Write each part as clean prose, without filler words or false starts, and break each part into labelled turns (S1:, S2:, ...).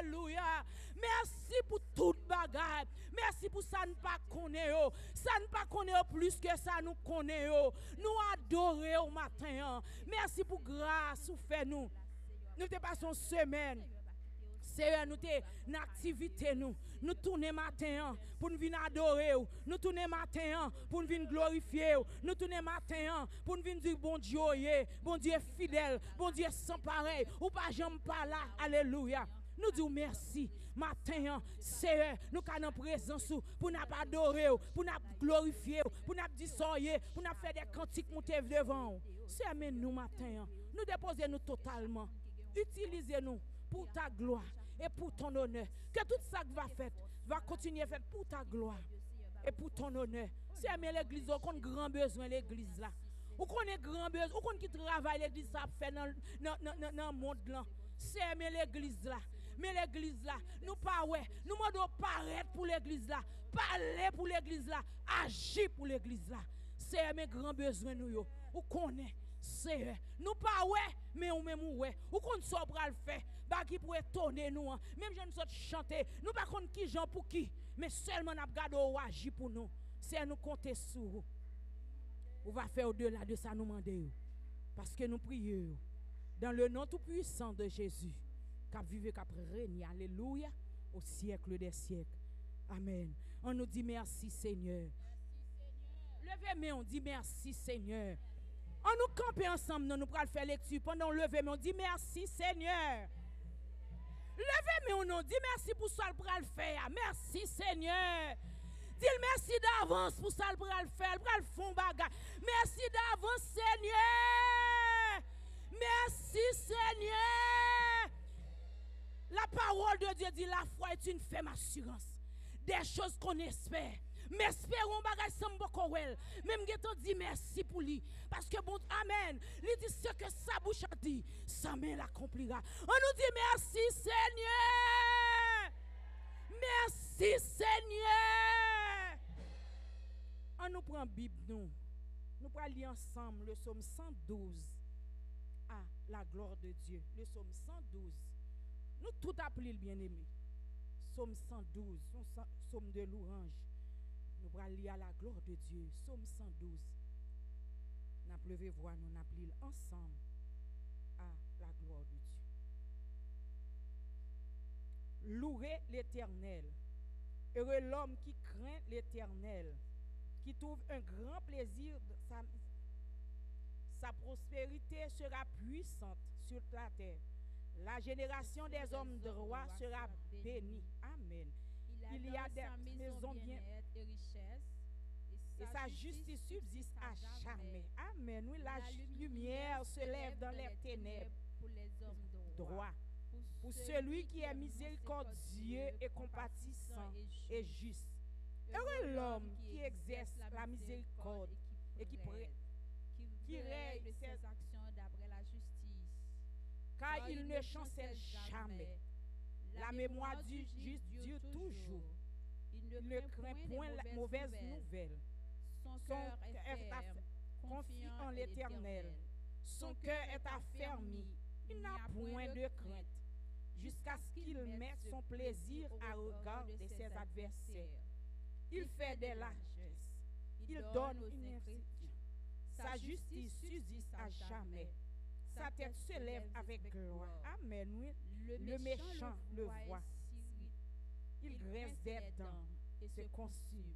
S1: Alléluia. Merci pour toute bagarre. Merci pour ça ne pas connaître. Ça ne pas connaître plus que ça nous connaît. Nous adorer au matin. Merci pour grâce ou fait nous. Nous te passons semaine. Seigneur, nous sommes en activité, nous tournons matin pour nous venir adorer, nous tournons matin pour nous venir glorifier, nous tournons matin pour nous venir dire bon Dieu fidèle, bon Dieu sans pareil, ou pas jamais pas là, alléluia. Nous disons merci, matin, Seigneur, nous sommes en présence pour nous adorer, pour nous glorifier, pour nous dissoyer, pour nous faire des cantiques monter devant. Seigneur, nous matin, nous déposons nous totalement, utilisez-nous pour ta gloire et pour ton honneur. Que tout ça que va faire, va continuer à faire pour ta gloire et pour ton honneur. Si l'église, on a grand besoin de l'église là. On a grand besoin, on qui travaille l'église ça fait dans le monde là. C'est l'église là. Mais l'église là, nous pas ouais, nous devons paraître pour l'église là, parler pour l'église là, agir pour l'église là. C'est mes grands besoins nous yo. On connaît. C'est nous pas ouais mais on même ouais ou qu'on soit pour le faire bah qui pour étonner nous même je ne sais chanter nous pas contre qui gens pour qui mais seulement n'a garder ou agir pour nous c'est nous compter sur vous on va faire au-delà de ça nous demander parce que nous prions dans le nom tout puissant de Jésus qui vive qui règne alléluia au siècle des siècles amen. On nous dit merci Seigneur. Levez mais on dit merci Seigneur. On nous camper ensemble, nous allons faire lecture pendant le lever, mais on dit merci Seigneur. Levez, mais on dit merci pour ça pour le faire. Merci Seigneur. Dis merci d'avance pour ça pour le faire, pour le fond bagarre. Merci d'avance Seigneur. Merci Seigneur. La parole de Dieu dit la foi est une ferme assurance des choses qu'on espère. Mais espérons bagay sans beaucoup wel. Même geto dit merci pour lui parce que bon amen. Il dit ce que sa bouche a dit, sa main l'accomplira. On nous dit merci Seigneur. Merci Seigneur. On nous prend Bible nous prenons lire ensemble le psaume 112 à la gloire de Dieu. Le psaume 112. Nous tout appelons le bien-aimé. Psaume 112, psaume de louange. Nous allons lire à la gloire de Dieu. Psaume 112. Nous allons voir, nous allons ensemble à la gloire de Dieu. Louez l'Éternel. Heureux l'homme qui craint l'Éternel, qui trouve un grand plaisir. Sa prospérité sera puissante sur la terre. La génération des hommes droits sera bénie. Amen. Il y a des maisons bien et richesses, et sa justice subsiste à jamais. Amen. Oui, la lumière se lève dans les ténèbres
S2: pour les hommes
S1: droits. Pour celui qui est miséricordieux et compatissant et juste. Heureux l'homme qui exerce la miséricorde et qui règle ses
S2: actions d'après la justice.
S1: Car il ne chancelle jamais. La mémoire du juste dure toujours. Il ne craint point la mauvaise nouvelle. Son cœur est confié en l'Éternel. Son cœur est affermi. Il n'a point de crainte. Jusqu'à ce qu'il mette son plaisir à regard de ses adversaires. Il fait des largesses. Il donne une instruction. Sa justice subsiste à jamais. Sa tête se lève avec gloire. Amen. Oui. Le méchant le voit. Il graisse des dents et se consume.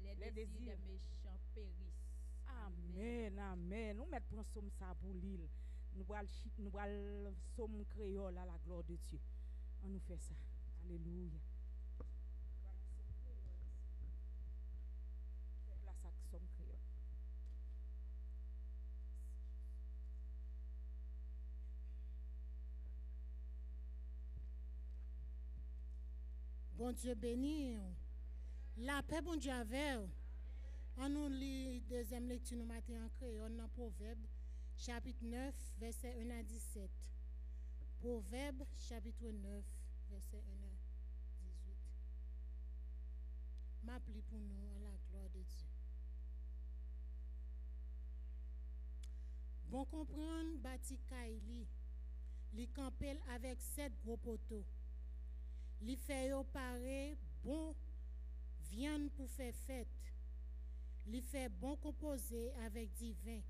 S1: Les désirs
S2: des méchants périssent.
S1: Amen. Amen. Nous mettons somme ça pour l'île. Nous allons somme créole à la gloire de Dieu. On nous fait ça. Alléluia. Place à somme créole.
S3: Bon Dieu béni. La paix, bon Dieu avec. On nous lit deuxième lecture nous matin en créole dans Proverbe, chapitre 9, verset 1 à 17. Proverbe, chapitre 9, verset 1 à 18. M'appli pour nous à la gloire de Dieu. Bon comprendre, bâti Kaili, li campel avec 7 gros poteaux. Li fait yo pare bon viande pour faire fête. Li fait bon composé avec du vin.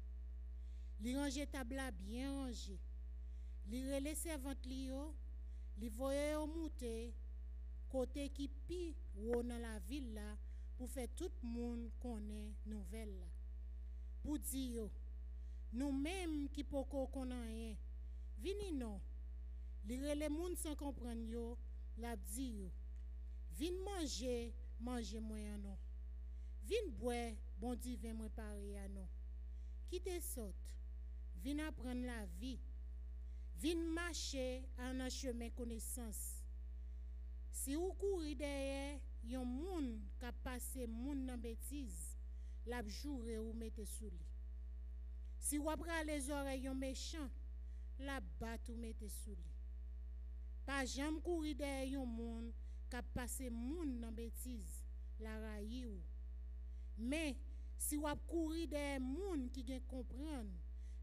S3: Li range table la bien rangé. Li rele servante li yo, li voye yo monter côté qui pi ou dans la ville là pour faire tout le monde connaît nouvelle là. Pour dire yo, nous même qui poko connait rien. Vini non. Li rele moun sans comprendre yo, la di yo. Vin manger, manger moi non. Vin boire, bon divin moi paré à non. Quitte saute. Vin apprendre la vie. Vin marcher en un chemin connaissance. Si vous courez derrière yon moun qui passe moun nan bêtise, la joure ou mette sous li. Si vous prenez les oreilles yon méchant, la bat ou mette sous li. Pas jamais courir derrière yon moun qui passe moun nan bêtise, la rayi ou. Mais si vous courir derrière moun qui gen comprendre,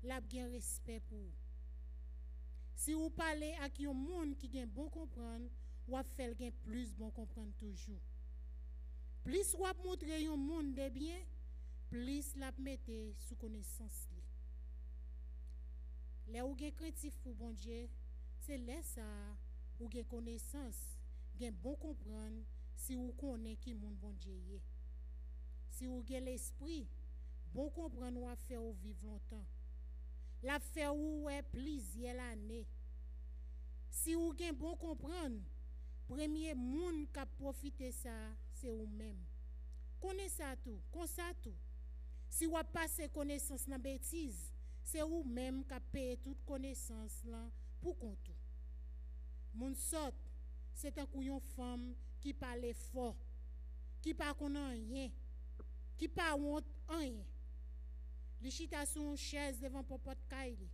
S3: la gen respect pour vous. Si vous parlez avec yon moun qui gen bon comprendre, ou fait gen plus bon comprendre toujours. Plus ou montre yon monde de bien, plus la mette sous connaissance li. Les ou gen craintif pour bon Dieu, c'est là ça ou gen connaissance, gen bon comprendre si ou connaît qui moun bon Dieu yé. Si ou gen l'esprit, bon comprendre ou faire ou vivre longtemps. La faire ou est plaisir l'année. Si ou gen bon comprendre, premier monde qui a profité ça, c'est ou même. Connais ça tout, comme ça tout. Si ou a passé connaissance dans bêtise, c'est ou même qui a payé toute connaissance là pour compte tout. Moun sort, c'est un couillon femme qui parle fort, qui pas connaît rien, qui pas honte rien. Li chita sur une chaise devant popote kaili.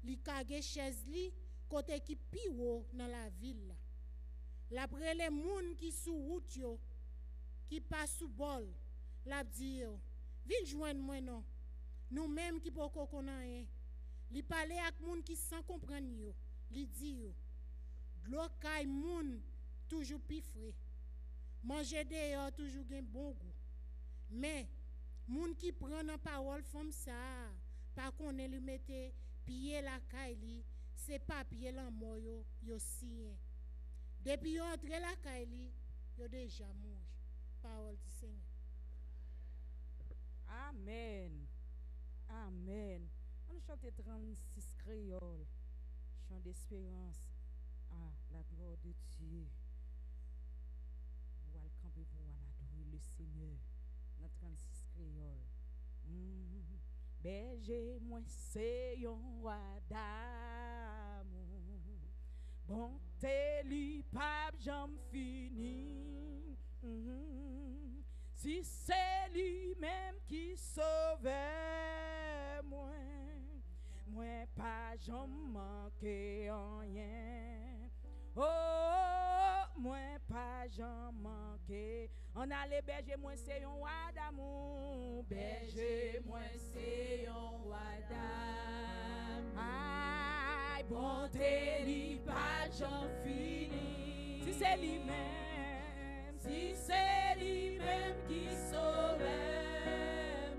S3: Li kage chaise li côté qui pi haut dans la ville là. La prele les moun qui sous route yo, qui passe sous bol, la di yo, vin joindre moi non. Nous même qui poko konan rien. Li parler ak moun qui sans comprendre yo, li di yo. Glo kay moun toujours pi frais. Manger dehors toujours gen bon goût. Mais moun qui prend en parole femme ça, pas connaît lui mette pied la kay li, c'est papier l'amour yo signé. Depuis yon entre la kay li, yo déjà mouri. Parole du Seigneur.
S1: Amen. Amen. On chante 36 créoles. Chant d'espérance. Ah, la gloire de Dieu. On va le camper pour adorer le Seigneur. Dans 36 créoles. Berger, moi, c'est yon roi d'amour. Bonté li pape jam fini. Si c'est lui même qui sauve moi, moi pas jam manqué rien. Oh, moi pas jam manqué. On a les berger, moi c'est yon roi d'amour. Berger, moi c'est yon roi d'amour. Aïe, bonté li pas j'en fini. Si c'est lui-même, si c'est lui-même qui sauve,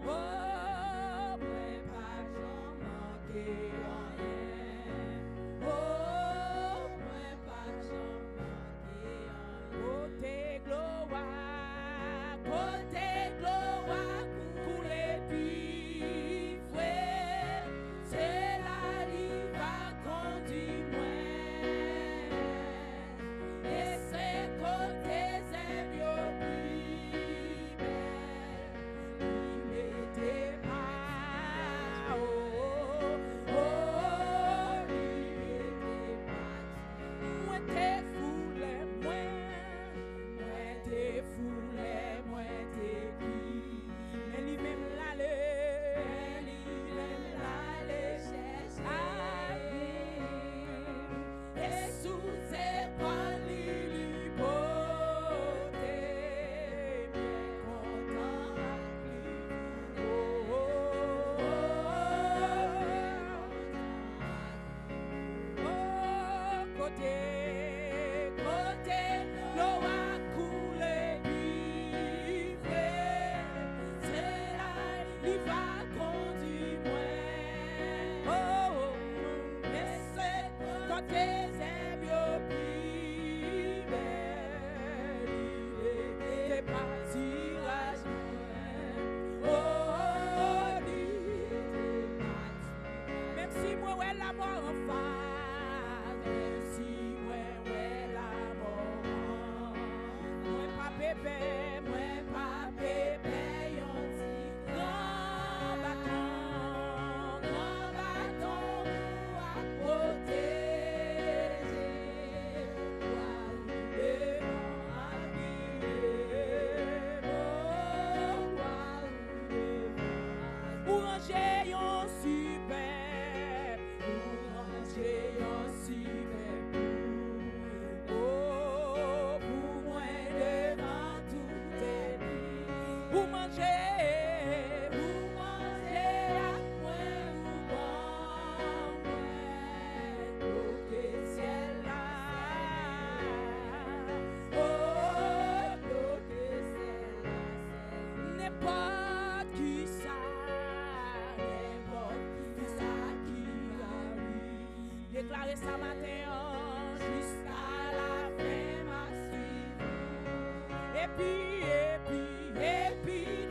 S1: oh, moi pas j'en manqué rien. Oh, moi pas j'en manqué rien. Côté gloire, couler puis fouet, c'est la riva conduit moi. Et c'est côté c'est mieux plus belle. Il n'était pas, oh, oh, il n'était pas. Moi t'es foulé, moi t'es foulé, moi t'es qui. Mais lui-même l'aller, chercher. Et sous ses bras, lui porter, bien content avec lui. Oh, oh, oh, oh, côté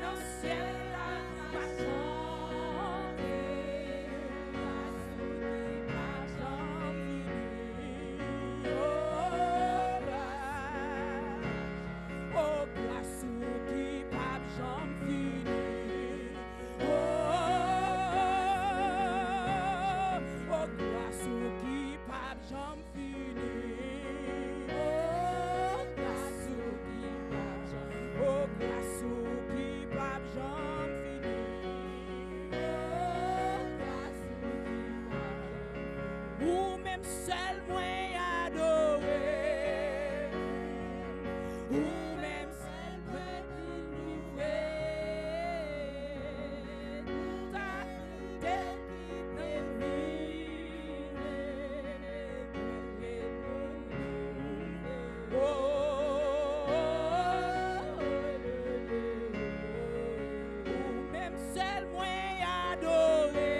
S1: dans le ciel là, ma chanter, ma chanter, oh grâce qui pas jamais fini. Oh grâce qui pas jamais fini. Oh grâce qui pas jamais. Oh grâce qui pas jamais fini. Oh grâce qui pas jamais. Ou même seul moi adoré. Ou même seul moi loué. Ta tête même seul moi adoré,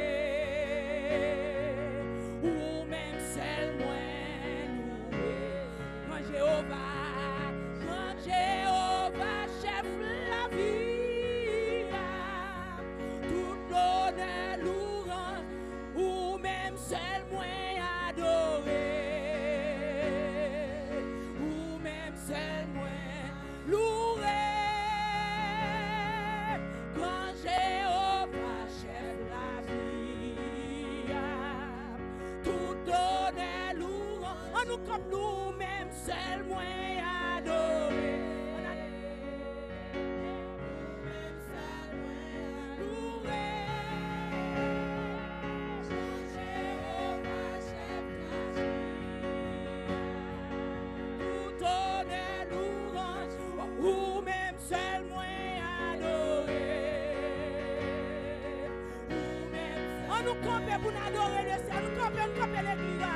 S1: ou même seul moi loué. Quand Jéhovah chef la vie, tout l'honneur louange, ou même seul moi adoré, ou même seul moi loué. Quand Jéhovah chef la vie, tout honneur louange, en nous comme nous-mêmes seul moi adoré. Même seul moi loué. Jéhovah chef la vie, tout honneur louange, ou même seul moi adoré. Ou même on nous camper pour nous adorer le ciel, nous camper l'église.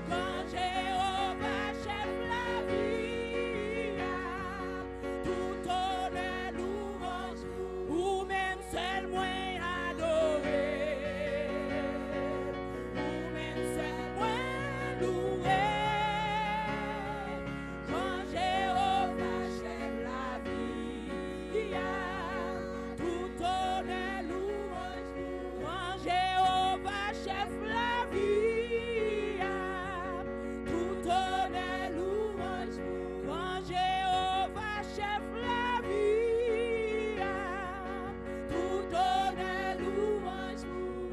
S1: Quand Jéhovah chef la vie, tout honneur louange, ou même seul moi adoré, ou même seul moi loué. Quand Jéhovah chef la vie, tout honneur louange. Quand Jéhovah chef la vie, tout honneur louange. Quand Jéhovah chef la vie, tout honneur louange,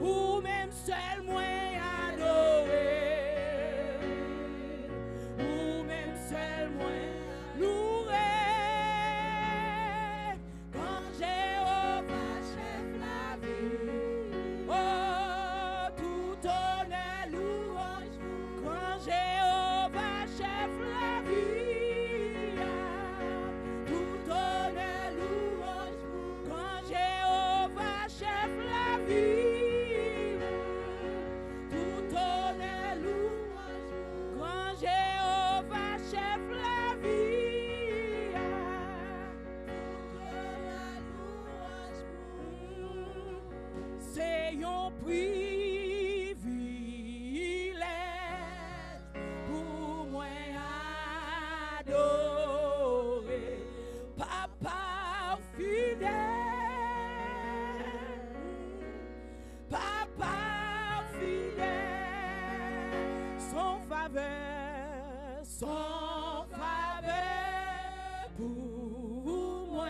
S1: ou même seul moi adoré, ou même seul moi loué. Quand Jéhovah chef la vie, oh tout honneur louange. Quand Jéhovah chef la vie, tout honneur louange. Quand Jéhovah chef la vie, tout honneur louange. Quand Jéhovah chef la vie, tout honneur louange. C'est un privilège pour moi adorer Papa fidèle, Papa fidèle, son faveur pour moi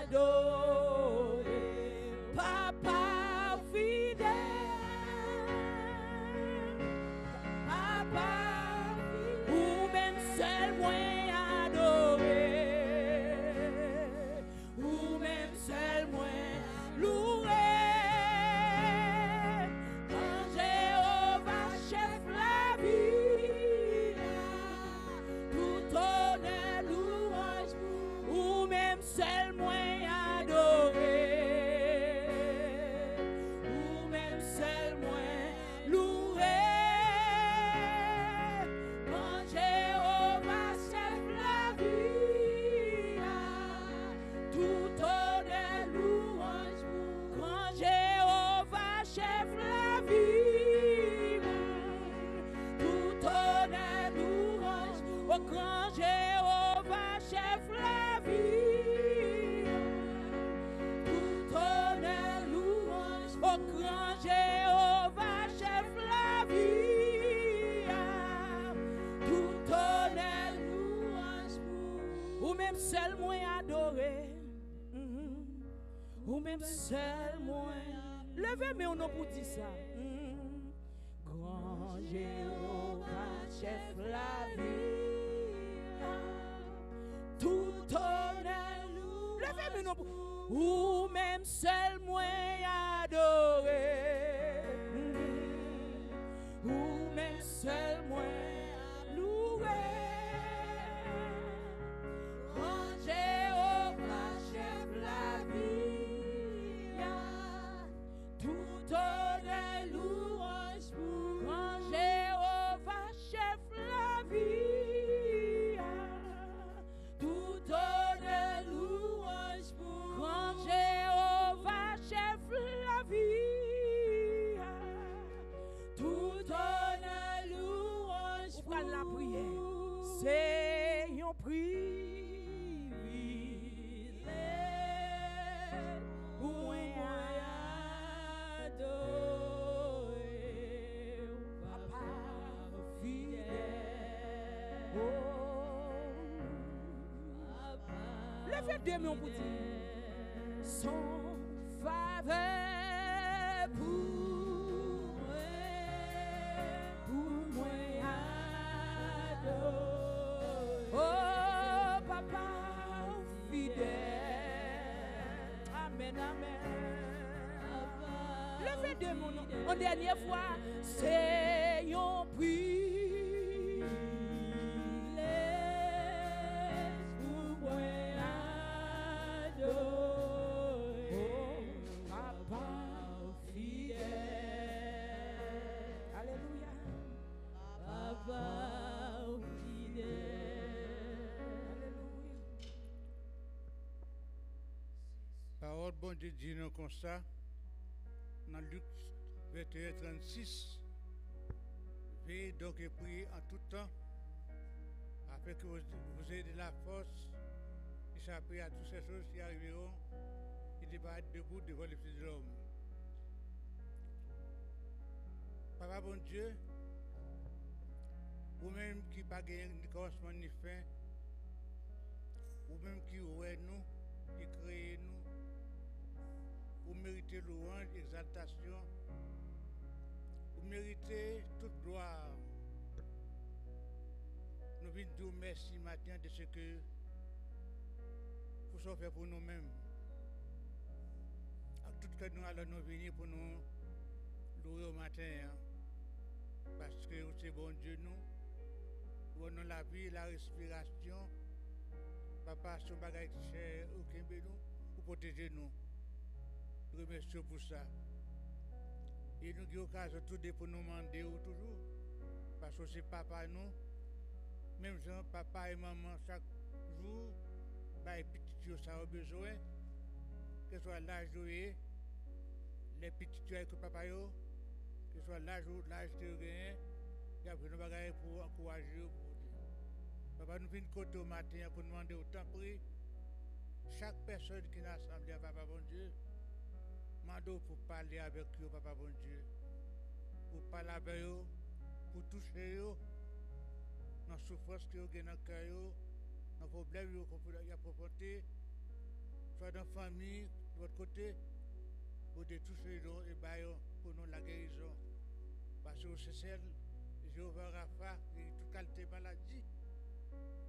S1: adorer Papa fidèle, Papa fidèle, ou même seul moi adorer, ou même seul moi louer. Quand Jéhovah chef la vie, seul moi adoré. Ou même seul moi. Levez mes noms pour dire ça. Grand Jéhovah, chef la vie. Tout honneur. Levez mes noms pour. Ou même seul moi adoré. Ou même seul moi loué. Grand Jéhovah, chef la vie. Tout honneur, louange pour Grand Jéhovah, chef la vie. Tout honneur, louange pour Grand Jéhovah, chef la vie. Tout honneur, louange pour la prière. C'est un privilège pour moi adorer Papa fidèle. Oh, levez deux mains pour dire son faveur pour moi adorer. Oh, Papa fidèle. Amen, amen. Levez deux mon nom. En dernière fois, c'est un privilège pour moi adorer. Oh, Papa fidèle. Alléluia. Papa fidèle. Alléluia.
S4: Parole bon Dieu dit nous comme ça, dans Luc 21, 36. Veillez donc et priez en tout temps, afin que vous ayez de la force, échapper à toutes ces choses qui arriveront, et de pas être debout devant le Fils de l'homme. Papa bon Dieu, vous-même qui n'avez pas gagné ni commencement ni fin, vous-même qui ouvrez nous, qui créez nous, vous méritez louange, exaltation, vous méritez toute gloire. Nous venons dire merci matin de ce que vous avez fait pour nous-mêmes. À tout que nous allons nous venir pour nous louer au matin. Parce que c'est bon Dieu nous. Vous nous la vie, la respiration. Papa, son bagage cher, aucun nous, pour protéger nous. Nous remercions pour ça. Et nous avons l'occasion tout pour nous demander toujours. Parce que c'est papa nous. Même si papa et maman chaque jour, les petits ça a besoin. Que ce soit l'âge de les petits avec papa, que ce soit l'âge de rien, il y a besoin de bagages pour encourager. Papa nous vient côté au matin pour demander autant prix. Chaque personne qui est assemblée à Papa bon Dieu, demande pour parler avec eux, Papa bon Dieu. Pour parler avec eux, pour toucher eux, dans la souffrance qu'ils ont dans le cœur, dans les problèmes qu'ils ont apportés, soit dans la famille, de votre côté, pour de toucher eux et pour nous la guérison. Parce que c'est celle, Jéhovah Rapha, et toute qualité de maladie,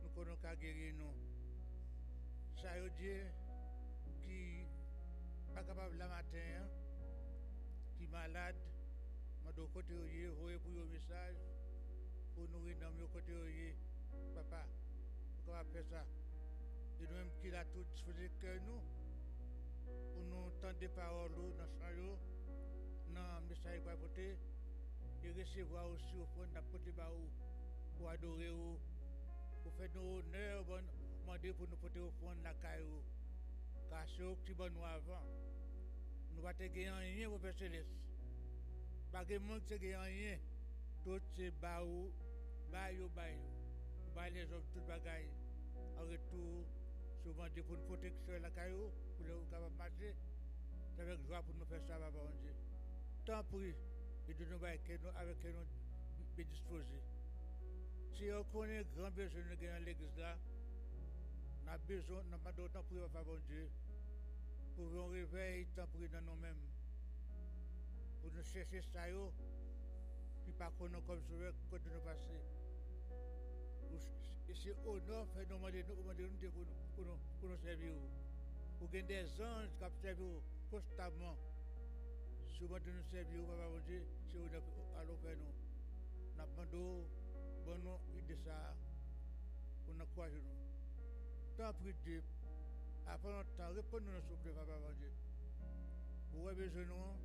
S4: nous connaissons qu'à guérir nous. Ça veut dire qui n'est pas capable la matin, qui est malade, mais de côté pour un message, pour nous dans le côté papa, on va faire ça. Et nous-mêmes qui a tout disposé que nous, pour nous entendre des paroles dans le champ, dans le message qu'on va porter, et recevoir aussi au fond de la portée pour adorer, pour faire nos honneurs, demander pour nous porter au fond de la caillou. Car c'est eux qui sont nous avant. Nous ne pouvons pas rien pour faire céleste. Pas que monde qui ne rien. Tout c'est baou, baou. Les hommes, tout bagaille. En retour, souvent pour une protection de la caillou, pour les capables de marcher. C'est avec joie pour nous faire ça, Papa mon Dieu. Tant pis, et de nous avec nous disposer. Si on connaît grand besoin de gagner l'église là, On a besoin, n'a pas d'autant prier, papa bon Dieu, pour qu'on réveille, tant prier dans nous-mêmes. Pour nous chercher ça, qui pas qu'on comme sauveur, quand nous passer. Et c'est honneur, fait nous demander pour nous servir. Pour qu'il y ait des anges qui servent constamment. Souvent de nous servir, papa bon Dieu, c'est honneur à l'offre nous. Nous demandons, bon nom, de ça, pour nous croire nous. Tant pis Dieu, après notre temps, répondez-nous s'il vous plaît, papa bon Dieu. Vous avez besoin de nous,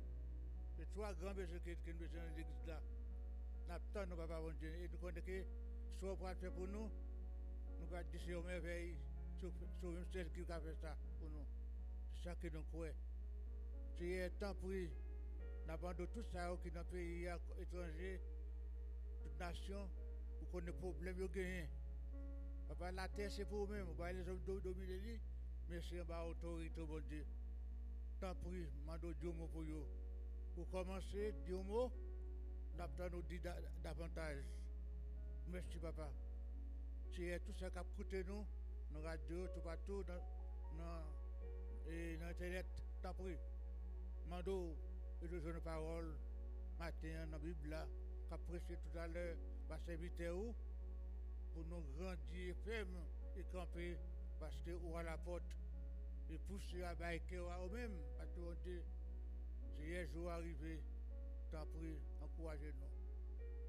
S4: les trois grands besoins que nous avons besoin de l'église là. Nous attendons, papa bon Dieu, et nous connaissons que ce qu'on va faire pour nous, nous allons dire c'est une merveille, sur même celle qui a fait ça pour nous. C'est ça que nous croyons. C'est temps pour nous abandonner tout ça qui est dans le pays étranger, toute nation, pour qu'on ait des problèmes de gagner. Papa, la terre c'est pour vous-même, vous voyez les hommes dominer, mais c'est en autorité, bon Dieu. Tant pour nous, mando Dieu mot pour vous. Pour commencer, Dieu mot, nous nous dit davantage. Merci papa. C'est tout ça qui a coûté nous, nos radios, tout partout, dans Internet, tant pour nous. Mando, et le jeune parole, matin, dans la Bible, qui a prêché tout à l'heure, va servir où? Pour nous grandir ferme et camper, parce que ou à la porte, et pousser à baïker ou même, parce que on dit, c'est un jour arrivé, tant pis, encouragez-nous.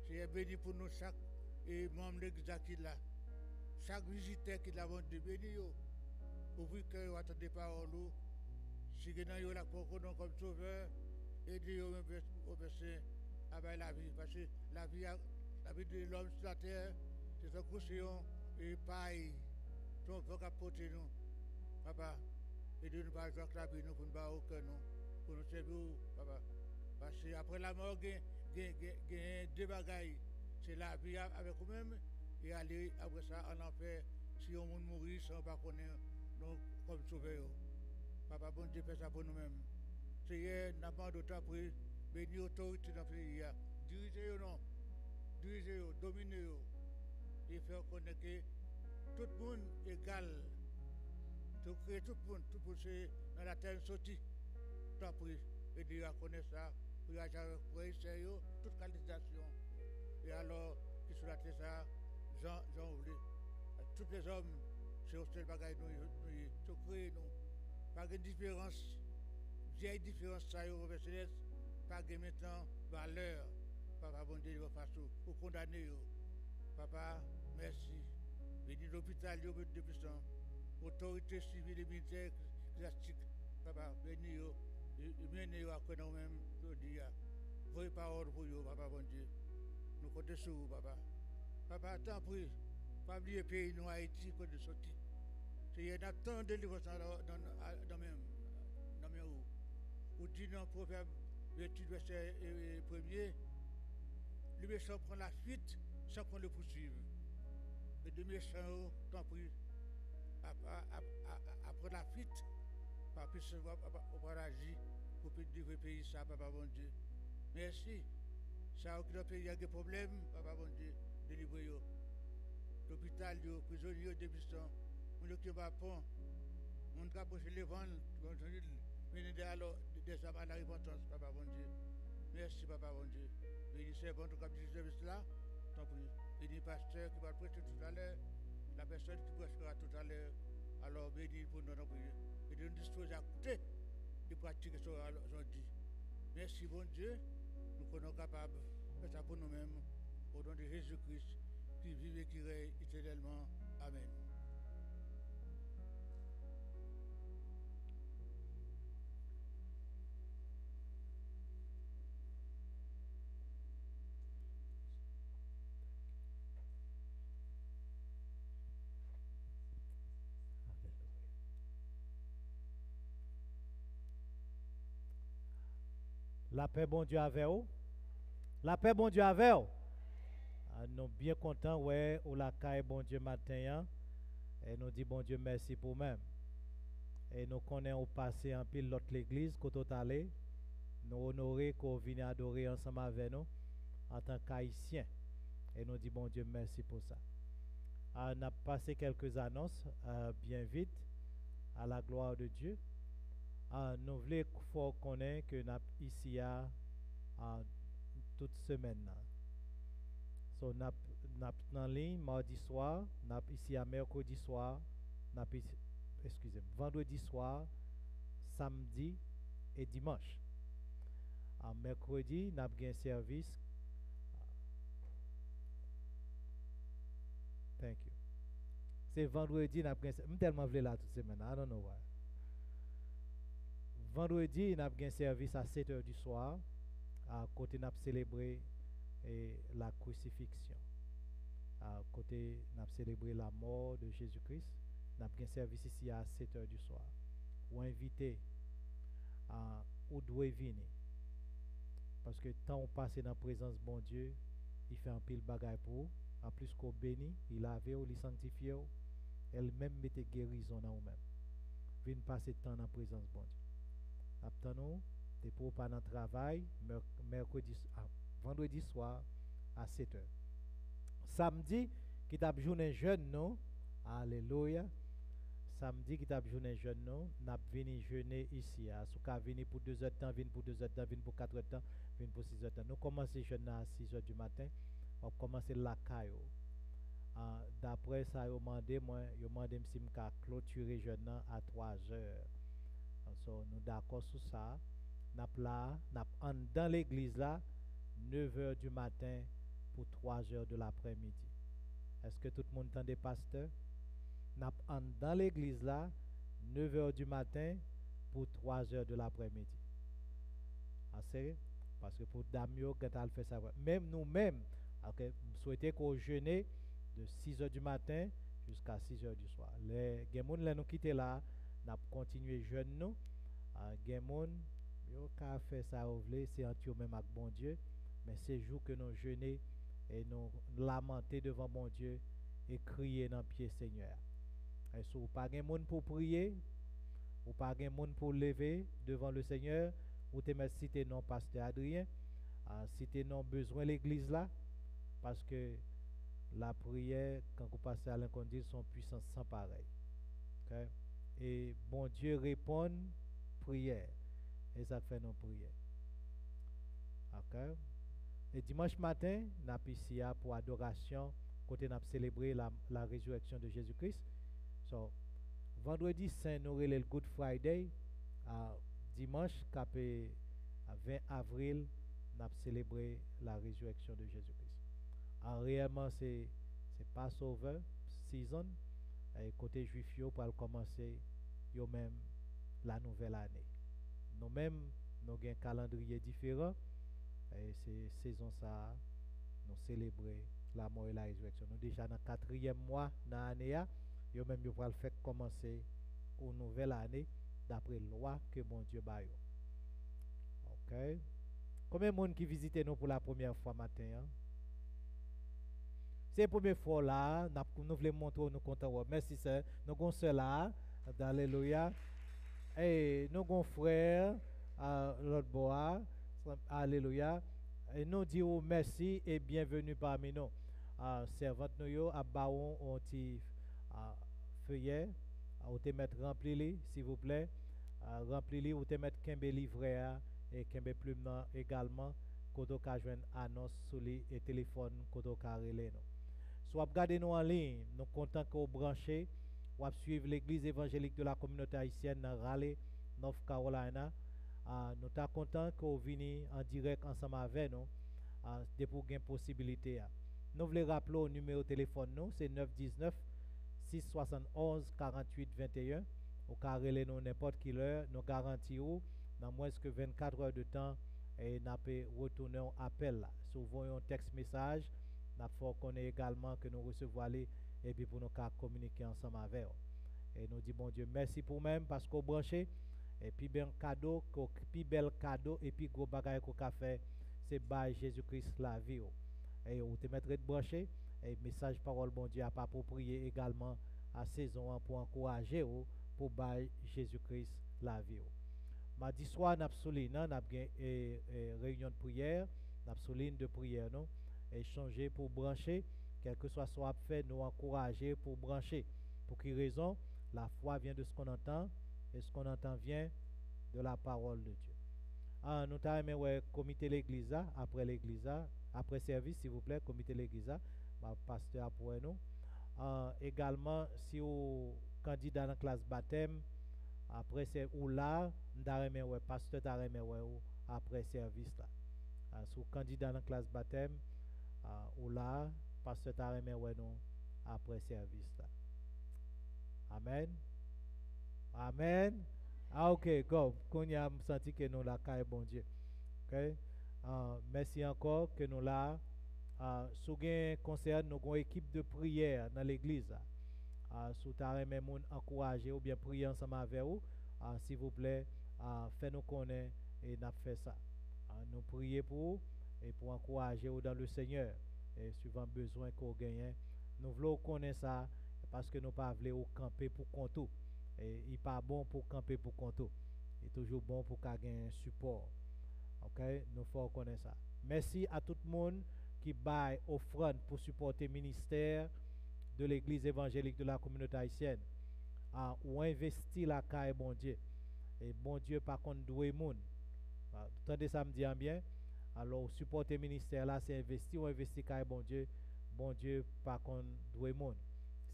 S4: C'est béni pour nous chaque membre de l'église qui est là, chaque visiteur qui l'a vendu, béni, ouvrir le cœur, attendre des paroles, si vous avez la concordance comme sauveur, aidez-vous au verset avec la vie, parce que la vie de l'homme sur la terre, c'est un caution et paille. Ton faut apporter nous. Papa, aidez-nous pas à jouer la vie, nous pour ne pas aucun nous. Pour nous servir, papa. Parce qu'après la mort, il y a deux bagailles. C'est la vie avec nous-mêmes et aller après ça en enfer. Si on mourit sans pas connaître, nous comme sauveur. Papa, bon Dieu, fait ça pour nous-mêmes. Seigneur, n'a pas d'autre pris, béni autorité dans le pays. Dirigez-vous, non. Dirigez-vous, dominez-vous. Et faire connaître que tout le monde est égal. Tout le monde c'est dans la terre sortie. Tant pis, et dire à connaître ça, pour essayer toute qualification. Et alors, qui sur la terre ça, Jean ouvre. Tous les hommes, c'est au seul bagage nous créer nous. Pas de différence, vieille différence ça au céleste, pas de maintenant valeur. Papa bon Dieu, va faire pour condamner. Papa, merci. Bénis l'hôpital, de puissant. Autorité civile et militaire, ecclésiastique. Papa, bénis yo. Menez-vous après nous-mêmes, je dis. Vos paroles pour vous, papa, bon Dieu. Nous comptons sur vous, papa. Papa, tant pis. Pas oublier le pays, nous, Haïti, qu'on est sorti. Il y a tant de livres dans mes roues. Vous dites dans le proverbe, l'étude verset premier, le méchant prend la fuite sans qu'on le poursuive. Et les méchants, tant pis, après la fuite, pas plus on va agir pour livrer le pays, ça, papa bon Dieu. Merci. Ça, aucun pays, il y a des problèmes, papa bon Dieu, délivrez-vous. L'hôpital, les prisonniers, les débutants, on qui va pont, on qui approche les ventes, on venir alors des hommes à la repentance, papa bon Dieu. Merci, papa bon Dieu. Bénissez bon tout comme ce service là, tant pis. Bénis pasteur qui va prêcher tout à l'heure, la personne qui prêchera tout à l'heure, alors bénis pour nous prier. Et de nous disposer à écouter, de pratiquer ce aujourd'hui. Merci, bon Dieu, nous sommes capables de faire ça pour nous-mêmes, au nom de Jésus-Christ, qui vit et qui règne éternellement. Amen.
S5: La paix, bon Dieu, avec vous. La paix, bon Dieu, avec vous. Nous sommes bien contents, ouais, au la caille, bon Dieu, matin. Et nous disons, bon Dieu, merci pour même. Et nous connaissons au passé en pile l'autre l'église, quand on allé. Nous honorer qu'on vienne adorer ensemble avec nous en tant qu'haïtiens. Et nous disons, bon Dieu, merci pour ça. On a passé quelques annonces bien vite à la gloire de Dieu. Nous voulons connaître que nous sommes ici toute semaine. So, nous sommes en ligne mardi soir, nous sommes ici à mercredi soir, vendredi soir, samedi et dimanche. En mercredi, nous avons un service. Thank you. C'est vendredi, nous avons un service. Je suis tellement venu là toute semaine. I don't know why. Vendredi, nous avons un service à 7h du soir. À côté, nous avons célébré la crucifixion. À côté, nous avons célébré la mort de Jésus-Christ. Nous avons un service ici à 7h du soir. Ou invité ou doit venir. Parce que tant on passe dans la présence de bon Dieu, il fait un pile bagaille pour vous. En plus qu'on bénit, il lave, il sanctifie, elle-même mette guérison dans vous-même. Venez passer de temps dans la présence de bon Dieu. Attends-nous, t'es pour pas dans le travail, vendredi soir à 7h. Samedi, qui t'a journée jeune, non? Alléluia. Samedi, qui t'a journée jeune, non? N'a venu jeûner ici. Si vous venez pour 2 heures de temps, venez pour 2 heures de temps, venez pour 4 heures de temps, venez pour 6 heures de temps. Nous commençons jeûner à 6 heures du matin. On commence la caillou. D'après ça, ils m'ont demandé si je peux clôturer jeûne à 3 heures. So, nous d'accord sur ça. Dans l'église là, 9 heures du matin pour 3 heures de l'après-midi. Est-ce que tout le monde entend des pasteurs? Dans l'église là, 9 heures du matin pour 3 heures de l'après-midi. Assez? Parce que pour Damio, quand elle fait ça, même nous-mêmes, okay, souhaitons qu'on jeûne de 6 heures du matin jusqu'à 6 heures du soir. Les gens qui nous quittent là, nous continuons jeûne nous. Les gens qui fait ça, c'est entre eux-mêmes avec bon Dieu. Mais c'est jour que nous jeûnons et nous lamenter devant bon Dieu et crier dans le pied Seigneur. Et si vous n'avez pas de monde pour prier, ou pas de monde pour lever devant le Seigneur, ou te mettre citer non pasteur Adrien, citer non besoin l'église là, parce que la prière, quand vous passez à l'inconnu, son puissance sans pareil. Okay? Et bon Dieu répond prière. Et ça fait nos prières. Okay? Et dimanche matin, nous sommes ici pour adoration, côté nous avons célébré la résurrection de Jésus-Christ. So, vendredi saint, nous avons le Good Friday. Dimanche, 20 avril, nous avons célébré la résurrection de Jésus-Christ. Réellement, c'est Passover season. Et côté juif, pour commencer même la nouvelle année. Nous-mêmes, nous avons un calendrier différent. Et c'est saison ça, nous célébrer la mort et la résurrection. Nous déjà dans le 4e mois dans l'année, nous même nous le faire commencer une nouvelle année d'après la loi que mon Dieu baille. OK? Combien de monde qui visite nous pour la première fois matin? Hein? C'est la première fois là, nous voulons montrer nous contents. Merci sœur. Nous avons cela. Alléluia. Et nous avons frère, l'autre bois. Alléluia. Et nous disons merci et bienvenue parmi nous. Servante nous à baon on ti feuillet, ou te mettre rempli s'il vous plaît. Rempli ou te mettre kembe livret et kembe plume également koto ka joindre annonce sur les et téléphone koto ka relé nous. Soit regardez nous en ligne, nous content que vous branchez ou suivre l'église évangélique de la communauté haïtienne dans Raleigh, North Carolina. Nous sommes contents que vous veniez en direct ensemble avec nous pour gagner possibilité. Nous voulons rappeler au numéro de téléphone, c'est 919 671 48 21. Au carré nous n'importe quelle heure, nous garantissons dans moins que 24 heures de temps et nous pouvons retourner un appel. Si vous voyez un texte message, nous faut connaître également que nous recevons aller et puis pour nous communiquer ensemble avec vous. Et nous disons bon Dieu merci pour même parce qu'on branché. Et puis bel cadeau et puis gros bagage qu'on a fait c'est by Jésus-Christ la vie. Et on te mettre de brancher et message parole bon Dieu à pas approprié également à saison pour encourager pour by Jésus-Christ la vie. Mardi soir n'a absolument n'a bien réunion de prière, n'a absolument de prière non échanger pour brancher quel que soit ce qu'on fait, nous encourager pour brancher. Pour quelle raison? La foi vient de ce qu'on entend, et ce qu'on entend vient de la parole de Dieu. Nous avons ouais, comité l'église, après service, s'il vous plaît, comité l'église, pasteur pour nous. Également, si vous candidat dans la classe baptême, après c'est ou là, ouais, pasteur ouais, après service là. Si vous candidat dans la classe baptême, ou là, pasteur ouais, nous, après service là. Amen. Amen. Ah, ok, go. Qu'on y a senti que nous la caille, bon Dieu. Ok. Merci encore que nous là. Si vous avez concerne, nous avons une équipe de prière dans l'église. Si vous avez même encouragé ou bien prier ensemble avec vous, s'il vous plaît, faites-nous connaître et nous fait ça. Nous prions pour vous et pour encourager vous dans le Seigneur. Et suivant besoin qu'on gagne, nous voulons connaître ça parce que nous ne pas voulons camper pour compte. Et il n'est pas bon pour camper pour compte. Il est toujours bon pour gagner un support. Ok, nous faut connaître ça. Merci à tout le monde qui baille offrande pour supporter le ministère de l'église évangélique de la communauté haïtienne. Ou investi la caille bon Dieu. Et bon Dieu par contre doué monde. Attendez ça me dit bien. Alors supporter le ministère là c'est investi ou investi caille bon Dieu. Bon Dieu par contre doué monde.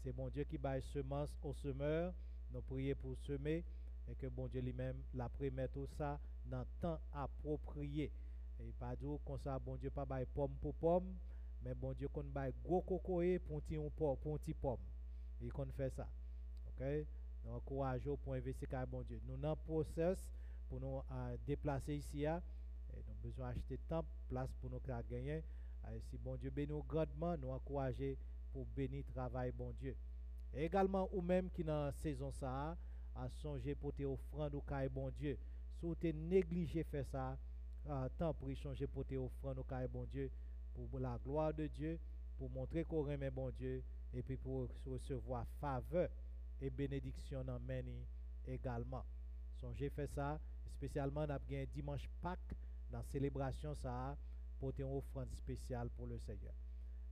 S5: C'est bon Dieu qui baille semence au semeur. Nous prions pour semer et que bon Dieu lui-même la prémet tout ça dans le temps approprié. Et pas dire comme ça, bon Dieu pas bail pomme pour pomme, mais bon Dieu qu'on bail gros cocoé pour un petit pomme. Et qu'on fait ça. OK? Nous encourageons pour investir car bon Dieu. Nous dans process pour nous déplacer ici et nous besoin acheter temps, place pour nous gagner. Si bon Dieu bénit nous grandement, nous encourager pour bénir travail bon Dieu. Et également ou même qui dans la saison ça à songer pour tes offrandes au caille bon Dieu. Si vous te négligé faire ça, tant pour changer pour tes offrandes au caille bon Dieu pour la gloire de Dieu, pour montrer qu'on remet bon Dieu et puis pour recevoir faveur et bénédiction en meni également. Songez faire ça, spécialement n'a bien dimanche Pâques dans la célébration ça pour tes offrandes spéciales pour le Seigneur.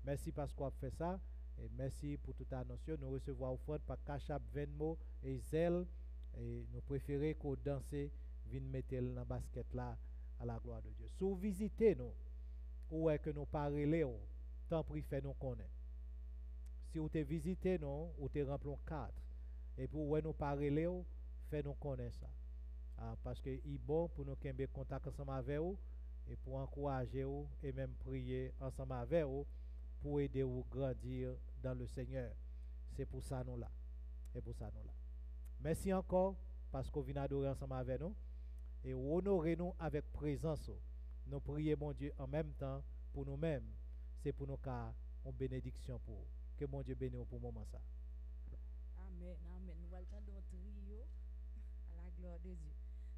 S5: Merci parce qu'on a fait ça. Et merci pour toute attention. Nous recevons offrande par Cachap, Venmo et Zelle. Et nous préférons qu'on danse, vienne mettre dans la basket là à la gloire de Dieu. Si vous visitez nous, ou est que nous parlons, tant pis fait nous connaître. Si vous te visitez nous, ou te remplons 4. Et pour où nous parlons, fait nous connaître ça. Parce que il est bon pour nous avoir contact ensemble avec vous et pour encourager vous et même prier ensemble avec vous pour aider vous grandir dans le Seigneur. C'est pour ça nous là. Et pour ça nous là. Merci encore parce qu'on vient adorer ensemble avec nous et honorer nous avec présence. Nous prions mon Dieu en même temps pour nous-mêmes. C'est pour nous car une bénédiction pour vous. Que mon Dieu bénisse pour le moment ça.
S1: Amen, amen. Nous allons entendre notre trio à la gloire de Dieu.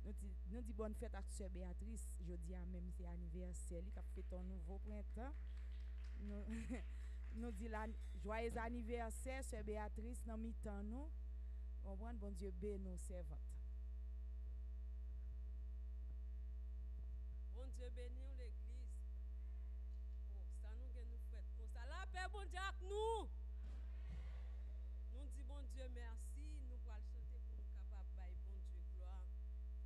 S1: Nous disons bonne fête à Sœur Béatrice. Jeudi à même c'est anniversaire qui a fait ton nouveau printemps. Nous disons joyeux anniversaire Sœur Béatrice dans mi-temps nous. On voit bon Dieu bénisse nos servantes.
S6: Bon Dieu bénisse l'église. Oh, ça nous que nous fait comme ça. La paix bon Dieu avec nous. Nous disons bon Dieu merci. Nous pour le chanter pour nous capables de bailler bon Dieu gloire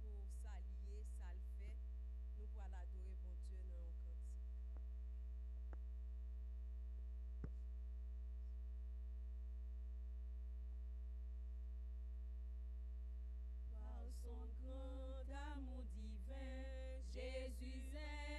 S6: pour s'allier, ça le fait. Nous pour l'adorer bon Dieu dans un cantique. Par son grand amour divin, Jésus est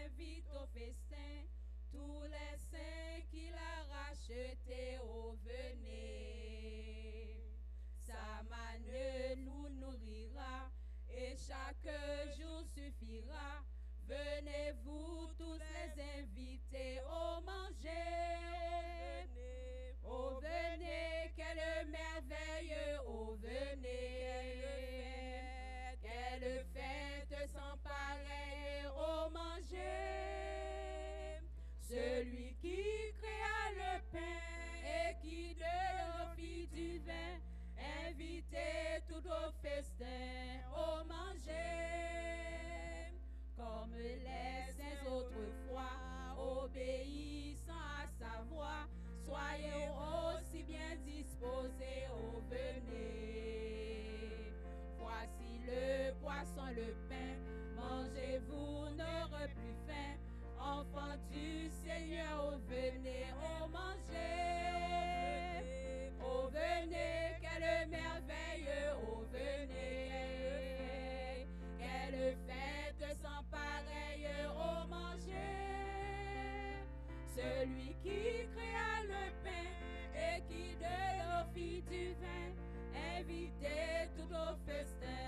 S2: qui créa le pain et qui de l'eau fit du vin, invitez tout au festin,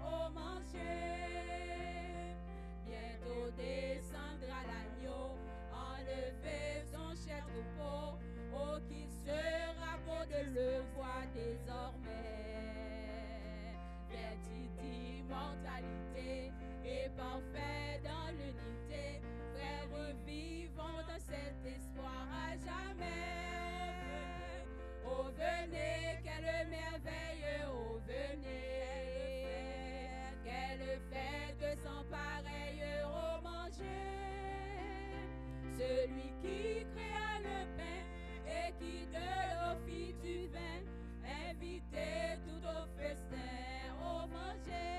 S2: au manger. Bientôt descendra l'agneau, enlever son cher troupeau, oh qu'il sera beau de le voir désormais. Vêtu d'immortalité et parfait dans l'unité, frères vivons dans cet espoir à jamais. Oh venez, quelle merveille, oh venez, quelle fête sans pareil, oh manger. Celui qui créa le pain et qui de l'eau fit du vin, invitez tout au festin, oh manger.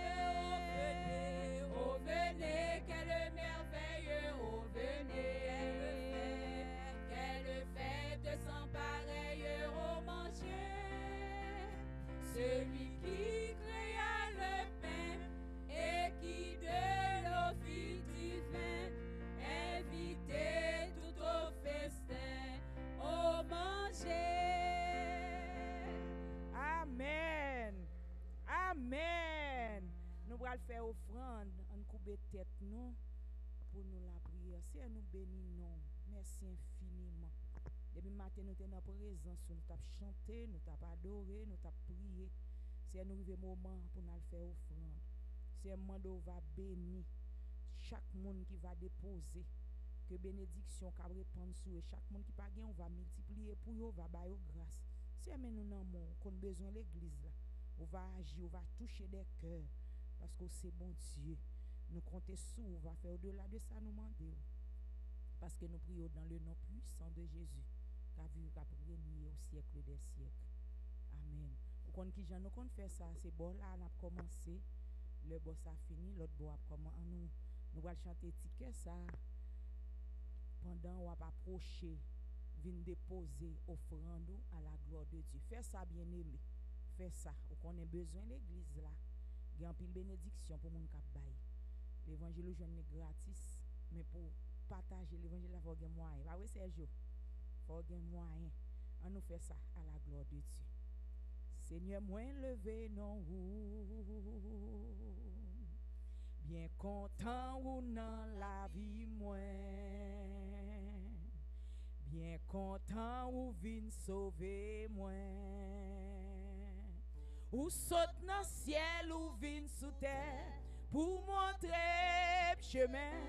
S2: Oh venez, quelle merveille, oh venez, quelle fête sans pareil, oh manger. Celui qui créa le pain et qui de l'eau fit du vin, invitez tout au festin, oh manger.
S1: Amen. Amen. Nous allons faire offrande, en couper tête nous pour nous la prière. Si nous bénissons, merci infiniment. Depuis matin nous sommes en présence, nous t'avons chanté, nous t'avons adoré, nous t'avons prié. C'est nous arrivé moment pour nous faire offrande. C'est un moment où on va bénir chaque monde qui va déposer. Que bénédiction va répandre sur eux. Chaque monde qui pas gagné, on va multiplier pour eux, on va bailler grâce. Si nous n'avons qu'on besoin de l'église là, on va agir, on va toucher des cœurs parce que c'est bon Dieu. Nous comptons sur, on va faire au-delà de ça, nous demander. Parce que nous prions dans le nom puissant de Jésus, qui a vu, qui a régné au siècle des siècles. Amen. Vous comptez qui j'en nous compte faire ça, c'est bon là, on a commencé, le boss a fini, l'autre boss a commencé. Nous allons chanter ticket ça. Pendant on va approcher, venir déposer offrande à la gloire de Dieu. Fais ça, bien-aimé. Fais ça. On a besoin de l'église là. Il y a une pile bénédiction pour mon cap bail. L'évangile est gratis, mais pour partager l'évangile, il faut avoir moyen. Bah oui, Sergio. Il faut avoir moyen. On nous fait ça à la gloire de Dieu. Seigneur, moi levé non bien content ou dans la vie moi. Bien content ou vin sauver moi. Ou saute dans ciel ou vin sous terre pour montrer chemin.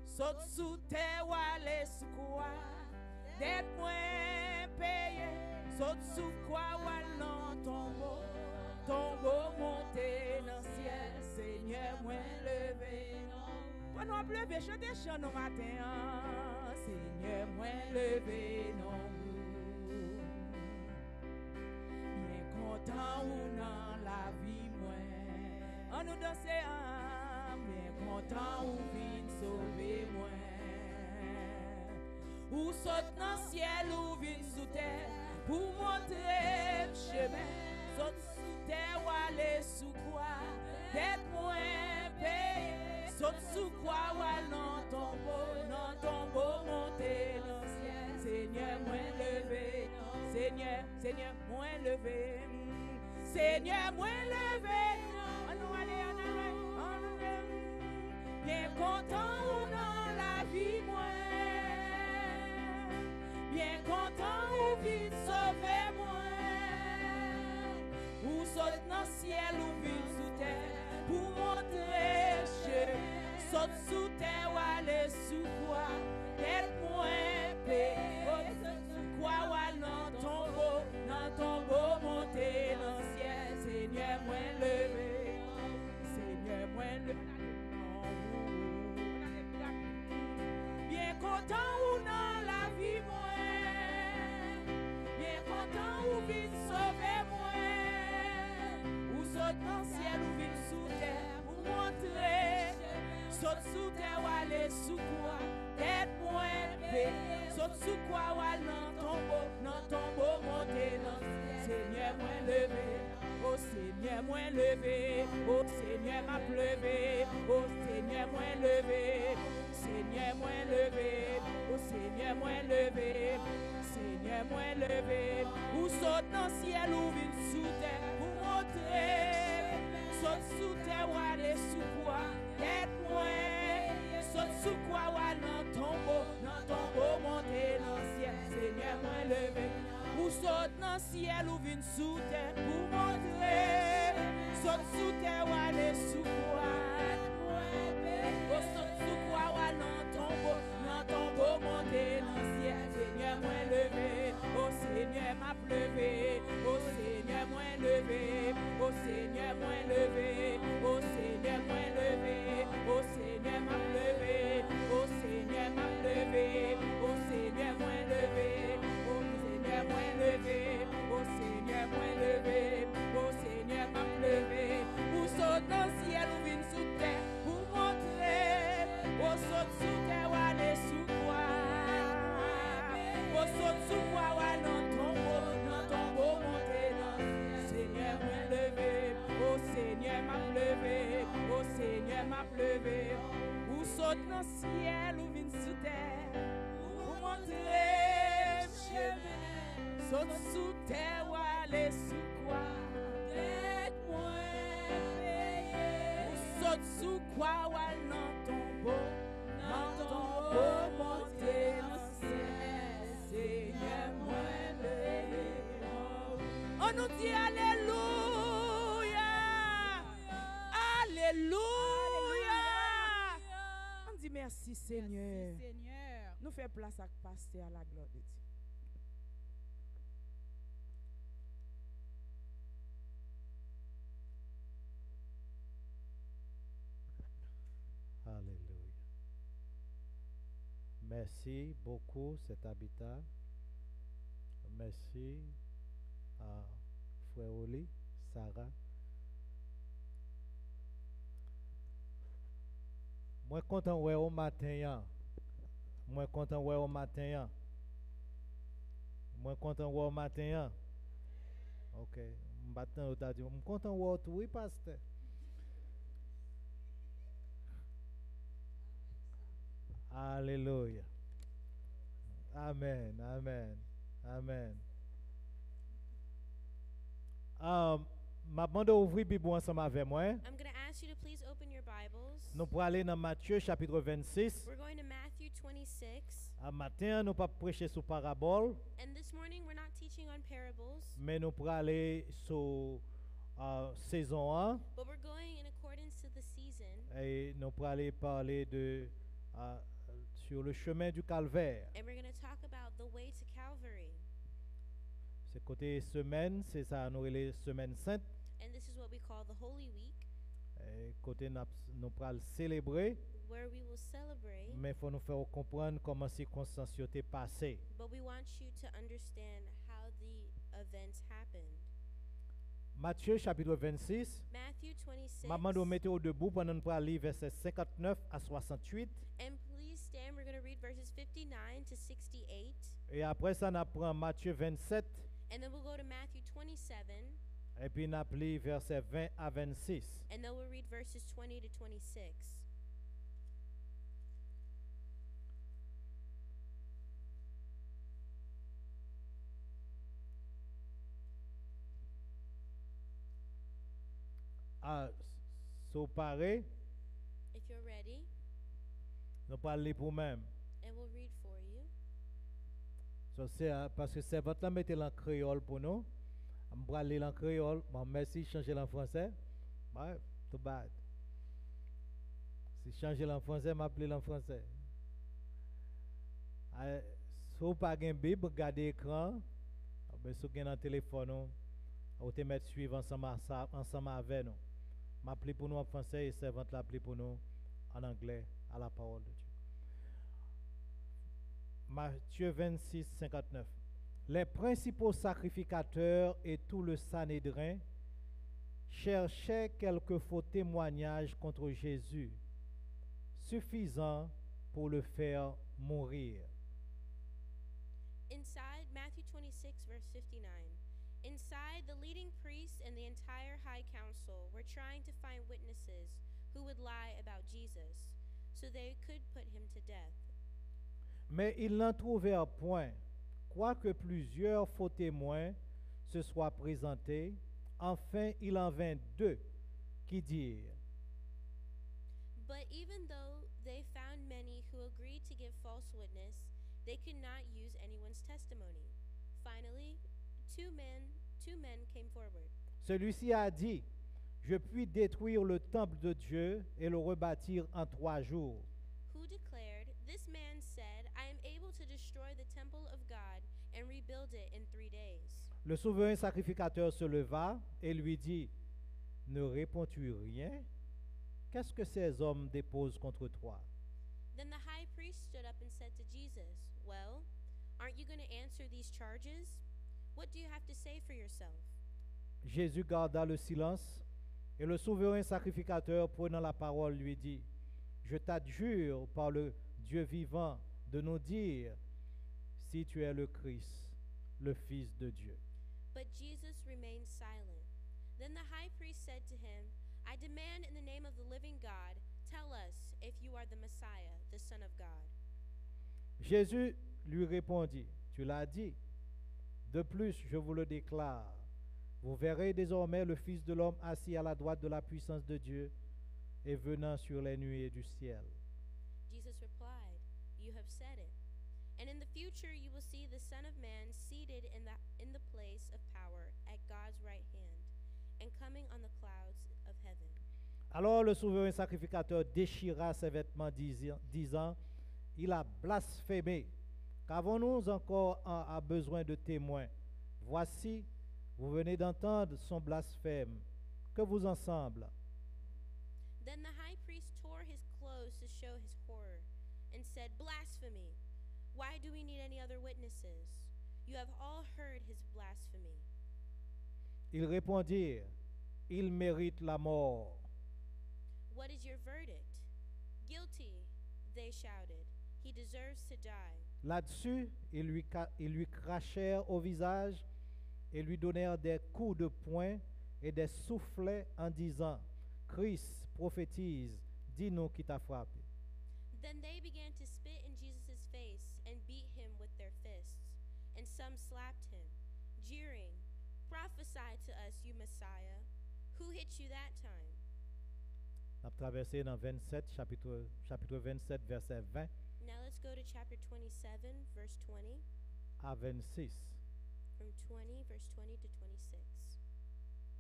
S1: Saute sous terre ou aller sous quoi. D'être moins payé. Saute sous quoi ou aller tombeau. Tombeau monter dans ciel. Seigneur moi levé. Pour nous lever, chanter chant nos matin. Seigneur moi levé non. Bien content ou dans la vie moi. On nous danser bien content ou vin sauver moi. Ou saute dans ciel ou vin sous terre pour montrer chemin. Saute sous terre ou aller sous quoi. D'être moins payé. Saute sous quoi ou non tombeau monter dans le ciel. Seigneur moi levé. Seigneur moi levé. Seigneur moi levé. On nous aller en arrière. Bien content ou dans la vie moi. Bien content ou vite sauver moi. Ou saute dans le ciel ou vite sous terre pour montrer chemin. Saute sous terre ou aller sous quoi. D'être moins payé. Sous quoi ou non tombeau monter dans le ciel. Seigneur moi levé. Seigneur moi levé. Bien content ou dans la vie moi. Bien content ou vite sauver moi. Ou saute dans le ciel ou vite sous terre pour montrer. Saute sous terre ou aller sous quoi. D'être moins payé. Saute sous quoi ou non tombeau monter dans le ciel. Seigneur moi levé. Oh Seigneur moi levé. Oh Seigneur m'a levé. Oh Seigneur moi levé. Seigneur moi levé. Oh Seigneur, moi levé, Seigneur, moi levé. Ou saute dans le ciel ou vine sous terre pour montrer. Saute sous terre ou aller sous quoi, aide-moi. Saute sous quoi ou aller dans tombeau, monter dans le ciel. Seigneur, moi levé. Ou saute dans le ciel ou vine sous terre pour montrer. Saute sous terre ou aller sous quoi. Oh, saute sous quoi ou aller dans tombeau, monter dans le ciel. Seigneur, moi levé. Oh Seigneur, m'a levé. Oh Seigneur, moi levé. Oh Seigneur, moi levé. Oh Seigneur, moi levé. Oh Seigneur, m'a levé. Oh Seigneur, m'a levé. Oh Seigneur, moi levé. Oh Seigneur, moi levé. Oh Seigneur, moi levé. Oh Seigneur, m'a levé. Pour sauter dans le ciel ou vine sous terre pour montrer. Oh saute sous terre ou aller sous quoi. Oh saute sous quoi ou aller dans tombeau, monter dans le ciel. Seigneur, moi levé. Oh Seigneur, m'a levé. Oh Seigneur, m'a levé. Ou saute dans le ciel ou vine sous terre pour montrer. Saute sous terre ou aller sous quoi. Aide-moi. Ou saute sous quoi ou aller dans tombeau, monter dans le ciel. Seigneur, moi levé. On nous dit Alléluia. Alléluia. On dit merci Seigneur.
S2: Seigneur.
S1: Nous faisons place à pasteur à la gloire de Dieu.
S5: Alléluia. Merci beaucoup, cet habitat. Merci à Frère Oli, Sarah. Moi content ouais au matin. Moi content ouais au matin. Moi content ouais au matin. OK. M'attend au t'a dit, me content ouais tout oui pasteur. Alléluia. Amen. Amen. Amen. Ma bande ouvrir Bible ensemble avec moi.
S7: I'm going to ask you to please open your Bibles.
S5: Nous pour aller dans Matthieu chapitre 26.
S7: We're going to Matthew 26.
S5: À matin nous pas prêcher sur parabole,
S7: And this morning we're not teaching on parables,
S5: mais nous pour aller sur saison 1
S7: but we're going in accordance to the season.
S5: et nous pour aller parler de sur le chemin du calvaire.
S7: And we're going to talk about the way to Calvary.
S5: C'est côté semaine, c'est ça nous les semaines saintes.
S7: And this is what we call the Holy Week,
S5: Et côté nous pour célébrer,
S7: where we will celebrate,
S5: mais faut nous faire comprendre comment circonstances ont été passées.
S7: but we want you to understand how the events happened.
S5: Matthieu chapitre 26.
S7: Matthew 26.
S5: Maman doit mettre au debout pendant nous pour lire versets 59 à 68.
S7: And please stand. We're going to read verses 59 to 68.
S5: Et après ça, on apprend Matthieu 27.
S7: And then we'll go to Matthew 27.
S5: Et puis on applique versets 20 à 26.
S7: And then we'll read verses 20 to 26.
S5: So pareil,
S7: If you're ready,
S5: nous parlons pour même.
S7: and we'll read for you.
S5: So c'est parce que c'est votre mettez en créole pour nous. On va lire en créole. Bon, merci changer en français. Ouais, too bad. Si changer en français, m'appeler en français. Si vous pas une Bible, regardez l'écran. Si vous avez un téléphone, vous te mettre suivre ensemble avec nous. M'appeler pour nous en français et servante l'appeler pour nous en anglais à la parole de Dieu. Matthieu 26, 59. Les principaux sacrificateurs et tout le Sanhédrin cherchaient quelques faux témoignages contre Jésus, suffisants pour le faire mourir.
S7: Inside, Matthew 26, verse 59. Inside, the leading priests and the entire high council were trying to find witnesses who would lie about Jesus, so they could put him to death.
S5: Mais ils n'en trouvèrent point, quoique plusieurs faux témoins se soient présentés. Enfin, il en vint deux qui dirent,
S7: But even though they found many who agreed to give false witness, they could not use anyone's testimony. Finally, two men came forward.
S5: celui-ci a dit, je puis détruire le temple de Dieu et le rebâtir en 3 jours.
S7: Who declared, This man said, I am able to destroy the temple of God and rebuild it in 3 days.
S5: Le souverain sacrificateur se leva et lui dit, ne réponds-tu rien? Qu'est-ce que ces hommes déposent contre toi?
S7: Then the high priest stood up and said to Jesus, Well, aren't you going to answer these charges? What do you have to say for yourself?
S5: Jésus garda le silence et le souverain sacrificateur prenant la parole lui dit, je t'adjure par le Dieu vivant de nous dire si tu es le Christ, le Fils de Dieu.
S7: But Jesus remained silent. Then the high priest said to him, I demand in the name of the living God, tell us if you are the Messiah, the Son of God.
S5: Jésus lui répondit, tu l'as dit. De plus, je vous le déclare, vous verrez désormais le Fils de l'homme assis à la droite de la puissance de Dieu et venant sur les nuées du ciel.
S7: Jesus replied, You have said it. And in the future you will see the Son of Man seated in the place of power at God's right hand, and coming on the clouds of heaven.
S5: Alors le souverain sacrificateur déchira ses vêtements, disant, il a blasphémé. Qu'avons-nous encore à besoin de témoins? Voici, vous venez d'entendre son blasphème. Que vous en semble?
S7: Then the high priest tore his clothes to show his horror, and said, Blasphemy! Why do we need any other witnesses? You have all heard his blasphemy.
S5: Ils répondirent, il mérite la mort.
S7: What is your verdict? Guilty, they shouted. He deserves to die.
S5: Là-dessus, ils lui crachèrent au visage et lui donnèrent des coups de poing et des soufflets en disant, Christ, prophétise, dis-nous qui t'a frappé.
S7: Then they began to spit in Jesus' face and beat him with their fists, and some slapped him, jeering, Prophesy to us, you Messiah. Who hit you that time?
S5: On a traversé dans 27, chapitre 27, verset 20
S7: Now let's go to chapter 27, verse 20,
S5: à 26.
S7: from 20, verse 20 to 26.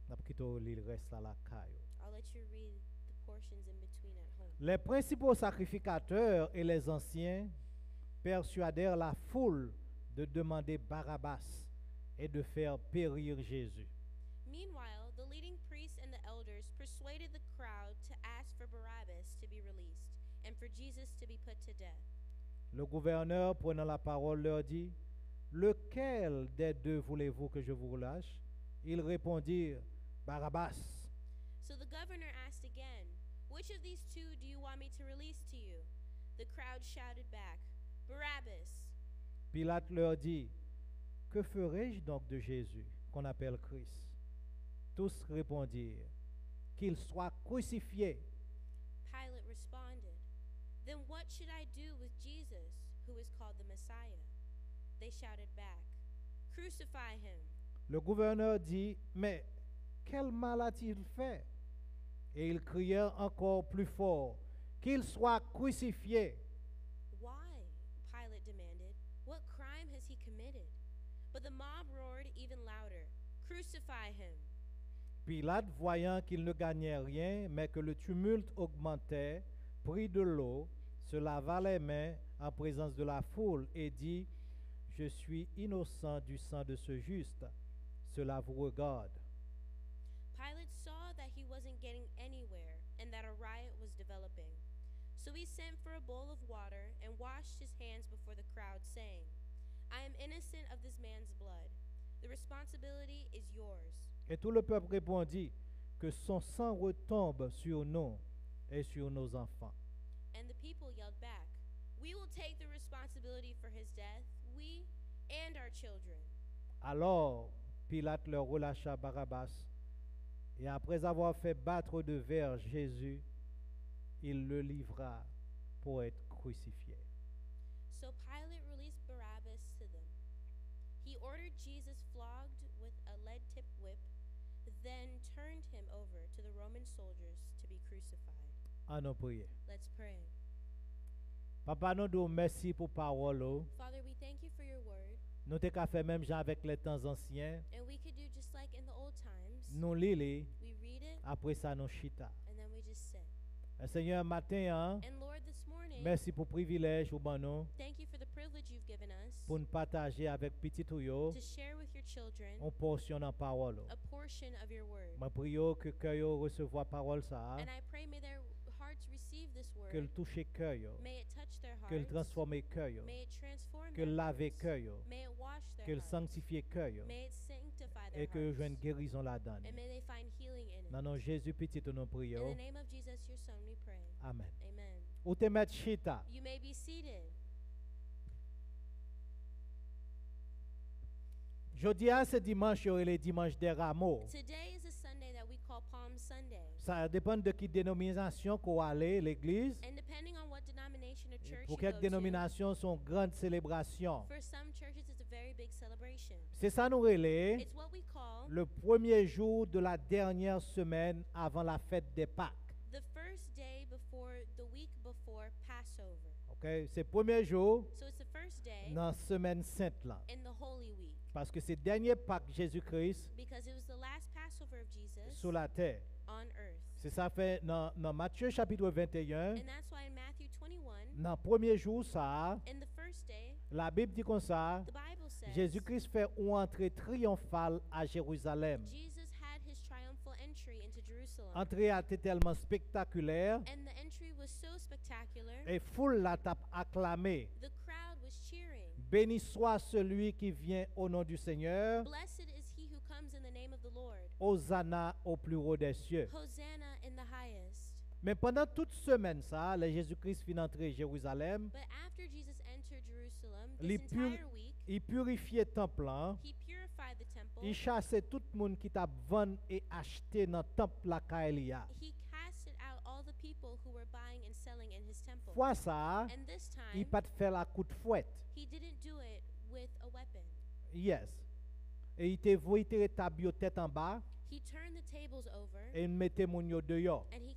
S5: On a plutôt lu le reste à la caille.
S7: I'll let you read the portions in between at home.
S5: Les principaux sacrificateurs et les anciens persuadèrent la foule de demander Barabbas et de faire périr Jésus.
S7: Meanwhile, the leading priests and the elders persuaded the crowd to ask for Barabbas to be released and for Jesus to be put to death.
S5: Le gouverneur, prenant la parole, leur dit, lequel des deux voulez-vous que je vous relâche? Ils répondirent, Barabbas.
S7: So the governor asked again, Which of these two do you want me to release to you? The crowd shouted back, Barabbas.
S5: Pilate leur dit, que ferai-je donc de Jésus, qu'on appelle Christ? Tous répondirent, qu'il soit crucifié.
S7: Pilate responded, Then what should I do with Jesus, who is called the Messiah? They shouted back, Crucify him.
S5: Le gouverneur dit, mais quel mal a-t-il fait? Et ils crièrent encore plus fort, qu'il soit crucifié.
S7: Why? Pilate demanded. What crime has he committed? But the mob roared even louder, Crucify him.
S5: Pilate, voyant qu'il ne gagnait rien, mais que le tumulte augmentait, prit de l'eau, se lava les mains en présence de la foule et dit, je suis innocent du sang de ce juste. Cela vous regarde.
S7: Pilate saw that he wasn't getting anywhere and that a riot was developing. So he sent for a bowl of water and washed his hands before the crowd, saying, I am innocent of this man's blood. The responsibility is yours.
S5: Et tout le peuple répondit, que son sang retombe sur nous et sur nos enfants.
S7: And the people yelled back, We will take the responsibility for his death, we and our children.
S5: Alors Pilate leur relâcha Barabbas, et après avoir fait battre de verre Jésus, il le livra pour être crucifié.
S7: So Pilate Jesus flogged with a lead-tipped whip, then turned him over to the Roman soldiers to be crucified.
S5: En nous prier.
S7: Let's pray.
S5: Papa, nous disons merci pour parole. Oh.
S7: Father, we thank you for your word,
S5: Nous t'ai qu'à faire même gens avec les temps anciens.
S7: and we could do just like in the old times.
S5: Nous lisons,
S7: We read it,
S5: après ça nous chita.
S7: and then we just sit.
S5: Seigneur, matin, hein,
S7: And Lord, this morning,
S5: merci pour le privilège ou bon nous
S7: thank you for the privilege you've given us
S5: pour nous partager avec petit ou
S7: to share with your children
S5: on portion dans parole.
S7: a portion of your word.
S5: Je prie que cœur recevoir parole ça,
S7: And I pray may their hearts receive this
S5: que le
S7: word.
S5: touche cœur,
S7: May it touch their
S5: que le
S7: hearts.
S5: transforme cœur,
S7: May it transform
S5: que
S7: their
S5: le lave
S7: hearts.
S5: cœur,
S7: May it wash
S5: que
S7: their
S5: le
S7: hearts.
S5: sanctifie cœur
S7: May it sanctify
S5: et
S7: their
S5: que je une
S7: hearts.
S5: guérison là-dedans.
S7: And may they find healing in it.
S5: Dans le nom de Jésus petit nous
S7: In the
S5: prions.
S7: name of Jesus, your son, we pray.
S5: Amen.
S7: Amen.
S5: Ou te mettre chita.
S7: You may be seated.
S5: Jeudi c'est dimanche et le dimanche des rameaux.
S7: Today is a Sunday that we call Palm Sunday.
S5: Ça dépend de qui dénomination qu'on aller l'église.
S7: And depending on what denomination or church
S5: Pour
S7: you
S5: quelques
S7: go to,
S5: dénominations sont grandes célébrations.
S7: for some churches it's a very big celebration.
S5: C'est ça nous relais
S7: It's what we call
S5: le premier jour de la dernière semaine avant la fête des Pâques.
S7: the first day before the week before Passover.
S5: OK, c'est le premier jour
S7: So it's the first day
S5: dans la semaine sainte là.
S7: in the Holy Week
S5: Parce que c'est le dernier Pâques Jésus-Christ
S7: because it was the last Passover of Jesus
S5: sur la terre.
S7: on earth.
S5: C'est ça fait dans Matthieu chapitre 21,
S7: And that's why in Matthew 21,
S5: dans le premier jour ça,
S7: in the first day,
S5: la Bible dit comme ça,
S7: the Bible says
S5: Jésus-Christ fait une entrée triomphale à Jérusalem.
S7: Jesus had his triumphal entry into Jerusalem.
S5: Entrée a été tellement spectaculaire
S7: And the entry was so spectacular,
S5: et foule la tape acclamée.
S7: the crowd was cheering.
S5: Béni soit celui qui vient au nom du Seigneur.
S7: Blessed is he who comes in the name of the Lord.
S5: Hosanna au plus haut des cieux.
S7: Hosanna in the highest.
S5: Mais pendant toute semaine ça, le Jésus-Christ fit entrer à Jérusalem,
S7: But after Jesus entered Jerusalem,
S5: Les
S7: this
S5: pur-
S7: entire week,
S5: il purifiait le temple, hein.
S7: he purified the temple.
S5: Il chassait tout le monde qui t'a vendu et acheté dans le temple la Kaelia.
S7: He casted out all the people who were buying and selling in his temple.
S5: Fois ça,
S7: And this
S5: il
S7: time,
S5: pas fait la coup de fouette.
S7: he didn't do it with a weapon.
S5: Yes. Et il te voit table tête en bas
S7: He turned the tables over
S5: et il mettait mon yo dehors.
S7: and he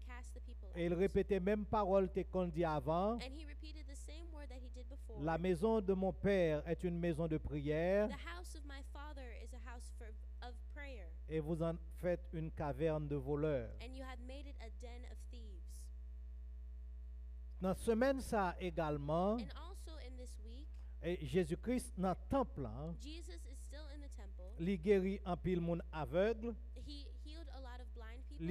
S7: cast the people
S5: Et il
S7: out.
S5: répétait même parole qu'on dit avant.
S7: And he repeated the same word that he did before.
S5: La maison de mon père est une maison de prière
S7: The house of my father is a house of prayer,
S5: et vous en faites une caverne de voleurs.
S7: and you have made it a den of thieves.
S5: Dans la semaine ça également,
S7: And also in this week,
S5: et Jésus-Christ dans le temple, hein,
S7: Jesus is still in the temple.
S5: il guérit un pile monde aveugle,
S7: He healed a lot of blind people.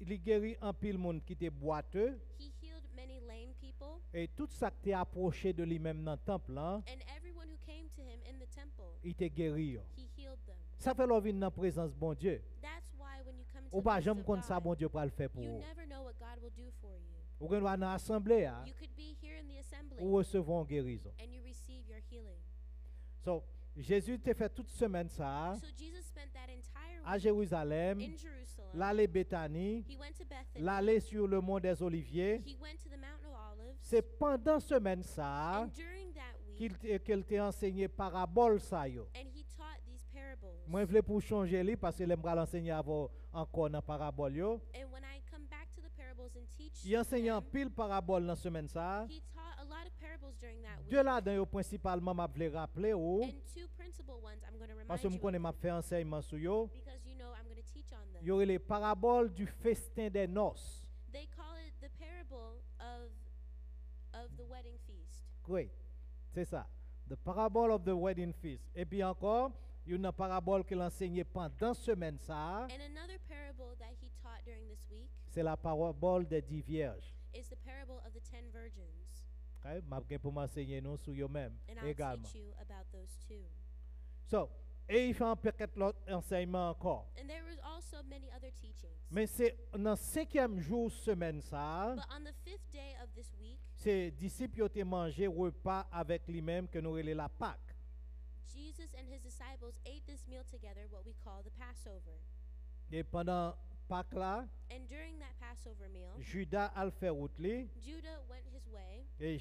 S5: il guérit un pile monde qui était boiteux
S7: He healed many lame people.
S5: et tout ça qui est approché de lui-même dans le temple, hein,
S7: And everyone who came to him in the temple,
S5: il était guéri. Yo.
S7: he healed them.
S5: Ça fait l'envie dans la présence de bon Dieu.
S7: That's why when you come into
S5: Ou
S7: the
S5: pas
S7: presence
S5: jamais
S7: of
S5: comme ça bon
S7: God,
S5: Dieu pour le faire pour
S7: you
S5: vous.
S7: never know what God will do for you.
S5: Ou quand dans l'assemblée, hein,
S7: You could be here in the assembly
S5: ou recevons guérison.
S7: and you receive your healing.
S5: So, Jésus t'a fait toute semaine ça
S7: So Jesus spent that entire
S5: à
S7: week
S5: Jérusalem,
S7: in Jerusalem.
S5: l'aller Béthanie,
S7: He went to Bethany.
S5: l'aller sur le mont des Oliviers.
S7: He went to the Mountain of Olives.
S5: C'est pendant semaine ça
S7: And during that week,
S5: qu'il t'a enseigné parabole ça yo.
S7: and he taught these parables.
S5: Moi je voulais pour changer lui parce que j'aimerais l'enseigner avant encore dans parabole yo.
S7: And when I come back to the parables and teach
S5: Il enseigne en
S7: them,
S5: pile parabole dans semaine ça.
S7: he taught a lot of parables during that week.
S5: Deux là-dedans yo principalement m'a voulu rappeler ou
S7: And two principal ones I'm going to remind
S5: parce que
S7: you
S5: je connais
S7: of
S5: m'a fait enseignement sur yo.
S7: because you know I'm going to teach on them.
S5: Il y aurait les paraboles du festin des noces.
S7: They call it the parable of the wedding feast.
S5: Great. C'est ça. The parable of the wedding feast. Et puis encore, il y a une parabole qu'il enseignait pendant semaine ça.
S7: And another parable that he taught during this week
S5: C'est la parabole des 10 vierges.
S7: is the parable of the 10 virgins.
S5: Okay? M'a bien pour m'enseigner nous sur eux-mêmes
S7: And I'll
S5: également.
S7: teach you about those too.
S5: So, et il fait un paquet d'autres enseignements encore.
S7: And there was also many other teachings.
S5: Mais c'est dans le 5e jour semaine ça,
S7: But on the 5th day of this week,
S5: ces disciples ont mangé repas avec lui-même que nous relais la Pâque.
S7: Jesus and his disciples ate this meal together, what we call the Passover.
S5: Et pendant Pâques là,
S7: And during that Passover meal,
S5: Judas a fait route li,
S7: Judah went his way,
S5: et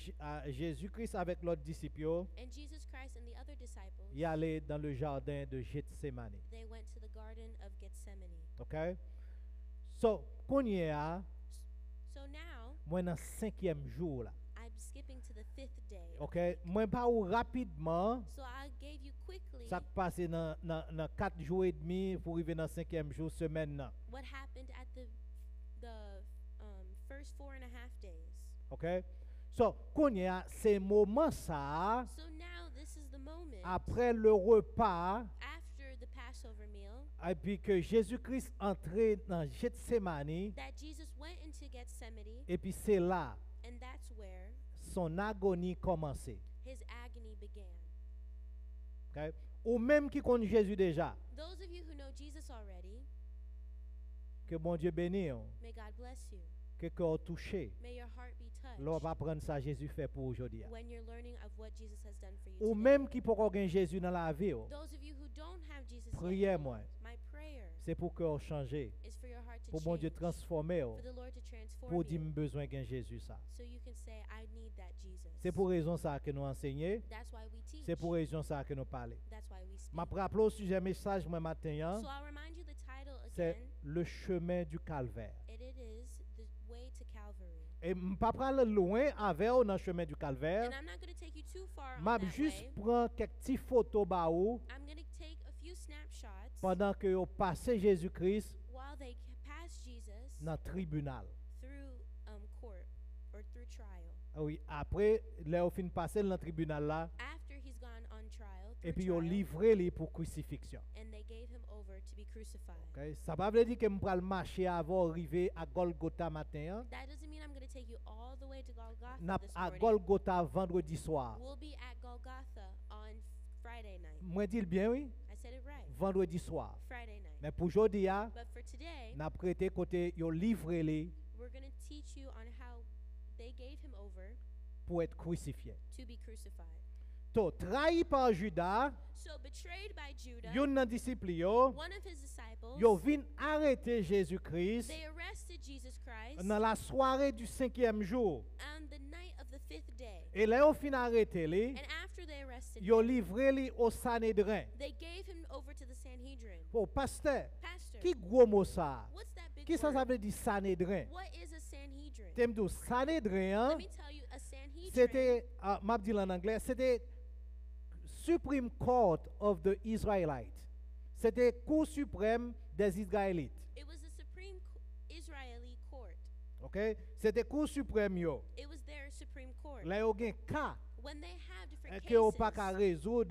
S5: Jésus-Christ avec l'autre disciple, yo,
S7: and Jesus Christ and the other disciples,
S5: il allait dans le jardin de Gethsemane.
S7: they went to the Garden of Gethsemane.
S5: OK? So, qu'on y est à,
S7: So now,
S5: moi dans 5e jour là.
S7: I'm skipping to the 5th day.
S5: OK? Moi pas ou rapidement,
S7: So I gave you quickly
S5: ça qui passe dans 4 jours et demi pour arriver dans 5e jour semaine là.
S7: what happened at the first 4.5 days.
S5: OK? So, qu'on y est à, c'est moment ça,
S7: So now this is the moment
S5: après le repas,
S7: after the Passover meal
S5: et puis que Jésus-Christ entrait dans Gethsemane,
S7: that Jesus went into Gethsemane,
S5: et puis c'est là
S7: and that's where
S5: son agonie commençait.
S7: his agony began.
S5: OK? Ou même qui connaît Jésus déjà,
S7: Those of you who know Jesus already,
S5: que bon Dieu bénisse,
S7: may God bless you.
S5: que cœur touché.
S7: May your heart be touched
S5: L'on va prendre ça Jésus fait pour aujourd'hui.
S7: when you're learning of what Jesus has done for you
S5: Ou
S7: today.
S5: même qui peut gagner Jésus dans la vie,
S7: Those of you who don't have Jesus
S5: priez
S7: yet,
S5: moi.
S7: my prayer
S5: C'est pour cœur changer,
S7: is for your heart to
S5: pour bon Dieu
S7: change,
S5: transformer,
S7: for the Lord to transform
S5: pour dire
S7: you,
S5: besoin de Jésus ça.
S7: so you can say, I need that Jesus.
S5: C'est pour raison ça que nous enseignons,
S7: That's why we teach.
S5: c'est pour raison ça que nous parlons.
S7: That's why we speak.
S5: M'a rappelé au sujet message moi matin, hein,
S7: So I'll remind you the title
S5: c'est
S7: again,
S5: le chemin du calvaire.
S7: and it is The Way to Calvary.
S5: Et m'pas prendre loin avec ou dans le chemin du calvaire.
S7: And I'm not going to take you too far on
S5: M'a
S7: that
S5: juste
S7: way.
S5: prendre quelques petites photos ba ou
S7: I'm going to take a few snapshots
S5: pendant que vous passez Jésus-Christ
S7: while they pass Jesus
S5: dans le tribunal.
S7: through court or through trial.
S5: Ah oui, après, là, au fin passer dans le tribunal là,
S7: After he's gone on trial,
S5: et
S7: through
S5: puis ils
S7: trial,
S5: livré lui pour crucifixion.
S7: and they gave him over to be crucified.
S5: Okay? Ça ne veut pas dire que je vais marcher avant d'arriver à Golgotha matin. Hein?
S7: That doesn't mean I'm going to take you all the way to Golgotha
S5: N'a
S7: this
S5: à
S7: morning.
S5: Golgotha vendredi soir.
S7: We'll be at Golgotha on Friday night.
S5: Moi dis le bien oui,
S7: I said it right.
S5: vendredi soir.
S7: Friday night.
S5: Mais pour aujourd'hui, hein,
S7: But for today,
S5: n'a prêté côté yo livré lui
S7: we're going to teach you on how they gave him over
S5: pour être crucifié.
S7: to be crucified.
S5: To trahi par Judas,
S7: So betrayed by Judah,
S5: yon nan disciple yo,
S7: one of his disciples,
S5: yo vin arrêter Jésus-Christ
S7: they arrested Jesus Christ
S5: dans la soirée du 5e jour.
S7: on the night of the 5th day.
S5: Et là, yo fin arrêté lui,
S7: And after they arrested
S5: yo
S7: him,
S5: livré lui au Sanhédrin.
S7: they gave him over to the Sanhedrin.
S5: Oh, pasteur,
S7: Pastor,
S5: qui gros mot ça?
S7: what's that big
S5: Qui ça
S7: word?
S5: veut dire Sanhédrin?
S7: What is a Sanhedrin?
S5: T'aimes dire Sanhédrin, hein?
S7: Let me tell you, a Sanhedrin
S5: C'était, m'a dit en anglais, c'était Supreme Court of the Israelites. C'était Cour suprême des Israélites.
S7: it was the supreme Israeli court.
S5: OK? C'était Cour suprême yo.
S7: It was their supreme court.
S5: Là yo gen cas
S7: When they have different
S5: que yo pas
S7: cases,
S5: ka résoudre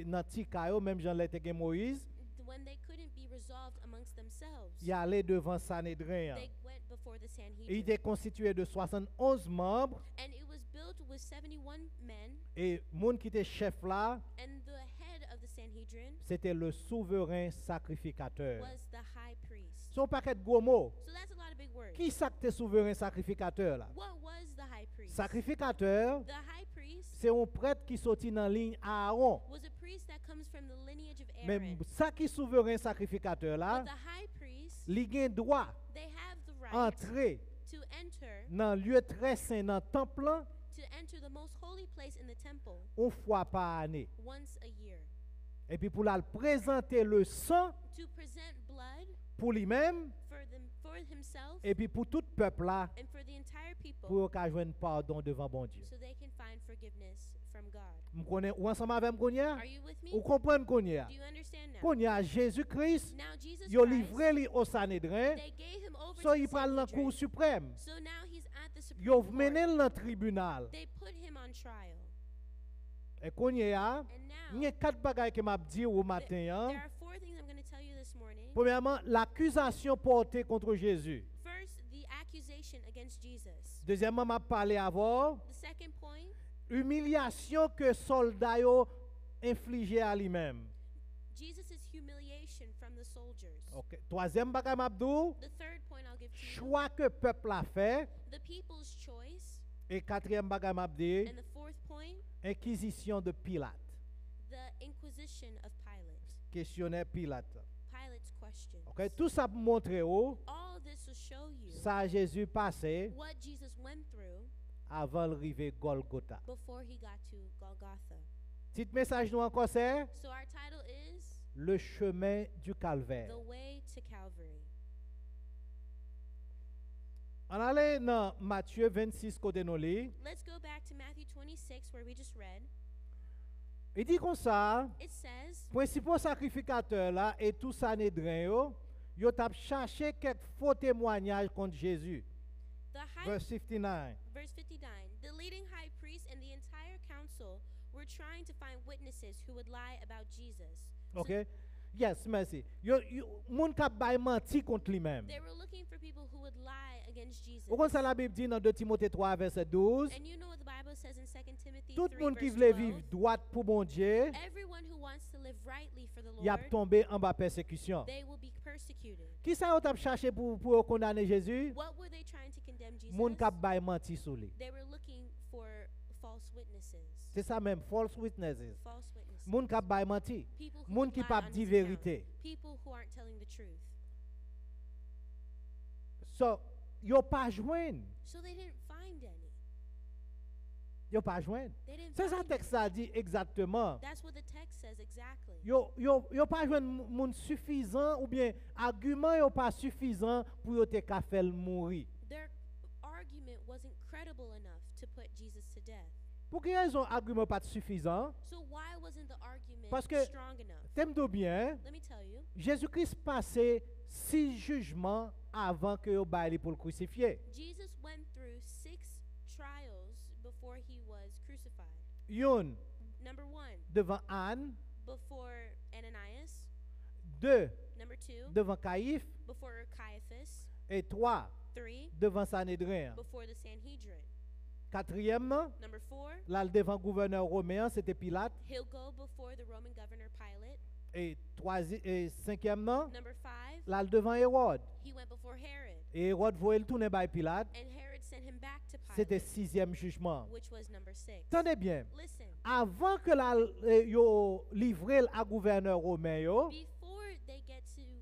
S5: dans ti ka yo même Jean l'été gen Moïse,
S7: when they couldn't be resolved amongst themselves,
S5: il allait devant Sanhédrin.
S7: they went before the
S5: Il
S7: Sanhedrin.
S5: était constitué de 71 membres
S7: And it was built with 71 men,
S5: et monde qui était chef là,
S7: and the head of the Sanhedrin
S5: c'était le souverain sacrificateur.
S7: was the high priest.
S5: Son paquet de gros mots.
S7: So that's a lot of big words.
S5: Qui ça que souverain sacrificateur là?
S7: What was the high priest?
S5: Sacrificateur,
S7: The high priest
S5: c'est un prêtre qui sortit dans la ligne Aaron.
S7: was a priest that comes from the lineage of
S5: Mais
S7: Aaron.
S5: ça qui souverain sacrificateur là,
S7: But the high priest,
S5: li gen droit
S7: they have the right
S5: entrer
S7: to enter
S5: dans le lieu très saint dans le temple là,
S7: to enter the most holy place in the temple
S5: une fois par année.
S7: once a year
S5: Et puis pour la présenter le sang
S7: to present blood
S5: pour lui-même
S7: for himself
S5: et puis pour tout peuple là
S7: and for the entire people
S5: pour qu'il joienne pardon devant bon Dieu.
S7: so they can find forgiveness from God.
S5: Vous connaissez ou ensemble avec moi konya?
S7: Are you with me?
S5: Ou comprenez konya?
S7: Do you understand now?
S5: Konya Jésus-Christ,
S7: Now Jesus
S5: yo
S7: Christ,
S5: livré li au Sanhédrin,
S7: they gave him over
S5: so
S7: to
S5: il
S7: the
S5: parle dans la
S7: Sanhedrin.
S5: cour suprême.
S7: So now he's at the Supreme
S5: Yo
S7: Court.
S5: mené dans le tribunal.
S7: They put him on trial.
S5: Et konya,
S7: And
S5: il
S7: now
S5: y a quatre bagages que m'a dit au matin.
S7: there
S5: Hein?
S7: are four things I'm going to tell you this morning.
S5: Premièrement, l'accusation portée contre Jésus.
S7: First, the accusation against Jesus.
S5: Deuxièmement, m'a parlé avant,
S7: The second point,
S5: humiliation que soldat yo infligé à lui-même.
S7: Jesus' humiliation from the soldiers.
S5: OK. Troisième bagage m'a dit,
S7: The third point I'll give to you,
S5: choix que peuple a fait.
S7: the people's choice.
S5: Et quatrième bagage m'a dit,
S7: And the fourth point,
S5: inquisition de Pilate.
S7: the inquisition of Pilate.
S5: Questionnaire Pilate.
S7: Pilate's questions.
S5: OK, tout ça pour montrer où
S7: All this will show you
S5: ça Jésus passé
S7: what Jesus went through
S5: avant d'arriver Golgotha.
S7: before he got to Golgotha.
S5: Petit message nous encore c'est
S7: So our title is
S5: le chemin du calvaire.
S7: The Way to Calvary.
S5: On allait dans Matthieu 26 côté nous lit.
S7: Let's go back to Matthew 26 where we just read.
S5: Il dit comme ça,
S7: It says,
S5: principaux sacrificateurs là et tout Sanhédrin yo t'a cherché quelques faux témoignages contre Jésus.
S7: the high
S5: Verse 59.
S7: Verse 59, the leading high priest and the entire council were trying to find witnesses who would lie about Jesus. So
S5: OK? Yes, merci. Yo moun k'ap bay menti contre lui-même.
S7: they were looking for people who would lie against Jesus.
S5: Vous connaissez la Bible dit dans 2 Timothée 3 verset 12,
S7: And you know what the Bible says in 2 Timothy
S5: tout
S7: 3
S5: monde qui
S7: verse
S5: veut
S7: 12?
S5: vivre droit pour bon Dieu,
S7: Everyone who wants to live rightly for the
S5: y a
S7: Lord,
S5: tombé en bas persécution.
S7: they will be persecuted.
S5: Qui ça yo t'a cherché pour condamner Jésus?
S7: What were they trying to condemn Jesus?
S5: Moun k'ap bay menti sur lui.
S7: They were looking for false witnesses.
S5: C'est ça même, false witnesses.
S7: False witnesses.
S5: Moun k'ap bay menti.
S7: People who
S5: Moun
S7: would
S5: qui
S7: lie
S5: pa
S7: on
S5: di
S7: his account.
S5: vérité.
S7: People who aren't telling the truth.
S5: So, yo pas joindre.
S7: So they didn't find any.
S5: Yo pas joindre.
S7: They didn't
S5: C'est ça
S7: find
S5: texte ça dit exactement.
S7: That's what the text says exactly.
S5: Yo pas joindre moun suffisant ou bien argument yo pas suffisant pour yo te ka faire mourir.
S7: Their argument wasn't credible enough to put Jesus to death.
S5: Pour quelle raison argument pas suffisant?
S7: So why wasn't the argument
S5: Parce que-
S7: strong enough?
S5: T'aimes bien,
S7: Let me tell you.
S5: Jésus-Christ passait 6 jugements avant que yo baille pour le crucifier.
S7: Jesus went through 6 trials before he was crucified.
S5: Yon
S7: Number 1,
S5: devant Anne,
S7: before Ananias.
S5: 2
S7: Number 2,
S5: devant Caïphe
S7: before Caiaphas.
S5: et 3
S7: 3,
S5: devant Sanhédrin.
S7: before the Sanhedrin.
S5: Quatrièmement,
S7: Number 4,
S5: là devant le gouverneur romain, c'était Pilate.
S7: he'll go before the Roman governor Pilate.
S5: Et cinquièmement,
S7: Number 5,
S5: là devant Hérode.
S7: he went before Herod.
S5: Et Hérode voyait le tourner par Pilate.
S7: And Herod sent him back to
S5: C'était
S7: Pilate,
S5: sixième jugement.
S7: which was number 6.
S5: Tenez bien,
S7: Listen,
S5: avant que yo livré à gouverneur romain yo,
S7: before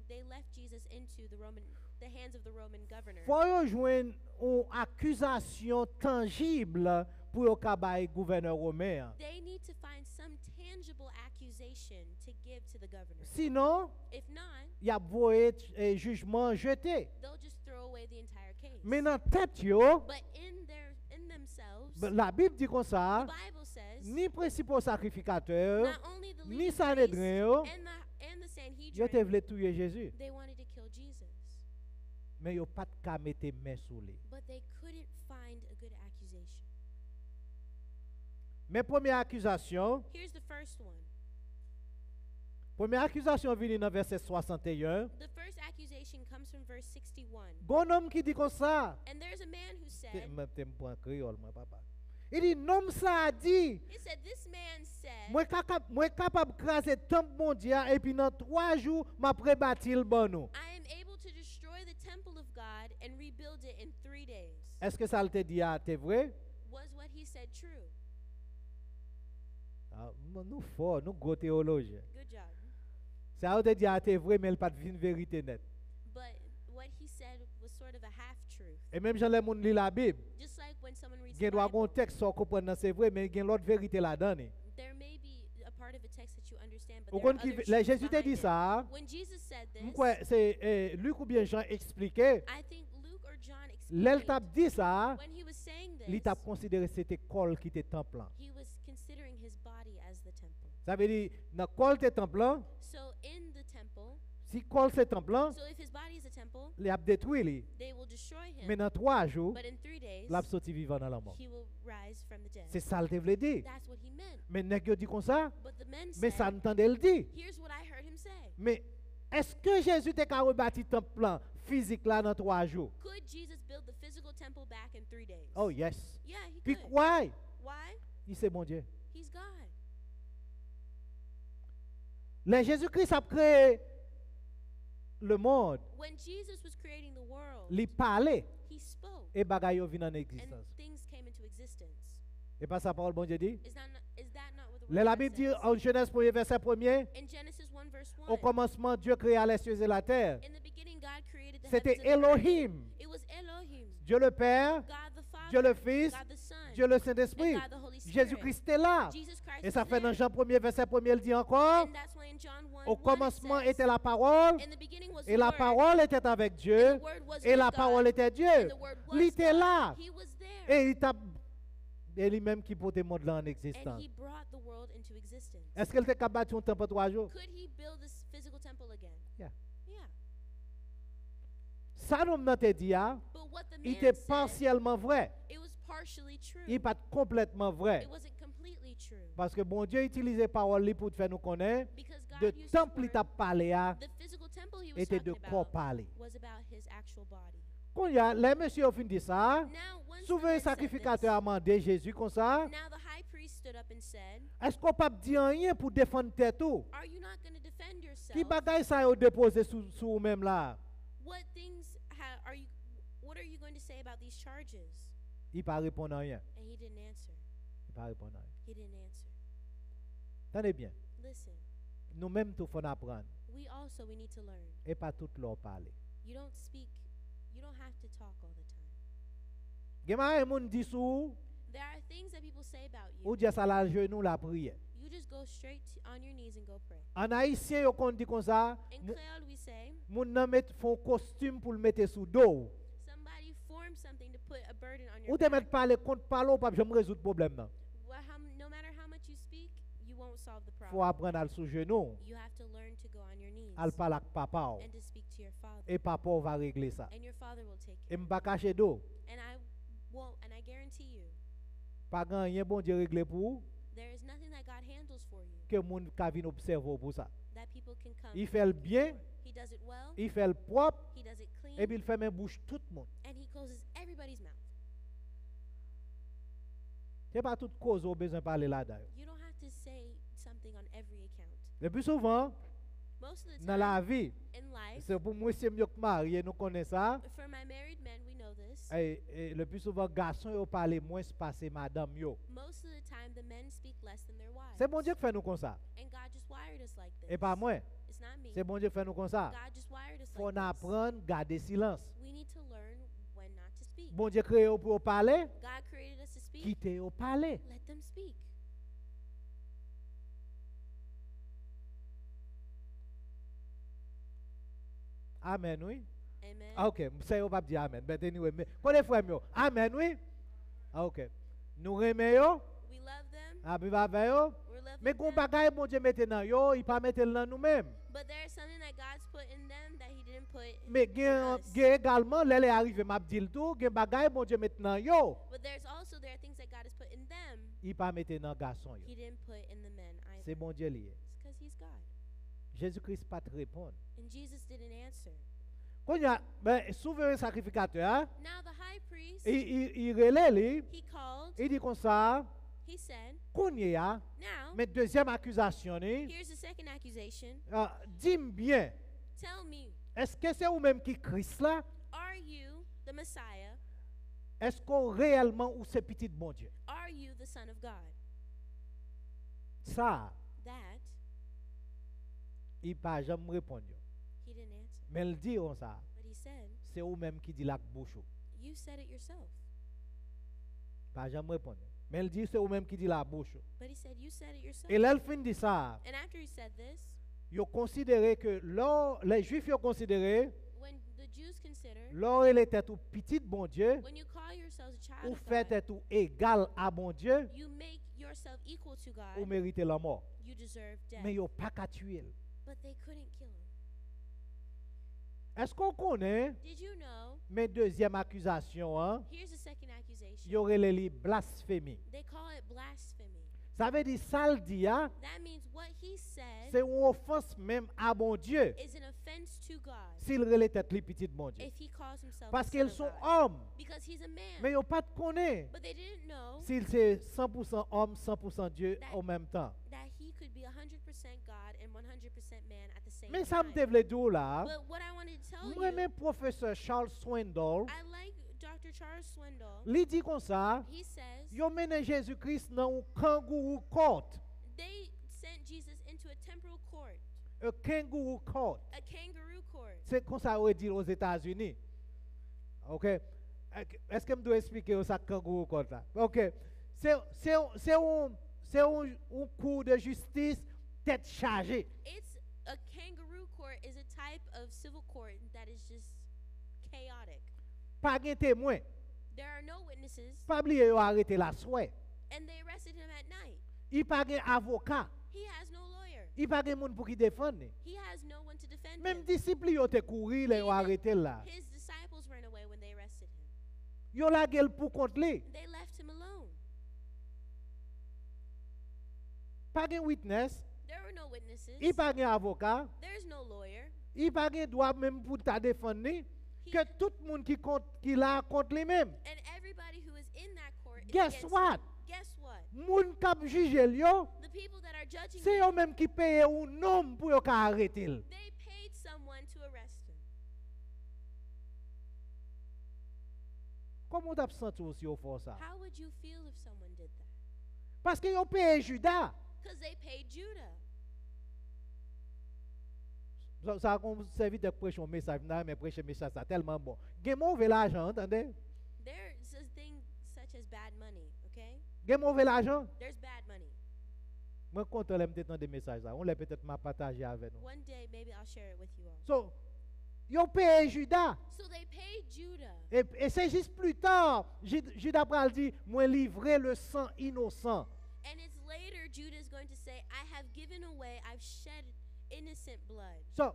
S7: they left Jesus into the hands of the Roman governor,
S5: faut yo joindre une accusation tangible pour yo kabay gouverneur romain.
S7: they need to find some tangible accusation to give to the governor.
S5: Sinon,
S7: If not,
S5: y a voyé jugement jeté.
S7: they'll just throw away the entire case.
S5: Mais dans tête yo,
S7: But in themselves,
S5: la Bible dit comme
S7: the
S5: ça,
S7: Bible says
S5: ni principaux sacrificateurs,
S7: not only the
S5: ni
S7: leading priests
S5: Sanhédrin yo,
S7: and the
S5: yo te
S7: Sanhedrin,
S5: voulait tuer Jésus.
S7: they wanted to kill Jesus,
S5: Mais yo pas de ka mette main sous lui.
S7: but they couldn't find a good accusation.
S5: Mais première accusation,
S7: Here's the first one.
S5: première accusation vient dans verset 61.
S7: The first accusation comes from verse 61.
S5: Gon homme qui dit comme ça.
S7: And there's a man who said,
S5: T'aime point créole moi papa. Il dit nom ça a dit,
S7: he said, this man said,
S5: moi capable craser temple mondial et puis dans 3 jours m'a rebâtir bon nous.
S7: I am able to destroy the temple of God and rebuild it in 3 days.
S5: Est-ce que ça le te dit ah c'est vrai?
S7: Was what he said true?
S5: Ah, nous fort, nous gros théologiens.
S7: Good job.
S5: Ça te dit ah c'est vrai mais il pas de vérité net.
S7: But what he said was sort of a half-truth.
S5: Et même Jean les monde lit la Bible,
S7: Just like when someone reads the
S5: gen doit
S7: Bible,
S5: un texte sans comprendre c'est vrai mais gen l'autre vérité là-dedans.
S7: there may be a part of a text that you understand, but
S5: Au
S7: there are
S5: compte qui
S7: other
S5: les
S7: truths
S5: Jésus te
S7: behind
S5: dit
S7: it.
S5: ça,
S7: When Jesus said this,
S5: m'kwa c'est Luc ou bien Jean expliqué,
S7: I think Luke or John
S5: l'elle
S7: explained
S5: t'a dit ça,
S7: when he was saying
S5: il
S7: this,
S5: t'a considéré c'était col qui était temple.
S7: he was considering his body as the temple.
S5: Ça veut dire dans col était temple,
S7: So in the temple,
S5: si col c'est temple,
S7: so if his body is a temple,
S5: il a détruit lui.
S7: they will destroy him.
S5: Mais dans 3 jours,
S7: But in 3 days,
S5: l'a sorti vivant dans la mort.
S7: he will rise from the dead.
S5: C'est ça le te voulait dire.
S7: That's what he meant.
S5: Mais nèg yo dit comme ça,
S7: But the men
S5: mais ça
S7: said,
S5: n'entendait le dire.
S7: here's what I heard him say.
S5: Mais est-ce que Jésus t'a qu'à rebâtir temple là, physique là dans 3 jours?
S7: Could Jesus build the physical temple back in 3 days?
S5: Oh yes.
S7: Yeah, he
S5: Puis
S7: could.
S5: why?
S7: Why?
S5: Il c'est mon Dieu.
S7: He's God.
S5: Le Jésus-Christ a créé le monde,
S7: When Jesus was creating the world,
S5: il parlait
S7: he spoke
S5: et bagaille yo vinn en
S7: and
S5: existence.
S7: things came into existence.
S5: Et pas sa parole bon Dieu dit.
S7: Is that not what the
S5: La
S7: word of
S5: Bible
S7: God
S5: dit
S7: says?
S5: en Genèse 1er verset 1er,
S7: In Genesis 1 verse 1.
S5: Au commencement, Dieu créa les cieux et la terre.
S7: In the beginning, God created the
S5: C'était
S7: heavens and the earth.
S5: Elohim.
S7: It was Elohim,
S5: Dieu le Père,
S7: God the Father,
S5: Dieu le Fils,
S7: God the Son,
S5: Dieu le
S7: and
S5: Saint-Esprit.
S7: God the Holy Spirit.
S5: Jésus-Christ est là.
S7: Jesus Christ
S5: Et ça
S7: was
S5: fait dans
S7: there.
S5: Jean 1er, verset 1er, il dit encore,
S7: And that's why in John 1,
S5: au
S7: 1 it
S5: commencement
S7: says,
S5: était la parole,
S7: in the beginning was
S5: et
S7: the
S5: la
S7: Word,
S5: parole était avec
S7: and
S5: Dieu,
S7: the Word was
S5: et
S7: with
S5: la
S7: God,
S5: parole était Dieu.
S7: and the Word was
S5: Il était
S7: God.
S5: là.
S7: He was there.
S5: Et il t'a et lui-même qui portait le monde là en
S7: And
S5: existence.
S7: he brought the world into existence.
S5: Est-ce qu'elle était capable de bâtir un temple en 3 jours?
S7: Could he build this physical temple again?
S5: Yeah.
S7: Yeah.
S5: Ça, nous m'en te dit, ah,
S7: But what the
S5: il
S7: man
S5: était
S7: said,
S5: partiellement vrai.
S7: it was partially true.
S5: Il n'est pas complètement vrai.
S7: It wasn't completely true.
S5: Parce que bon Dieu utilisait parole li pour te faire nous connaître.
S7: Because God
S5: De
S7: used his
S5: temple il
S7: word,
S5: t'a parlé à,
S7: the physical temple he was
S5: était de
S7: talking
S5: corps
S7: about
S5: parlé.
S7: was about his actual body.
S5: Quand il y a, les messieurs ont fini de ça,
S7: Now, once the
S5: souvent
S7: men
S5: le
S7: said
S5: sacrificateur a
S7: this,
S5: demandé Jésus comme ça.
S7: now the high priest stood up and said,
S5: Est-ce qu'on peut dire rien pour défendre tête tout?
S7: are you not going to defend yourself?
S5: Qui bagaille ça yo déposé sous vous-même là?
S7: What things what are you going to say about these charges?
S5: Il pas répondre à rien.
S7: And he didn't answer.
S5: Il pas répondre à rien.
S7: He didn't answer.
S5: Tenez bien.
S7: Listen,
S5: Nous-mêmes tout faut apprendre
S7: we need to learn.
S5: et pas tout leur parler.
S7: You don't have to talk all the time.
S5: Gema moun dit sou
S7: There are things that people say about you.
S5: ou dire ça la genou la prière.
S7: You just go straight on your knees and go pray.
S5: En haïtien yo kon dit comme ça,
S7: In Creole, we say,
S5: moun nan met font costume pour le mettre sous dos.
S7: somebody form something to put a burden on
S5: Ou
S7: your
S5: te
S7: back.
S5: mettre parler contre parler pas jamais résoudre problème nan.
S7: No matter how much you speak, you won't solve the
S5: Faut
S7: problem.
S5: apprendre à sous genou,
S7: You have to learn to go on your knees
S5: à parler avec papa ou.
S7: and to speak to your father.
S5: Et papa va régler ça.
S7: And your father will take
S5: Et
S7: care.
S5: m'pa cacher dos.
S7: And I guarantee you,
S5: Pas rien bon Dieu régler pour ou,
S7: there is nothing that God handles for you
S5: que moun ka vinn observer pour ça.
S7: that people can come.
S5: Il fait le bien,
S7: He does it well.
S5: il fait le propre
S7: He does it clean.
S5: et puis il fait même bouche tout le monde.
S7: And he closes everybody's mouth.
S5: C'est pas toute cause au besoin de parler là d'ailleurs.
S7: You don't have to say something on every account.
S5: Le plus souvent
S7: Most of the
S5: dans
S7: time
S5: la vie,
S7: in life,
S5: c'est pour moi c'est mieux que marié, nous connaissons ça.
S7: for my married men, we know this.
S5: Et le plus souvent garçon yo parler moins passer madame yo.
S7: Most of the time, the men speak less than their wives.
S5: C'est bon Dieu qui fait nous comme ça.
S7: And God just wired us like this.
S5: Et pas moi.
S7: It's not me.
S5: C'est bon Dieu qui fait nous comme ça.
S7: God just wired us
S5: Faut
S7: like this.
S5: apprendre garder silence.
S7: We need to learn when not to speak.
S5: Bon Dieu créé pour parler,
S7: God created us to speak.
S5: quittez au parler.
S7: Let them speak.
S5: Amen oui.
S7: Amen.
S5: Ah, ok, c'est pas dire amen. But anyway, mais quand les frères yo, amen oui. Ah, ok. Nous remet yo,
S7: We love them.
S5: ah bi va avec yo.
S7: We're loving
S5: Mais qu'on
S7: them.
S5: bagaille bon Dieu mette dans yo, il pas mettre dans nous-mêmes.
S7: But there's something that God's put in them that He didn't put
S5: Mais
S7: in
S5: gen
S7: us.
S5: également les arrivé m'a dit tout, gen bagaille bon Dieu mette dans yo,
S7: But there are things that God has put in them
S5: il pas mettre dans garçon yo.
S7: He didn't put in the men either.
S5: C'est bon Dieu lié.
S7: It's because He's God.
S5: Jésus-Christ pas te répondre.
S7: And Jesus didn't answer.
S5: Quand il y a ben souverain sacrificateur, hein,
S7: Now the high priest,
S5: il relève lui,
S7: he called,
S5: il dit comme ça,
S7: he said,
S5: qu'on y a,
S7: now,
S5: mais deuxième accusation ni,
S7: here's the second accusation.
S5: dis-moi bien,
S7: Tell me,
S5: est-ce que c'est vous-même qui Christ là?
S7: are you the Messiah?
S5: Est-ce qu'on réellement ou c'est petit bon Dieu?
S7: Are you the Son of God?
S5: Ça,
S7: That,
S5: il pas jamais répondre.
S7: he didn't answer.
S5: Mais il dit comme ça,
S7: But he said,
S5: c'est vous-même qui dit la bouche.
S7: you said it yourself.
S5: Pas jamais répondre. Mais il dit c'est vous-même qui dit la bouche.
S7: But he said, you said it yourself.
S5: Et là, il fin dit ça,
S7: And after he said this,
S5: ils ont considéré que les Juifs ont considéré,
S7: when the Jews consider,
S5: lors il était tout petit bon Dieu,
S7: when you call yourselves a child
S5: ou
S7: of
S5: fait
S7: God,
S5: tout égal à bon Dieu,
S7: you make yourself equal to
S5: ou
S7: God,
S5: méritez la mort.
S7: you deserve death.
S5: Mais ils n'ont pas qu'à tuer.
S7: But they couldn't kill him.
S5: Est-ce qu'on connaît
S7: Did you know?
S5: mes deuxième accusation, hein?
S7: Here's the second accusation.
S5: Il y aurait les blasphémies.
S7: They call it blasphemy.
S5: Ça veut dire, ça le dit, hein?
S7: That means what he said
S5: C'est une offense même à bon Dieu.
S7: is an offense to God
S5: S'il relève tête li petit bon Dieu.
S7: if he calls himself
S5: Parce
S7: the son
S5: qu'ils
S7: of
S5: sont
S7: God.
S5: hommes.
S7: Because he's a man.
S5: Mais ils n'ont pas de connaître.
S7: But they didn't know
S5: S'il c'est 100% homme, 100% Dieu en même temps.
S7: that he could be 100% God and 100% man at the same
S5: Mais ça me
S7: time.
S5: devait dire là.
S7: But what I wanted to tell
S5: Moi,
S7: you,
S5: même professeur Charles Swindoll,
S7: I like Dr. Charles Swindoll.
S5: il dit comme ça,
S7: He says
S5: ils ont mené Jésus-Christ dans un kangourou court.
S7: they sent Jesus into a temporal court.
S5: a kangaroo court.
S7: a kangaroo court.
S5: C'est comme ça on dit aux États-Unis. OK? Est-ce que je dois expliquer ça kangaroo court là? OK. C'est un cours de justice tête chargée.
S7: It's a kangaroo court is a type of civil court that is just chaotic.
S5: Pas de témoin.
S7: There are no witnesses,
S5: Pas oublier yo arrêté la soirée.
S7: and they arrested him at night.
S5: Il pas de avocat.
S7: He has no lawyer.
S5: Il pas de monde pour qui défendre.
S7: He has no one to defend
S5: Même
S7: him.
S5: disciples yo te courir là yo arrêté là.
S7: His disciples ran away when they arrested him.
S5: Yo la gueule pour contre lui.
S7: They left him alone.
S5: Pas de witness.
S7: There were no witnesses.
S5: Il pas de avocat.
S7: There's no lawyer.
S5: Il pas de droit même pour ta défendre ni. Que tout le monde qui compte qui la contre lui-même.
S7: And everybody who is in that court is
S5: Guess
S7: against
S5: what?
S7: him. Guess what?
S5: Moun k'ap juge yo,
S7: The people that are judging
S5: c'est
S7: him,
S5: eux même qui paye un homme pour yo ka arrêter.
S7: they paid someone to arrest him.
S5: Comment t'as senti aussi au fort ça?
S7: How would you feel if someone did that?
S5: Parce que yo paye Judas.
S7: Because they paid Judah.
S5: Ça a servi de prêcher un message, mais prêcher un message ça tellement bon. Gen mauvais l'argent, entendez?
S7: There's a thing such as bad money, okay?
S5: Gen mauvais l'argent.
S7: There's bad money.
S5: Moi content l'aime t'entendre des messages ça. On l'a peut-être m'a partager avec nous.
S7: One day, maybe I'll share it with you all.
S5: So, yo paye Judas.
S7: So they paid Judah.
S5: Et c'est juste plus tard, Judas pral dit, moi livrer le sang innocent.
S7: And it's later Judah is going to say, I have given away, I've shed innocent blood.
S5: So,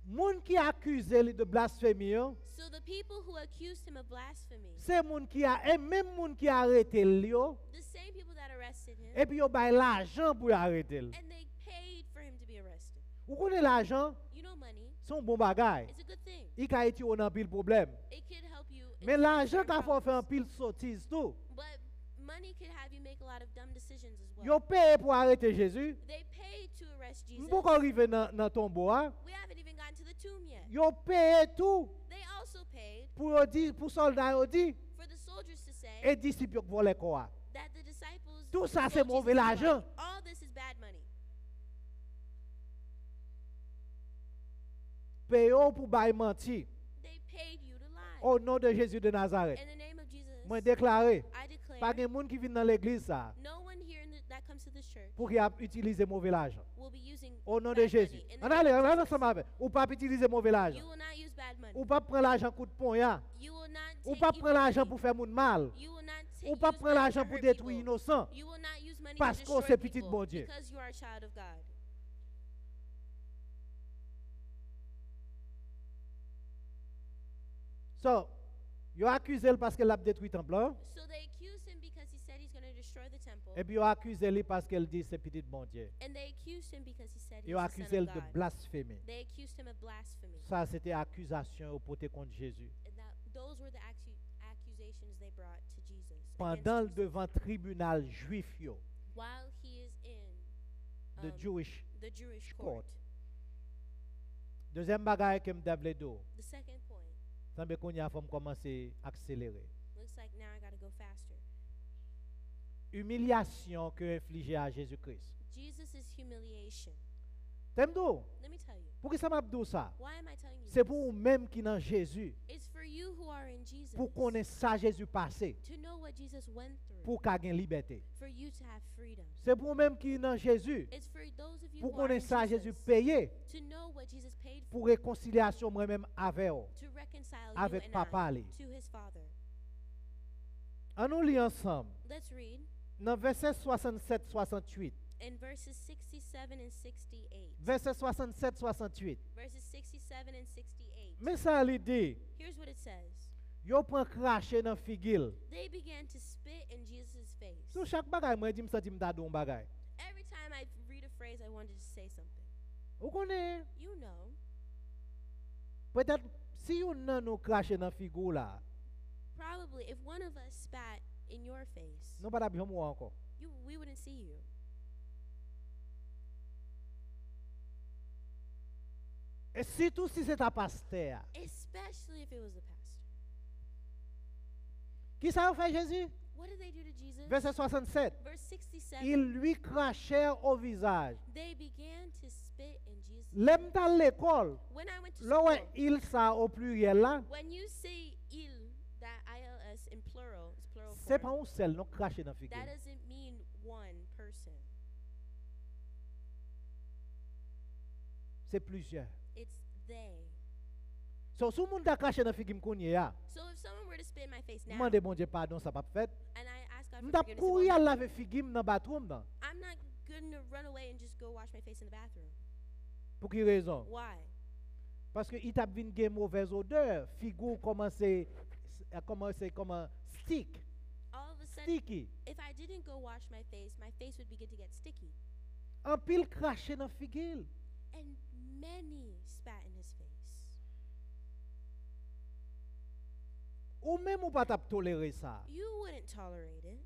S5: moun qui accuse lui de blasphémie, yo,
S7: So the people who accused him of blasphemy,
S5: c'est moun qui a et même moun qui a arrêté lui, yo,
S7: the same people that arrested him,
S5: et puis yo bay l'argent pour arrêter.
S7: and they paid for him to be arrested.
S5: Vous connaissez l'argent,
S7: You know money,
S5: c'est un bon bagage.
S7: it's a good thing.
S5: Il a été dans pile problème.
S7: It could help you. in
S5: Mais l'argent
S7: certain
S5: qu'a fait faire un
S7: problems.
S5: pile sottise tout.
S7: But money could have you make a lot of dumb decisions as well.
S5: Yo paye pour arrêter Jésus.
S7: They paid to arrest Jesus.
S5: M'pou qu'on arrive dans tombeau, hein?
S7: We haven't even gotten to the tomb yet.
S5: Yo paye tout
S7: They also paid
S5: pour yo dire pour soldats yo dire
S7: for the soldiers to say
S5: et disciples yo voler quoi.
S7: that the disciples.
S5: Tout ça,
S7: stole
S5: c'est mauvais
S7: Jesus'
S5: l'argent.
S7: money. All this is bad money.
S5: Paye yo pour bail menti
S7: They paid you to lie.
S5: au nom de Jésus de Nazareth.
S7: In the name of Jesus,
S5: Moi déclaré,
S7: I declare
S5: pas de monde qui vient dans l'église ça
S7: no one here that comes to this church
S5: pour qu'il a utilisé mauvais l'argent.
S7: will be using
S5: Au nom
S7: bad
S5: de Jésus.
S7: money. In the
S5: On
S7: name
S5: allez,
S7: of
S5: on allez
S7: Jesus.
S5: ensemble avec. Ou pas utiliser mauvais l'argent.
S7: You will not use bad money.
S5: Ou pas prendre l'argent coup de poing ya.
S7: You will not
S5: Ou
S7: take
S5: pas
S7: evil
S5: prendre l'argent
S7: money.
S5: pour faire moun mal.
S7: You will not
S5: Ou
S7: take
S5: pas
S7: use
S5: prendre
S7: money
S5: l'argent
S7: to
S5: pour
S7: hurt
S5: détruire
S7: people.
S5: innocent.
S7: You will not use money
S5: Parce
S7: to
S5: qu'on
S7: destroy
S5: c'est petit
S7: people
S5: bon Dieu.
S7: because you are a child of God.
S5: So, yo accusé parce qu'elle a détruit le temple. Hein?
S7: So they accused him because he said he's going to destroy the temple.
S5: Et puis yo accusé lui parce qu'elle dit c'est petit bon Dieu.
S7: And they accused him because he said he's
S5: Yo
S7: the
S5: accusé
S7: son
S5: elle
S7: of
S5: de
S7: God.
S5: blasphémer.
S7: They accused him of blasphemy.
S5: Ça c'était accusation au porté contre Jésus.
S7: And those were the accusations they brought to Jesus.
S5: Pendant
S7: against Jesus.
S5: devant tribunal juif yo,
S7: While he is in
S5: the Jewish.
S7: the Jewish
S5: court.
S7: court.
S5: Deuxième bagaille que me devle do.
S7: The second point,
S5: Semble qu'on y a faut commencer à accélérer.
S7: looks like now I got to go faster.
S5: Humiliation que infligé à Jésus-Christ.
S7: Jesus' humiliation.
S5: T'aimes do?
S7: Let me tell you.
S5: Pourquoi ça m'a dit ça?
S7: Why am I telling you
S5: C'est
S7: this?
S5: pour vous même qui dans Jésus,
S7: It's for you who are in Jesus.
S5: pour connaître ça Jésus passé,
S7: To know what Jesus went through.
S5: pour qu'il y ait liberté.
S7: For you to have freedom.
S5: C'est pour vous même qui dans Jésus,
S7: It's for those of you
S5: pour
S7: who are in
S5: connaître ça Jésus
S7: Jesus.
S5: payé,
S7: To know what Jesus paid for.
S5: pour réconciliation moi-même avec vous.
S7: To reconcile
S5: Avec
S7: you and
S5: papa
S7: I
S5: li.
S7: to his Father.
S5: On nous lit ensemble.
S7: Let's read
S5: Dans verset 67-68.
S7: in verses 67 and 68.
S5: Verset 67-68.
S7: Verses 67 and 68.
S5: Mais ça lui dit,
S7: Here's what it says.
S5: yo prend cracher dans figil.
S7: They began to spit in Jesus' face.
S5: Sur chaque bagay, moi dis me senti me dadou un bagay.
S7: Every time I read a phrase, I wanted to say something.
S5: Vous connaissez?
S7: You know,
S5: Peut-être si on nan nous cracher dans figou là,
S7: probably if one of us spat in your face,
S5: nous pas d'habiller moi encore.
S7: we wouldn't see you.
S5: Et surtout si c'est un pasteur.
S7: Especially if it was a pastor.
S5: Qui ça fait Jésus?
S7: What did they do to Jesus?
S5: Verset 67.
S7: Verse 67.
S5: Ils lui crachèrent au visage.
S7: They began to spit in Jesus'
S5: L'aime à l'école.
S7: When I went to
S5: Là,
S7: school,
S5: ouais, il ça au pluriel là.
S7: when you say il, that ILS in plural, it's plural
S5: C'est pas
S7: form,
S5: un seul, non craché dans la figure.
S7: that doesn't mean one person.
S5: C'est plusieurs.
S7: It's they.
S5: So, si moun ta craché dans la figure m'konye ya,
S7: So if someone were to spit in my face now,
S5: demande bon Dieu pardon, ça pas fait.
S7: and I ask God for
S5: M'ta
S7: forgiveness,
S5: courir
S7: of
S5: à
S7: all,
S5: laver figure dans bathroom nan.
S7: I'm not going to run away and just go wash my face in the bathroom.
S5: Pour qui raison?
S7: Why?
S5: Parce que il t'a vinn gen mauvaise odeur, figure commencer comme stick,
S7: All of a sudden,
S5: sticky.
S7: if I didn't go wash my face would begin to get sticky.
S5: En pile craché dans figure.
S7: And many spat in his face.
S5: Ou même ou pas t'a tolérer ça.
S7: You wouldn't tolerate it.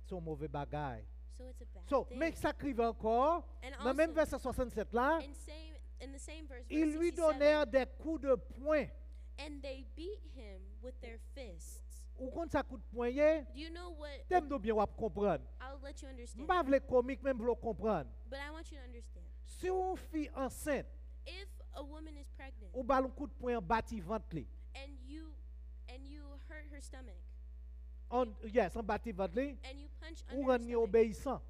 S5: C'est mauvais bagay.
S7: So it's a bad
S5: So,
S7: thing.
S5: mais ça crive encore,
S7: And
S5: dans même
S7: also,
S5: verset 67 là,
S7: in the same verse,
S5: ils
S7: verse
S5: lui
S7: 67,
S5: donnèrent des coups de poing.
S7: and they beat him with their fists.
S5: Ou quand ça coup de poing, yé,
S7: Do you know what?
S5: t'aimes nous bien wap comprendre.
S7: I'll let you understand.
S5: M'pa vle comique même vle comprendre.
S7: But I want you to understand.
S5: Si on fille enceinte,
S7: If a woman is pregnant
S5: ou bal un coup de poing en bâti ventre li.
S7: and you hurt her stomach
S5: Yes, en bâti ventre li,
S7: and you punch
S5: ou
S7: under her
S5: rend ni
S7: stomach,
S5: obéissant.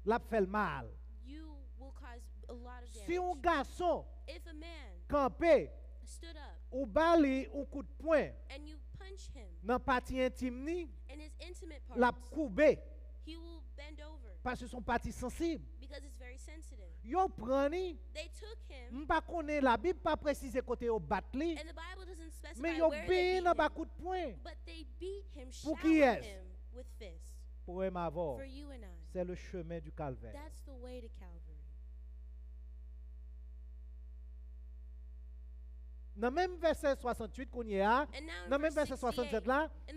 S5: La fait le mal.
S7: you will cause a lot of damage.
S5: Si un garçon
S7: If a man
S5: campé,
S7: stood up
S5: ou bali un coup de poing
S7: and you punch him
S5: dans partie intime ni,
S7: in his intimate
S5: la
S7: parts,
S5: coube
S7: he will bend over
S5: parce que son partie sensible.
S7: because it's very sensitive.
S5: Yo prani,
S7: They took him,
S5: m'pa connaît la Bible pas préciser côté au bat li,
S7: and the Bible doesn't specify
S5: mais yo
S7: where they
S5: bien
S7: beat
S5: dans ba
S7: him,
S5: coup de poing.
S7: but they beat him,
S5: Pour
S7: showered
S5: qui est-ce?
S7: him with fists.
S5: Pour m'avoir,
S7: For you and I,
S5: c'est le chemin du calvaire.
S7: that's the way to Calvary.
S5: Dans même verset 68 qu'on y a,
S7: And now in
S5: dans même
S7: verse
S5: verset
S7: 68,
S5: 67 là,
S7: I'm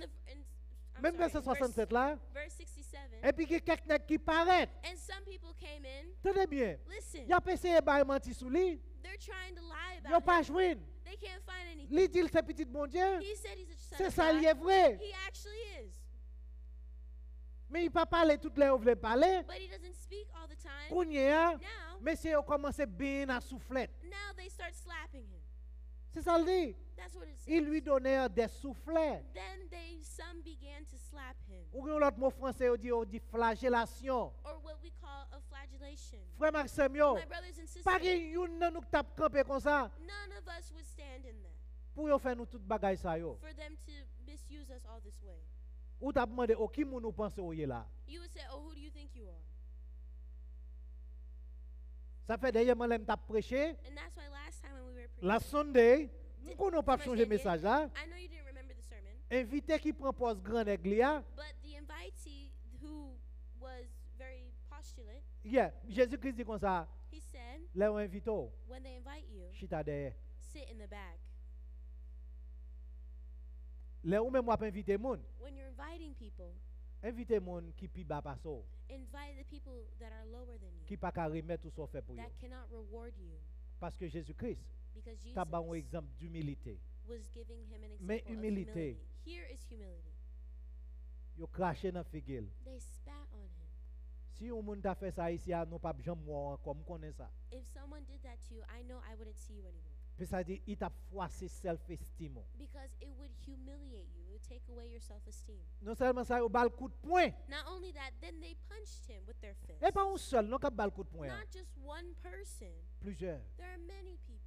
S5: même
S7: sorry,
S5: verset
S7: in verse-
S5: 67 là,
S7: verse 67,
S5: et puis il y a quelqu'un qui paraît.
S7: and some people came in.
S5: Tenez bien,
S7: Listen,
S5: il a essayé de mentir sous lui,
S7: they're trying to lie
S5: il a
S7: about
S5: pas
S7: him.
S5: joué.
S7: They can't find anything.
S5: Il dit c'est petit bon Dieu,
S7: He said he's a son
S5: c'est
S7: of
S5: ça, il
S7: God.
S5: est vrai.
S7: He actually is,
S5: Mais il ne peut pas parler toutes les veut parler.
S7: but he doesn't speak all the time.
S5: Qu'on y a,
S7: Now,
S5: messieurs ont commencé bien à souffler.
S7: now they start slapping him.
S5: C'est ça le dit.
S7: That's what it says.
S5: Il lui donnait des soufflets.
S7: Then some began to slap him,
S5: Ou l'autre mot français, on dit flagellation.
S7: or what we call a flagellation.
S5: Frère Maxime, yo,
S7: My brothers and sisters,
S5: pas qu'il y ait nous tape camper comme ça,
S7: none of us would stand in that
S5: pour yo faire nous toute bagaille ça yo.
S7: for them to misuse us all this way.
S5: Ou t'as demandé, oh, qui nous pense ou est là?
S7: You would say, oh, who do you think you are?
S5: Ça fait d'ailleurs, moi, j'aime prêcher.
S7: And that's why last time when we were preaching,
S5: La Sunday, nous connaissons pas
S7: First
S5: changer
S7: Sunday,
S5: message là.
S7: I know you didn't remember the sermon,
S5: Invité qui prend poste grand église,
S7: but the invitee who was very postulate,
S5: yeah, Jésus-Christ dit comme ça,
S7: he said,
S5: là on invite,
S7: when they invite you,
S5: chita derrière.
S7: sit in the back.
S5: Là ou même moi pas inviter moun,
S7: When you're inviting people,
S5: inviter moun qui pi bas passo,
S7: invite the people that are lower than you,
S5: qui pas qu'à remettre tout ça fait pour yo.
S7: that cannot reward you,
S5: Parce que Jésus-Christ
S7: because Jesus
S5: t'a un exemple d'humilité.
S7: was giving him an
S5: Mais
S7: example of
S5: humilité.
S7: humility. Here is humility.
S5: Yo craché dans figil.
S7: They spat on him.
S5: Si on moun t'a fait ça ici, nous pas jamais moi comme connaît ça.
S7: If someone did that to you, I know I wouldn't see you anymore.
S5: Puis ça dit il t'a froissé self-esteem.
S7: Because it would humiliate you. It would take away your self-esteem.
S5: Non seulement ça, yo bal coup de poing.
S7: Not only that, then they punched him with their fists.
S5: Et pas un seul, non qu'à bal coup de poing.
S7: Not just one person.
S5: Plusieurs.
S7: There are many people.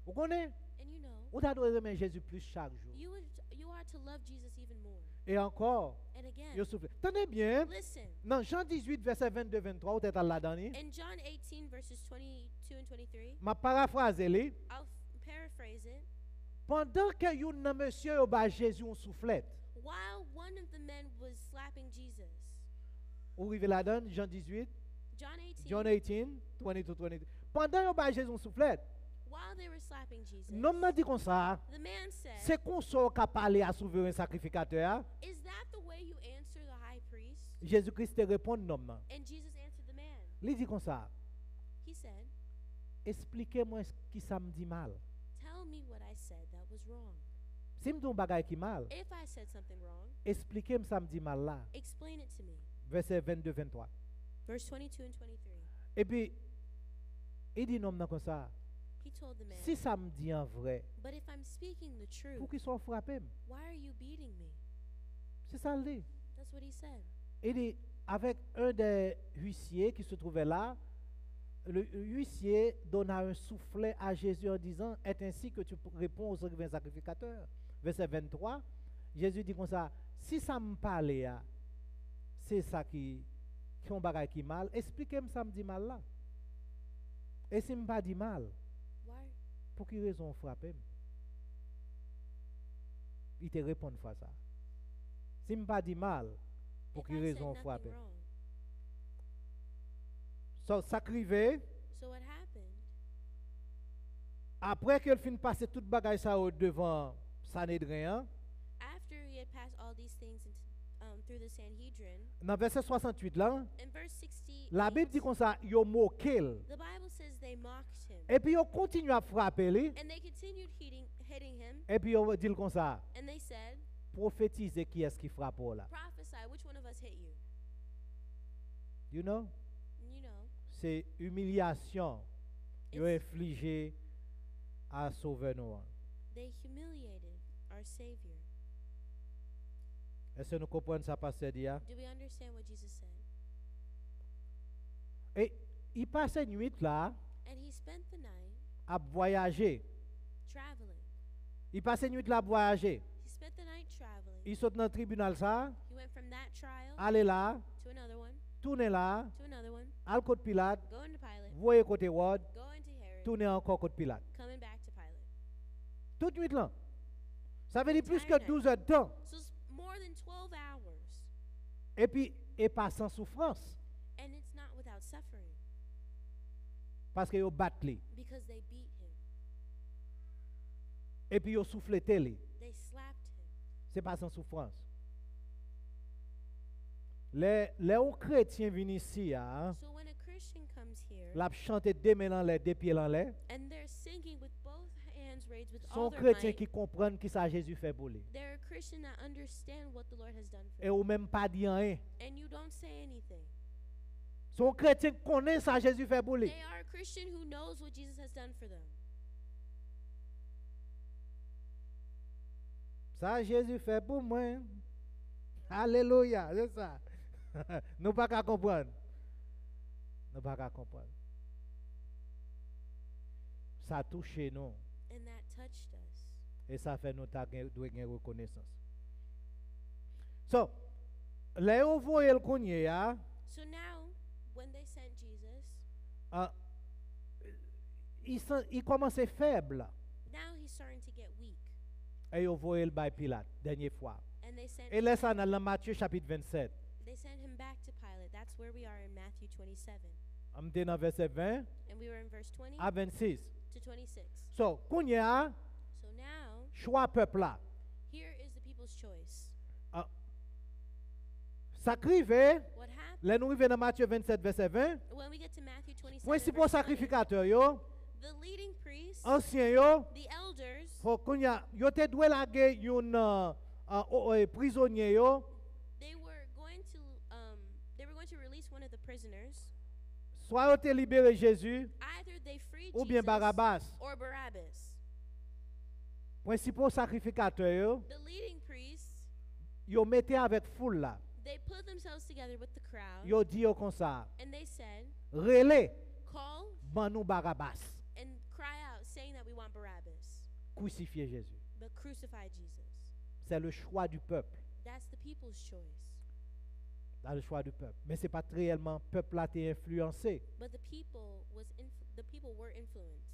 S5: Vous connaissez?
S7: And you know,
S5: On t'a doit aimer Jésus plus chaque jour.
S7: you are to love Jesus even more.
S5: Et encore,
S7: And again,
S5: yo souffle. Tenez bien,
S7: listen.
S5: dans Jean 18, verset 22-23, ou t'es là dedans
S7: In John 18, verses 22 and 23,
S5: ma paraphrase li,
S7: I'll paraphrase it.
S5: pendant que yon nan monsieur yo ba Jésus on soufflette.
S7: While one of the men was slapping Jesus,
S5: Ou rive là dedans Jean 18,
S7: John 18,
S5: John 18, 22-23. Pendant yo ba Jésus on soufflette,
S7: while they were slapping Jesus,
S5: non m'a dit comme ça,
S7: the man said,
S5: c'est qu'on soit qu'a parler à souverain sacrificateur.
S7: is that the way you answer the high priest?
S5: Jésus-Christ te répond non.
S7: And Jesus answered the man.
S5: Il dit comme ça,
S7: He said,
S5: expliquez-moi ce qui ça me dit mal.
S7: tell me what I said that was wrong.
S5: Si m'don bagay qui mal,
S7: If I said something wrong,
S5: expliquez-moi ça me dit mal là.
S7: explain it to me.
S5: Verset 22-23.
S7: Verse 22 and 23.
S5: Et puis, il dit non comme ça.
S7: He told the man,
S5: Si ça me dit en vrai,
S7: but if I'm speaking the truth,
S5: pour qu'il soit frappé,
S7: why are you beating me?
S5: c'est ça le dit.
S7: That's what he said.
S5: Il dit, avec un des huissiers qui se trouvait là, le huissier donna un soufflet à Jésus en disant, est ainsi que tu réponds aux sacrificateurs. Verset 23, Jésus dit comme ça, si ça me parlait, c'est ça qui ont bagay qui mal, expliquez-moi ça me dit mal là. Et si me pas dit mal,
S7: Why?
S5: pour quelle raison frapper? Il te répond une fois ça. Si me pas dit mal, pour
S7: If
S5: quelle
S7: I said
S5: raison
S7: nothing
S5: frapper?
S7: wrong.
S5: So, ça crivé,
S7: So what happened?
S5: après qu'elle fin passer toute bagaille ça devant Sanhédrin,
S7: After he had passed all these things through the Sanhedrin,
S5: dans verset 68 là,
S7: in verse 68,
S5: la Bible dit comme ça, yo moqué.
S7: the Bible says they mocked him.
S5: Et puis yo continue à frapper lui,
S7: And they continued hitting him,
S5: et puis yo dit comme ça,
S7: and they said,
S5: prophétiser qui est-ce qui frappe là.
S7: prophesy, which one of us hit you?
S5: You know?
S7: And you know,
S5: C'est humiliation yo
S7: It's-
S5: infligé à Sauveur nous.
S7: they humiliated our Savior.
S5: Est-ce que nous comprenons ça, pasteur Dia?
S7: Do we understand what Jesus said?
S5: Et il passait nuit là
S7: And he spent the night
S5: à voyager.
S7: traveling.
S5: Il passait nuit là à voyager.
S7: He spent the night traveling.
S5: Il saute dans le tribunal ça,
S7: He went from that trial
S5: aller là,
S7: to another one,
S5: tourner là,
S7: to another one,
S5: al côté Pilate,
S7: going to Pilate,
S5: voyer côté Ward,
S7: going to Herod,
S5: tourner encore côté Pilate.
S7: coming back to Pilate.
S5: Toute nuit là. Ça veut dire plus que
S7: Entire
S5: 12 heures de temps.
S7: So it's more than 12 hours.
S5: Et puis, et pas sans souffrance.
S7: And it's not without suffering
S5: Parce que yo battent li.
S7: because they beat him.
S5: Et puis yo soufflé li.
S7: They slapped him.
S5: C'est pas sans souffrance. Les chrétiens viennent ici, hein,
S7: So when a Christian comes here
S5: l'a chanté deux mains en l'air, deux pieds en l'air,
S7: and they're singing with both hands raised with all
S5: sont
S7: their
S5: chrétiens
S7: might,
S5: qui comprennent qui ça Jésus fait pour lui.
S7: they're a Christian that understand what the Lord has done for
S5: Et ou même pas dit rien.
S7: and you don't say anything.
S5: Sont chrétiens qui connaissent ça Jésus fait pour lui.
S7: They are a Christian who knows what Jesus has done for them.
S5: Ça Jésus fait pour moi. Alléluia, c'est ça. Nous pas qu'à comprendre. Nous pas qu'à comprendre. Ça touche nous
S7: And that touched us.
S5: et ça fait nous doit gagner reconnaissance. So, les envoyés le connaît ya,
S7: So now, when they sent Jesus,
S5: il commençait faible
S7: now he's starting to get weak.
S5: et ils envoyé le by Pilate dernière fois.
S7: And they sent
S5: Et là ça dans Matthieu chapitre 27.
S7: they sent him back to Pilate. That's where we are in Matthew 27.
S5: On était dans verset 20
S7: And we were in verse 20
S5: à 26.
S7: to 26.
S5: So, connaît
S7: So now,
S5: choix peuple là.
S7: here is the people's choice.
S5: Ça crive,
S7: What happened?
S5: là nous arrivons dans Matthieu 27 verset 20.
S7: When we get to Matthew 27,
S5: Principaux
S7: verse 20,
S5: sacrificateurs yo,
S7: the leading priests,
S5: anciens yo,
S7: the elders,
S5: faut connaît yo te doué laguer yon prisonnier yo,
S7: they were going to release one of the prisoners.
S5: soit yo te libéré Jésus
S7: Either they freed
S5: ou bien
S7: Jesus
S5: Barabbas.
S7: or Barabbas.
S5: Principaux sacrificateurs yo,
S7: The leading priests,
S5: yo mettez avec foule là.
S7: they put themselves together with the crowd
S5: Yo dit yo comme ça,
S7: and they said,
S5: relé
S7: call
S5: ban nous Barabbas,
S7: and cry out saying that we want Barabbas,
S5: crucifier Jésus.
S7: but crucify Jesus.
S5: C'est le choix du peuple.
S7: That's the people's choice.
S5: Dans le choix du peuple. Mais c'est pas réellement peuple là t'est influencé
S7: But the people were influenced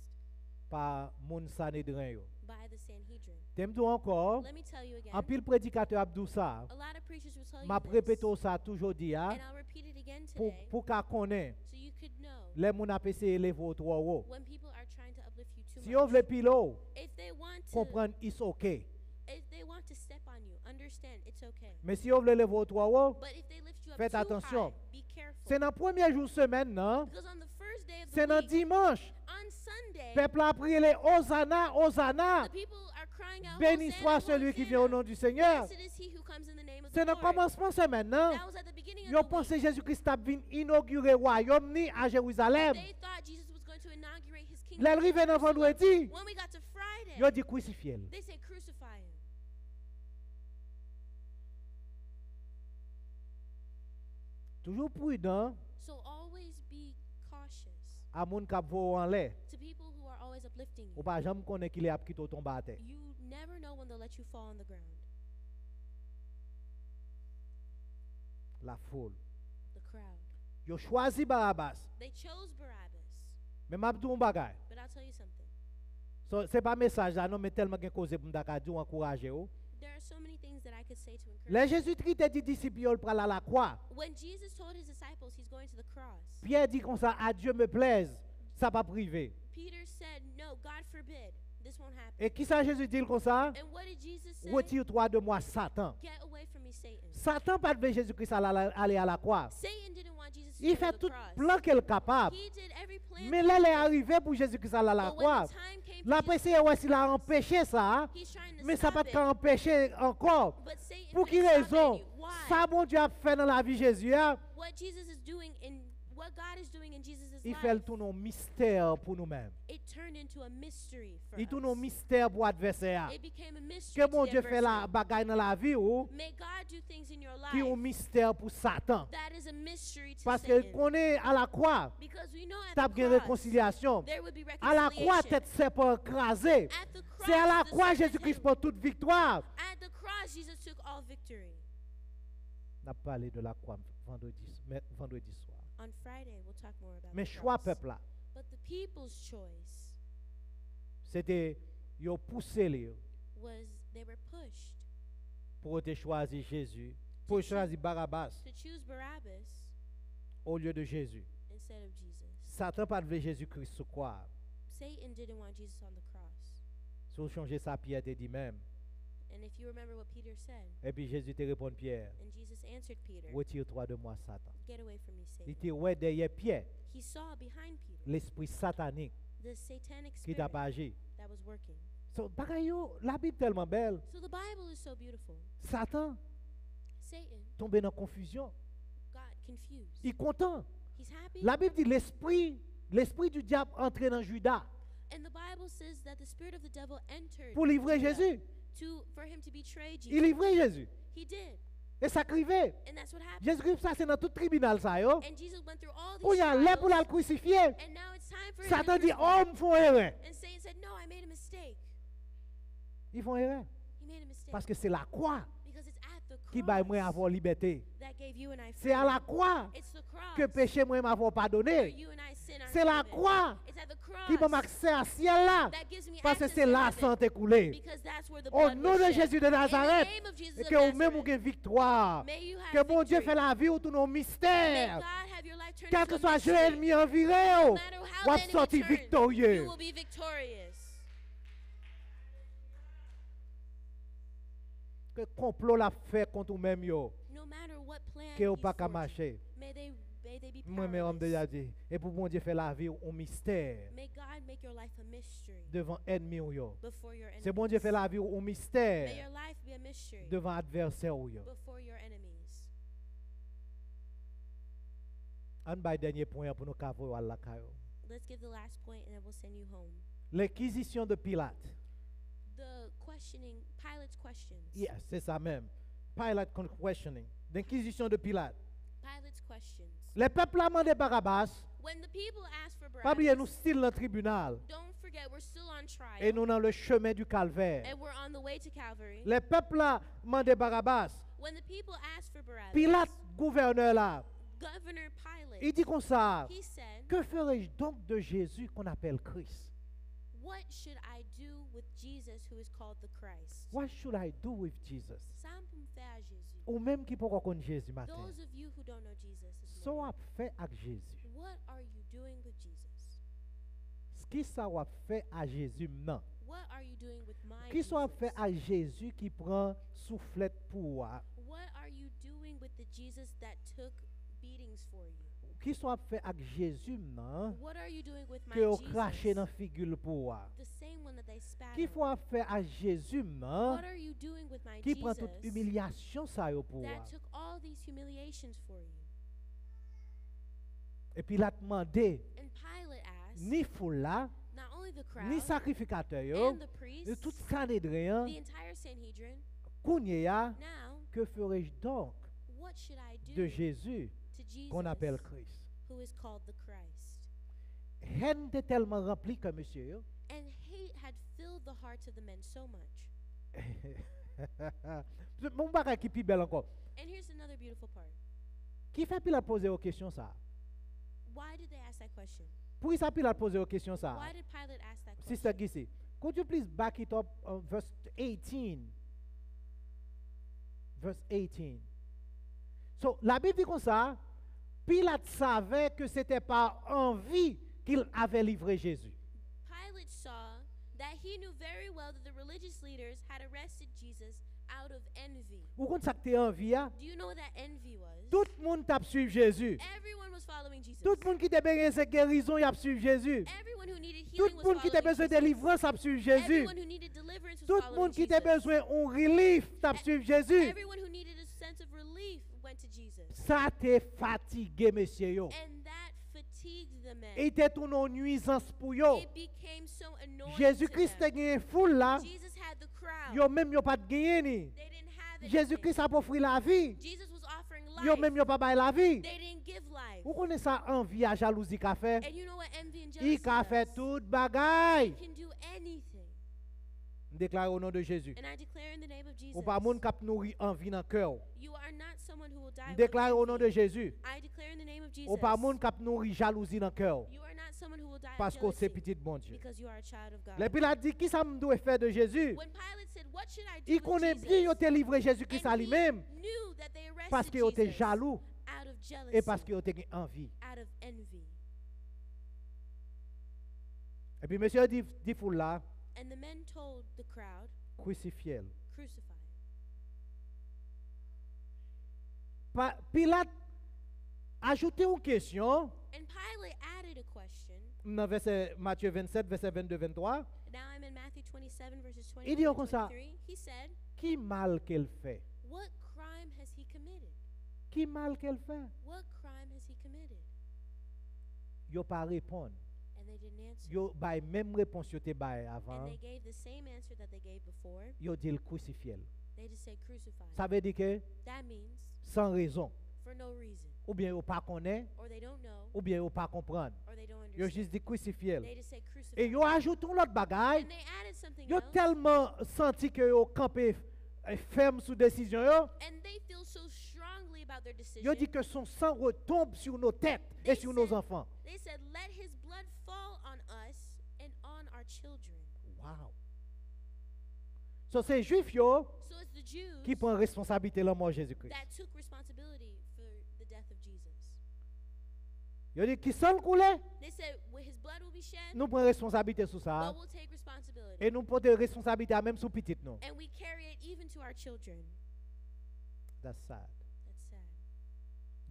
S5: par moun Sanhédrin yo.
S7: by the Sanhedrin.
S5: T'aime tout encore?
S7: Let me tell you again.
S5: En pile prédicateur Abdou ça,
S7: A lot of preachers will tell
S5: m'a
S7: you this,
S5: répété ça toujours dit
S7: and I'll repeat it again
S5: pour
S7: today,
S5: pour qu'à connaît
S7: so you could know
S5: les moun a essayé élever au trop haut.
S7: when people are trying to uplift you too
S5: Si on
S7: much.
S5: veut pilo,
S7: If they want to,
S5: comprendre it's okay.
S7: if they want to step on you, understand it's okay.
S5: Mais si on veut lever au trop haut,
S7: But if they lift you up
S5: Faites
S7: too
S5: attention.
S7: high, be careful.
S5: c'est dans le premier jour semaine non?
S7: Because on the first day of the
S5: C'est dans
S7: week,
S5: dimanche
S7: on on Sunday,
S5: peuple a prié les Hosanna, Hosanna.
S7: the people are crying out,
S5: Béni
S7: Hosanna,
S5: soit celui qui vient au
S7: Hosanna.
S5: nom du Seigneur.
S7: Blessed is he who comes in the name of
S5: C'est
S7: the
S5: dans le
S7: Lord.
S5: commencement, c'est maintenant.
S7: That was at the beginning
S5: Yo
S7: of the
S5: pensé
S7: week.
S5: Jésus-Christ a venu inaugurer le royaume ni à Jérusalem.
S7: They thought Jesus was going to inaugurate his kingdom.
S5: L'arrivée
S7: in
S5: dans
S7: Jerusalem.
S5: vendredi,
S7: When we got to Friday,
S5: yo dit crucifié.
S7: they said crucify him.
S5: Toujours prudent
S7: So always be cautious
S5: à moun k'ap vo en l'air.
S7: to people who are always uplifting
S5: Ou
S7: you.
S5: pas jamais connaît qu'il est ap kito tombe à terre.
S7: You never know when they'll let you fall on the ground.
S5: La foule.
S7: The crowd.
S5: Yo choisi Barabbas.
S7: They chose Barabbas.
S5: Mais m'a dit un bagay.
S7: But I'll tell you something.
S5: So, c'est pas message là non mais tellement gen cause pour m'daka di encourager ou.
S7: There are so many things that I could say to encourage
S5: Les
S7: you.
S5: Jésus-Christ te dit disciples yo pral à la croix.
S7: When Jesus told his disciples he's going to the cross,
S5: Pierre dit comme ça, à Dieu me plaise, ça pas privé.
S7: Peter said, no, God forbid, this won't happen.
S5: Et qui ça Jésus dit comme ça?
S7: And what did Jesus say?
S5: Retire-toi de moi, Satan.
S7: Get away from me, Satan.
S5: Satan pas de Jésus-Christ aller à la croix.
S7: Satan didn't want Jesus to
S5: Il
S7: go
S5: fait
S7: to
S5: tout
S7: the cross.
S5: plan qu'il est capable.
S7: He did every plan.
S5: Mais
S7: that
S5: là,
S7: he
S5: il est
S7: could.
S5: arrivé pour Jésus-Christ aller à la
S7: But when
S5: croix.
S7: the time came
S5: La
S7: for Jesus,
S5: pensée ouais s'il a empêché ça,
S7: he's trying to
S5: mais ça
S7: stop
S5: pas
S7: it.
S5: empêcher encore.
S7: But Satan
S5: Pour
S7: couldn't
S5: quelle
S7: stop
S5: raison?
S7: it. Why?
S5: Ça bon Dieu a fait dans la vie de Jésus, hein,
S7: What Jesus is doing in what God is doing in Jesus'
S5: il
S7: life,
S5: fait le tourner un mystère pour nous-mêmes.
S7: it turned into a mystery for
S5: Il tourne un
S7: us.
S5: mystère pour l'adversaire.
S7: It became a mystery
S5: Que
S7: to
S5: bon
S7: the
S5: Dieu fait la
S7: adversary.
S5: bagaille dans la vie ou
S7: May God do things in your
S5: qui est un
S7: life
S5: mystère pour Satan.
S7: that is a mystery to
S5: Parce que
S7: Satan.
S5: qu'on est à la croix,
S7: Because we know at
S5: t'as
S7: the
S5: bien
S7: cross,
S5: réconciliation.
S7: there would be
S5: À la croix,
S7: reconciliation.
S5: tête serpent écrasée.
S7: At the cross,
S5: C'est à la
S7: the
S5: croix
S7: serpent
S5: Jésus-Christ
S7: him.
S5: pour toute victoire.
S7: At the cross, Jesus took all victory.
S5: On a parlé de la croix vendredi soir.
S7: On Friday, we'll talk more about
S5: Mais
S7: the
S5: choix
S7: cross.
S5: peuple là,
S7: But the people's choice
S5: c'était yo poussé les
S7: was they were pushed
S5: pour te choisir Jésus, pour choisir Barabbas
S7: to choose Barabbas
S5: au lieu de Jésus.
S7: instead of Jesus.
S5: Satan pas de Jésus-Christ sur croix.
S7: Satan didn't want Jesus on the cross.
S5: Si on changer ça, Pierre te dit même.
S7: And if you remember what Peter said,
S5: Et puis Jésus te répond Pierre,
S7: and Jesus answered Peter,
S5: retire-toi de moi, Satan.
S7: get away from me,
S5: Il
S7: Satan.
S5: était ouais derrière Pierre,
S7: He saw behind Peter
S5: l'esprit satanique
S7: the satanic
S5: qui
S7: spirit
S5: t'a pas agi.
S7: that was working.
S5: So, bagaille yo, la Bible tellement belle.
S7: So the Bible is so beautiful.
S5: Satan
S7: Satan
S5: tombé dans confusion.
S7: got confused.
S5: Il est content.
S7: He's happy.
S5: La Bible dit l'esprit du diable entré dans Judas
S7: And the Bible says that the spirit of the devil entered
S5: pour livrer
S7: Judah
S5: Jésus.
S7: for him to betray
S5: Il
S7: Jesus.
S5: livrait Jésus.
S7: He did.
S5: Et ça crivait.
S7: And that's what happened.
S5: Jésus-Christ, ça c'est dans tout tribunal ça yo.
S7: And Jesus went through all
S5: Pour
S7: these
S5: y aller pour
S7: trials.
S5: la crucifier.
S7: And now it's time for him to
S5: Satan
S7: be
S5: dit
S7: crucified.
S5: homme font erreur.
S7: And Satan said, no, I made a mistake.
S5: Ils font erreur
S7: He made a mistake.
S5: parce que c'est la croix
S7: Because it's at the
S5: qui va moi
S7: cross
S5: avoir liberté.
S7: that gave you and I
S5: C'est à la
S7: freedom.
S5: croix
S7: It's the cross
S5: que péché moi m'avoir
S7: where
S5: pardonné.
S7: you and I sin are
S5: C'est la
S7: forgiven.
S5: croix
S7: It's at the
S5: qui m'a
S7: cross
S5: accès à ciel là
S7: that gives me
S5: parce que
S7: access
S5: c'est
S7: to
S5: là
S7: heaven.
S5: sang coulé.
S7: Because that's where the
S5: Au
S7: blood
S5: nom
S7: was
S5: de
S7: shed.
S5: Jésus de
S7: In
S5: Nazareth,
S7: the name of Jesus
S5: et
S7: of
S5: que vous-même
S7: Nazareth,
S5: vous avez victoire.
S7: may you have
S5: Que bon Dieu
S7: victory.
S5: fait la vie ou tout nos
S7: May
S5: mystères.
S7: God have your life turn
S5: Quel
S7: into
S5: que
S7: a
S5: soit jeu
S7: mystery.
S5: ennemi enviré,
S7: No
S5: vous
S7: matter how the
S5: allez
S7: enemy
S5: sortir
S7: turns, you
S5: victorieux.
S7: will be victorious.
S5: Que complot l'a fait contre vous-même yo,
S7: No matter what plan
S5: que vous
S7: he's
S5: pas qu'à
S7: forged,
S5: marcher.
S7: may they be
S5: Moi mes hommes
S7: powerless.
S5: déjà dit et pour bon Dieu faire la vie un mystère
S7: May God make your life a mystery
S5: devant ennemi ou yo.
S7: before your enemies.
S5: C'est bon Dieu faire la vie un
S7: May
S5: mystère
S7: your life be a mystery
S5: devant adversaire ou yo.
S7: before your enemies.
S5: Un bail dernier point pour nous cavo à la caillou.
S7: Let's give the last point and then we'll send you home.
S5: L'inquisition de Pilate.
S7: The questioning, Pilate's questions.
S5: Yes, c'est ça même. Pilate questioning. L'inquisition de Pilate.
S7: Pilate's questions.
S5: Les peuples a demandé Barabbas.
S7: When the people asked for
S5: Pas oublier nous
S7: Barabbas,
S5: still dans le tribunal.
S7: don't forget we're still on trial
S5: Et nous dans le chemin du calvaire.
S7: and we're on the way to Calvary.
S5: Les peuples a demandé Barabbas.
S7: When the people asked for Barabbas,
S5: Pilate, gouverneur là,
S7: Governor Pilate,
S5: il dit comme ça.
S7: he said,
S5: Que ferai-je donc de Jésus qu'on appelle Christ?
S7: what should I do with Jesus who is called the Christ?
S5: What should I do with Jesus?
S7: Ça me fait à Jésus.
S5: Ou même qui peut connaître Jésus matin.
S7: Those of you who don't know Jesus this
S5: So
S7: morning,
S5: a fait avec Jésus.
S7: what are you doing with Jesus?
S5: Ce qui ça a fait à Jésus non.
S7: What are you doing with my
S5: Qui ça a
S7: Jesus?
S5: fait à Jésus qui prend soufflette pour
S7: What are you doing with the Jesus that took beatings for you?
S5: Qui sont fait avec Jésus non
S7: What are you doing with my
S5: que vous crachez dans
S7: Jesus?
S5: figure pour moi.
S7: The same one that they spat
S5: Qui
S7: on.
S5: faut faire à Jésus non
S7: What are you doing with my
S5: qui prend toute
S7: Jesus
S5: humiliation ça yo pour moi.
S7: that took all these humiliations for you?
S5: Et puis il a demandé
S7: And Pilate asked,
S5: ni foule là,
S7: not only the
S5: ni
S7: crowd
S5: sacrificateur yo,
S7: and the
S5: de tout
S7: priests,
S5: Sanhédrin,
S7: the entire Sanhedrin,
S5: kounye ya,
S7: now
S5: que ferais-je donc
S7: what should I do
S5: de Jésus
S7: to Jesus
S5: qu'on appelle Christ?
S7: who is called the Christ?
S5: Haine était tellement remplie que monsieur yo.
S7: And hate had filled the hearts of the men so much.
S5: Mon bagay qui plus belle encore.
S7: And here's another beautiful part.
S5: Qui fait pile à poser aux questions ça?
S7: Why did they ask that question?
S5: Pour ça pile à poser aux questions ça?
S7: Why did Pilate ask that
S5: Sister
S7: question?
S5: Gissy, could you please back it up verse 18? Verse 18. So, la Bible dit comme ça, Pilate savait que c'était par envie qu'il avait livré Jésus.
S7: Pilate saw that he knew very well that the religious leaders had arrested Jesus out of envy.
S5: Vous comprenez ça que t'es envie, hein?
S7: Do you know what that envy was?
S5: Tout le monde t'a suivi Jésus.
S7: Everyone was following Jesus.
S5: Tout le monde qui t'a besoin de guérison, il a suivi Jésus.
S7: Everyone who needed
S5: Tout
S7: healing
S5: le
S7: was
S5: monde qui t'a
S7: following
S5: besoin de
S7: Jesus.
S5: délivrance, a suivi Jésus.
S7: Everyone who needed deliverance was
S5: Tout le
S7: following
S5: monde qui
S7: Jesus.
S5: t'a besoin de relief, t'a suivi Jésus.
S7: Everyone who needed a sense of relief went to Jesus.
S5: Ça t'est fatigué, monsieur yo.
S7: And that fatigued the men.
S5: Et t'es une nuisance pour yo.
S7: It became so annoying
S5: Jésus-Christ
S7: to
S5: a
S7: them.
S5: gagné foule là.
S7: Jesus had the crowd.
S5: Yo même yo pas de gagner ni.
S7: They didn't have anything.
S5: Jésus-Christ a offert la vie.
S7: Jesus was offering
S5: Yo
S7: life.
S5: même yo pas bail la vie.
S7: They didn't give life.
S5: Vous connaissez ça envie à jalousie qu'a fait?
S7: And you know what envy and
S5: Il
S7: jealousy
S5: a fait
S7: does?
S5: tout bagaille.
S7: It can do anything.
S5: Déclare au nom de Jésus.
S7: And I declare in the name of Jesus,
S5: Ou pas moun k'ap nourri envie dans cœur.
S7: you are not someone who will die with
S5: Déclare au nom de
S7: envy.
S5: Jésus.
S7: I declare in the name of Jesus,
S5: Ou pas moun k'ap nourri jalousie dans cœur.
S7: you are not someone who will die
S5: Parce
S7: of
S5: que c'est
S7: jealousy
S5: petit bon Dieu.
S7: because you are a child of God.
S5: Et puis il a dit, qui ça me doit faire de Jésus?
S7: When Pilate said, what should I do
S5: Il
S7: with
S5: connaît
S7: Jesus?
S5: bien, il a livré Jésus-Christ à
S7: And he
S5: lui-même.
S7: knew that they arrested
S5: Parce qu'il était
S7: Jesus
S5: jaloux
S7: out of jealousy,
S5: et parce qu'il était envie.
S7: out of envy.
S5: Et puis monsieur dit foule là,
S7: And the men told the crowd,
S5: crucifiez-le.
S7: crucify him.
S5: Pilate ajoute une question
S7: And Pilate added a question.
S5: dans verset Matthieu 27, verset 22-23.
S7: Now I'm in Matthew 27, verses
S5: Il
S7: 21
S5: dit
S7: and
S5: comme ça.
S7: 23. He said,
S5: Qui mal qu'elle fait?
S7: what crime has he committed?
S5: Qui mal qu'elle fait?
S7: What crime has he committed?
S5: Yo pas répondre.
S7: And they didn't answer.
S5: Yo bay même réponse yo te bay
S7: And
S5: avant.
S7: they gave the same answer that they gave before.
S5: Yo dit le crucifié.
S7: They just said crucify.
S5: Ça veut dire que
S7: That means
S5: sans raison.
S7: for no reason.
S5: Ou bien yo pas connaît,
S7: Or they don't know,
S5: ou bien yo pas comprendre.
S7: or they don't
S5: Yo
S7: understand.
S5: juste dit crucifié.
S7: They just say crucify.
S5: Et yo ajoute un autre bagay.
S7: And they added something
S5: Yo
S7: else.
S5: tellement senti que yo campé ferme sous décision yo.
S7: And they feel so strongly about their decision.
S5: Yo dit que son sang retombe sur nos têtes et
S7: They
S5: sur nos
S7: said-
S5: enfants.
S7: They said, let his blood fall on us and on our children.
S5: Wow. So c'est juif yo
S7: So it's the Jews
S5: qui prend responsabilité de la mort de Jésus-Christ.
S7: that took responsibility for the death of Jesus.
S5: Yo dit qui sang coulé,
S7: They said, well, his blood will be shed,
S5: nous prenons responsabilité sur ça
S7: but we'll take responsibility.
S5: et nous portons responsabilité à même sous petit nous.
S7: And we carry it even to our children.
S5: That's sad.
S7: That's sad.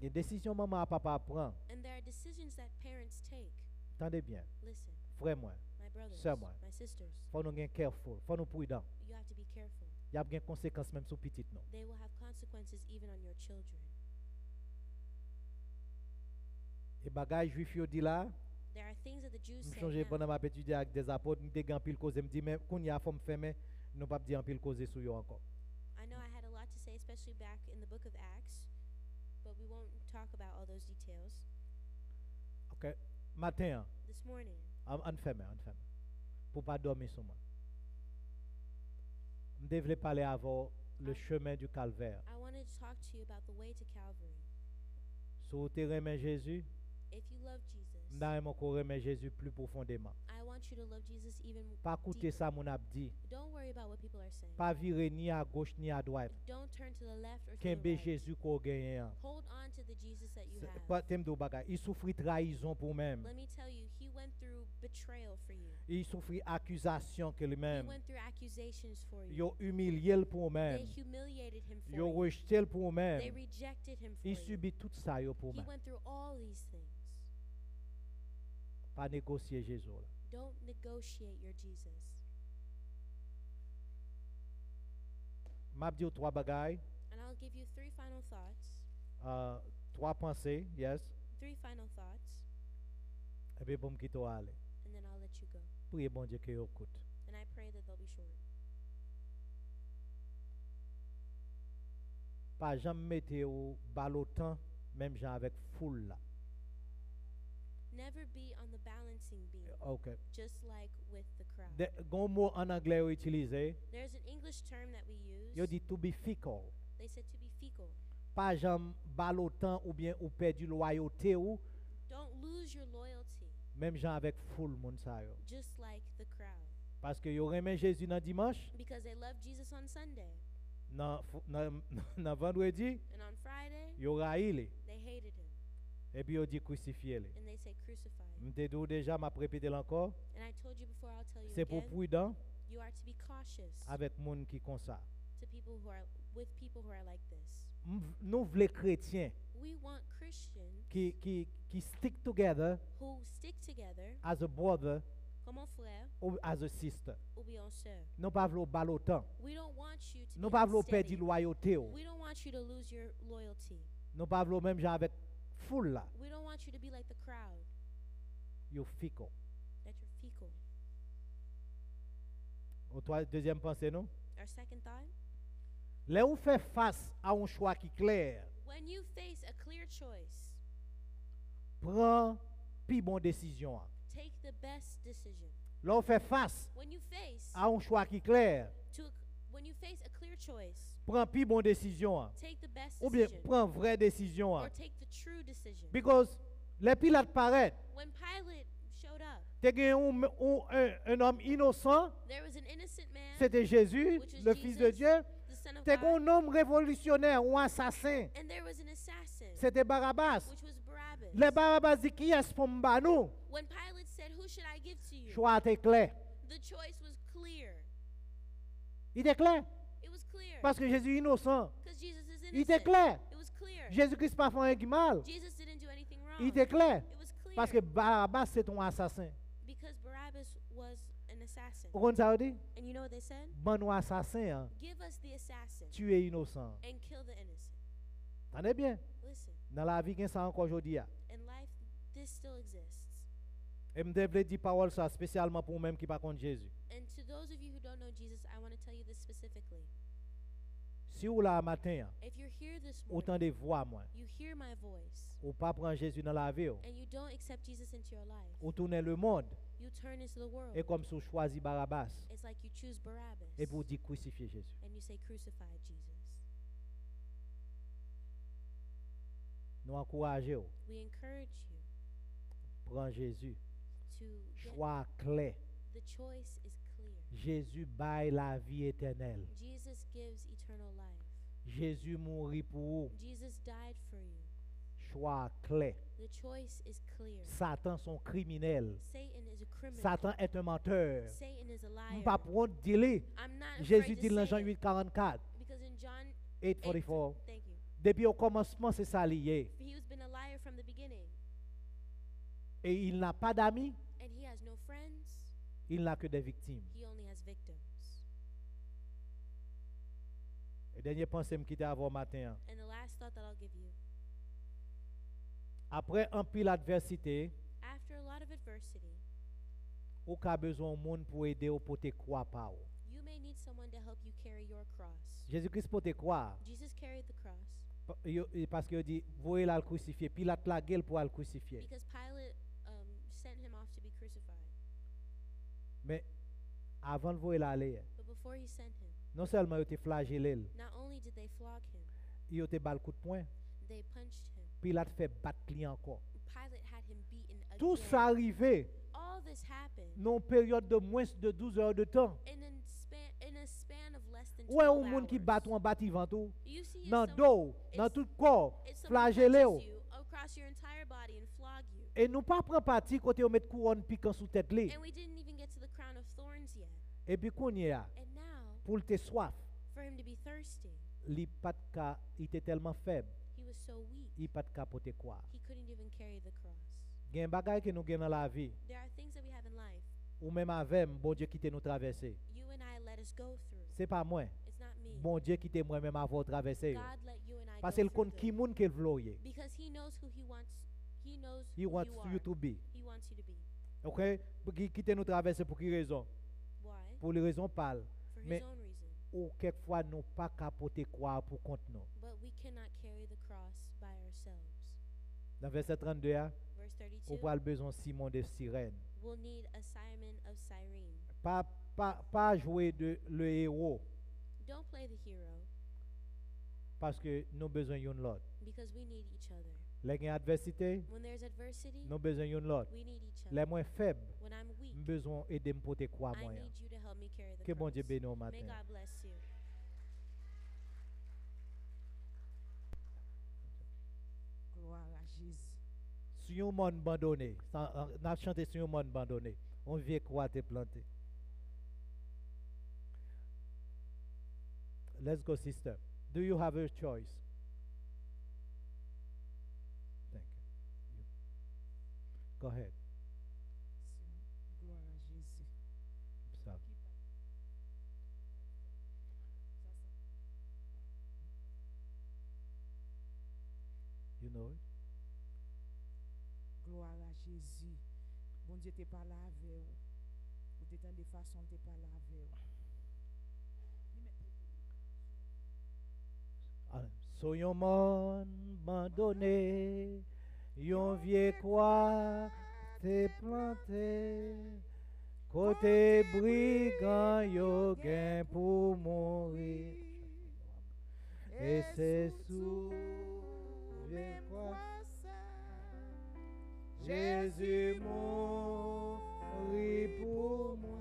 S5: Les décisions maman et papa prend.
S7: And there are decisions that parents take.
S5: Attendez bien,
S7: Listen,
S5: frère moi,
S7: my brothers,
S5: Sœur moi.
S7: my sisters,
S5: faut nous être careful, faut nous prudent.
S7: you have to be careful.
S5: Il y a des conséquences même sous petit nous.
S7: They will have consequences even on your children.
S5: Et bagage juif yo dit là,
S7: There are things that the Jews
S5: je
S7: say
S5: change
S7: now.
S5: pendant ma étudier avec des apôtres, nous des pile cause me dit mais qu'on y a faut me fermer, nous pas dire en pile cause sur yo encore.
S7: I know I had a lot to say, especially back in the book of Acts, but we won't talk about all those details.
S5: OK. Matin,
S7: This morning,
S5: on ferme. Pour pas dormir sur moi. Je devrais parler avant le chemin du calvaire.
S7: I wanted to talk to you about the way to Calvary.
S5: Sur le terrain de Jésus,
S7: If you love Jesus,
S5: M'da aimé qu'on remet Jésus plus profondément.
S7: I want you to love Jesus even
S5: Pas écouter
S7: deeper.
S5: ça mon a dit.
S7: Don't worry about what people are saying.
S5: Pas virer ni à gauche ni à droite.
S7: Don't turn to the left or to the
S5: Kembe
S7: right.
S5: Jésus qu'on gagne.
S7: Hold on to the Jesus that you have.
S5: Pas thème de bagay. Il souffrit trahison pour même.
S7: Let me tell you, he went through betrayal for you.
S5: Il souffrit accusation que
S7: He
S5: lui-même.
S7: went through accusations for you.
S5: Yo humilié pour
S7: They
S5: même.
S7: humiliated him for
S5: Yo
S7: you.
S5: rejeté pour
S7: They
S5: même.
S7: rejected him for
S5: Il
S7: you.
S5: subit tout ça yo pour
S7: He
S5: même.
S7: went through all these things.
S5: Pas négocier Jésus là.
S7: Don't negotiate your Jesus.
S5: M'a dit trois bagailles,
S7: And I'll give you three final thoughts.
S5: trois pensées, yes.
S7: Three final thoughts,
S5: Et puis pour me quitter aller.
S7: and then I'll let you go.
S5: Priez bon Dieu que yo écoute.
S7: And I pray that they'll be short.
S5: Pas jamais mettre au balotant même gens avec foule là.
S7: Never be on the balancing beam,
S5: OK.
S7: just like with the crowd.
S5: Gon mot en anglais utilisé,
S7: There's an English term that we use.
S5: yo dit to be fickle.
S7: They said to be fecal.
S5: Pas jamais balotant ou bien ou perdu loyauté ou
S7: Don't lose your loyalty,
S5: même gens avec foule moun sa yo.
S7: just like the crowd.
S5: Parce que yo remet Jésus dans dimanche,
S7: Because they love Jesus on Sunday,
S5: dans vendredi,
S7: and on Friday,
S5: yo raïle
S7: they hated him.
S5: et puis yo dit crucifier le.
S7: And they say crucify him.
S5: M'te dit déjà m'a répété encore,
S7: And I told you before, I'll tell you
S5: c'est pour
S7: again.
S5: prudent
S7: You are to be cautious
S5: avec moun qui comme ça.
S7: to people who are with people who are like this.
S5: Nous voulons chrétiens
S7: We want Christians
S5: qui stick together
S7: who stick together
S5: as a brother
S7: comme un frère
S5: or as a sister.
S7: ou bien une sœur.
S5: Nous pas voulons balotant.
S7: We don't want you to
S5: Nous
S7: be
S5: pas voulons perdre
S7: unsteady.
S5: loyauté. Ou.
S7: We don't want you to lose your loyalty.
S5: Nous pas voulons même gens avec foule là.
S7: We don't want you to be like the crowd,
S5: Yo fickle.
S7: that you're fecal.
S5: Deuxième pensée non.
S7: Our second thought,
S5: Là où fait face à un choix qui clair,
S7: when you face a clear choice,
S5: prends plus bonne décision.
S7: take the best decision.
S5: Là où fait face
S7: When you face
S5: à un choix qui clair,
S7: when you face a clear choice,
S5: prends plus bonne décision.
S7: take the best
S5: Ou bien
S7: decision
S5: prends vraie décision.
S7: or take the true decision.
S5: Because les pilotes paraissent.
S7: When Pilate showed up,
S5: Te gen un homme innocent,
S7: there was an innocent man,
S5: c'était Jésus,
S7: which was
S5: le Fils de
S7: Jesus,
S5: Dieu.
S7: the Son of
S5: Te gen
S7: God,
S5: un homme révolutionnaire ou assassin,
S7: and there was an assassin,
S5: c'était Barabbas.
S7: which was Barabbas.
S5: Le Barabbas dit qui est pour m'ba nous?
S7: When Pilate said, "Who should I give to you?"
S5: Choix était clair.
S7: the choice was clear.
S5: Il était clair.
S7: It was clear
S5: Parce que Jésus est innocent.
S7: because Jesus is
S5: Il était
S7: innocent.
S5: clair.
S7: It was clear.
S5: Jésus-Christ pas fait un mal.
S7: Jesus didn't do anything wrong.
S5: Il était clair.
S7: It was clear
S5: Parce que Barabbas c'est un assassin.
S7: because Barabbas was an assassin.
S5: Vous comprenez ça veut dire?
S7: And you know what they said?
S5: Bon ou assassin, hein,
S7: Give us the assassin
S5: tu es innocent.
S7: and kill the innocent.
S5: Tenez bien.
S7: Listen,
S5: Dans la vie, il y a ça encore aujourd'hui.
S7: in life, this still exists.
S5: Et je devrais dire parole ça spécialement pour même qui pas contre Jésus.
S7: And to those of you who don't know Jesus, I want to tell you this specifically.
S5: Si vous là matin,
S7: If you're here this
S5: autant
S7: morning,
S5: de voix moi,
S7: you hear my voice,
S5: ou pas prendre Jésus dans la vie,
S7: and you don't accept Jesus into your life,
S5: ou tourner le monde,
S7: you turn into the world.
S5: et comme si vous choisissez Barabbas,
S7: It's like you choose Barabbas
S5: et pour dire crucifier Jésus.
S7: and you say crucify Jesus.
S5: Nous encourageons,
S7: We encourage you
S5: prends Jésus.
S7: to get,
S5: Choix clair.
S7: the choice is clear.
S5: Jésus baille la vie éternelle.
S7: Jesus gives eternal life.
S5: Jésus mourit pour vous.
S7: Jesus died for you.
S5: Choix clair.
S7: The choice is clear.
S5: Satan sont criminels.
S7: Satan is a criminal.
S5: Satan est un menteur.
S7: Satan is a
S5: On
S7: liar.
S5: ne pas prendre délai.
S7: I'm not afraid
S5: Jésus
S7: to
S5: dit dans Jean
S7: say it
S5: 8, 44,
S7: because in John
S5: 8, 44,
S7: thank you.
S5: depuis au commencement, c'est ça lié.
S7: He has been a liar from the beginning,
S5: Et il n'a pas d'amis,
S7: and he has no friends.
S5: il n'a que des victimes.
S7: He only has victims.
S5: Et dernier pensée me quitte avant matin.
S7: And the last thought that I'll give you:
S5: Après un pile adversité,
S7: after a lot of adversity,
S5: ou qu'a besoin de monde pour aider ou pour te croire pas.
S7: you may need someone to help you carry your cross.
S5: Jésus-Christ pour te croire.
S7: Jesus carried the cross
S5: Parce qu'il dit, voyez là le crucifié. Pilate la gueule pour le crucifier.
S7: because Pilate sent him off to be crucified.
S5: Mais avant de voir aller,
S7: But before he sent him,
S5: non seulement il était flagellé,
S7: not only did they flog him,
S5: il était bal coup de poing.
S7: they punched him.
S5: Pilate fait battre lui encore.
S7: Pilate had him beaten again.
S5: Tout
S7: here.
S5: ça arrivé
S7: All this happened
S5: dans une période de moins de 12 heures de temps.
S7: in a span of less than
S5: Ou est
S7: 12
S5: un monde qui bat
S7: hours.
S5: en bâtiment tout,
S7: You see, if
S5: dans
S7: someone-
S5: dos, dans
S7: if-
S5: tout le corps,
S7: if someone
S5: flagellé.
S7: touches you across your entire body and flog you.
S5: Et nous pas prendre parti côté on met couronne piquant sous tête li.
S7: And we didn't even get to the crown of thorns yet.
S5: Et puis qu'on y a
S7: And now,
S5: pour te soif,
S7: for him to be thirsty,
S5: il était tellement faible,
S7: he was so weak,
S5: il pas de capoter quoi.
S7: he couldn't even carry the cross.
S5: Gen bagay que nous gen dans la vie,
S7: There are things that we have in life,
S5: ou même avec bon Dieu qui te nous traverser.
S7: you and I let us go through.
S5: C'est pas moi.
S7: It's not me.
S5: Bon Dieu qui te moi même avant traverser.
S7: God let you and I
S5: Parce
S7: go
S5: qu'il
S7: through
S5: compte qui
S7: them.
S5: moun qu'elle vloye.
S7: Because he knows who he wants. He knows
S5: He
S7: who
S5: wants
S7: you
S5: you
S7: are.
S5: to be.
S7: He wants you to be.
S5: OK? Pour qui te nous traverser pour qui raison?
S7: Why?
S5: Pour les raisons pâles.
S7: For
S5: Mais
S7: his own reason.
S5: ou quelquefois nous pas capoter quoi pour compte nous.
S7: But we cannot carry the cross by ourselves.
S5: Dans verset 32,
S7: Verse
S5: on
S7: 32.
S5: va besoin de Simon de Cyrène.
S7: We'll need a Simon of Cyrene.
S5: Pas jouer de le héros
S7: Don't play the hero
S5: parce que nous besoin de l'autre.
S7: because we need each other.
S5: Les gains adversité,
S7: When there's adversity,
S5: nous besoin de l'autre.
S7: we need each
S5: Les
S7: other.
S5: moins faibles,
S7: When I'm weak,
S5: nous besoin aider me porter quoi
S7: I
S5: moyen.
S7: need you to help me carry the
S5: Que bon Dieu
S7: cross.
S5: bénisse au
S7: May
S5: matin.
S7: God bless you.
S1: Gloire à Jésus.
S5: Sur un monde abandonné, on a chanté sur un monde abandonné. On vient croire te planter. Let's go, sister. Do you have a choice? Thank you. Go ahead.
S1: Gloire à Jésus.
S5: So, you know it?
S1: Gloire à Jésus. Bon Dieu t'es pas là avec vous. Ou t'es dans des façons t'es pas là avec vous.
S5: So yon monde abandonné, yon vieux quoi te planté, côté brigand yo gain pour mourir. Et c'est sous vieux quoi Jésus mourit pour moi.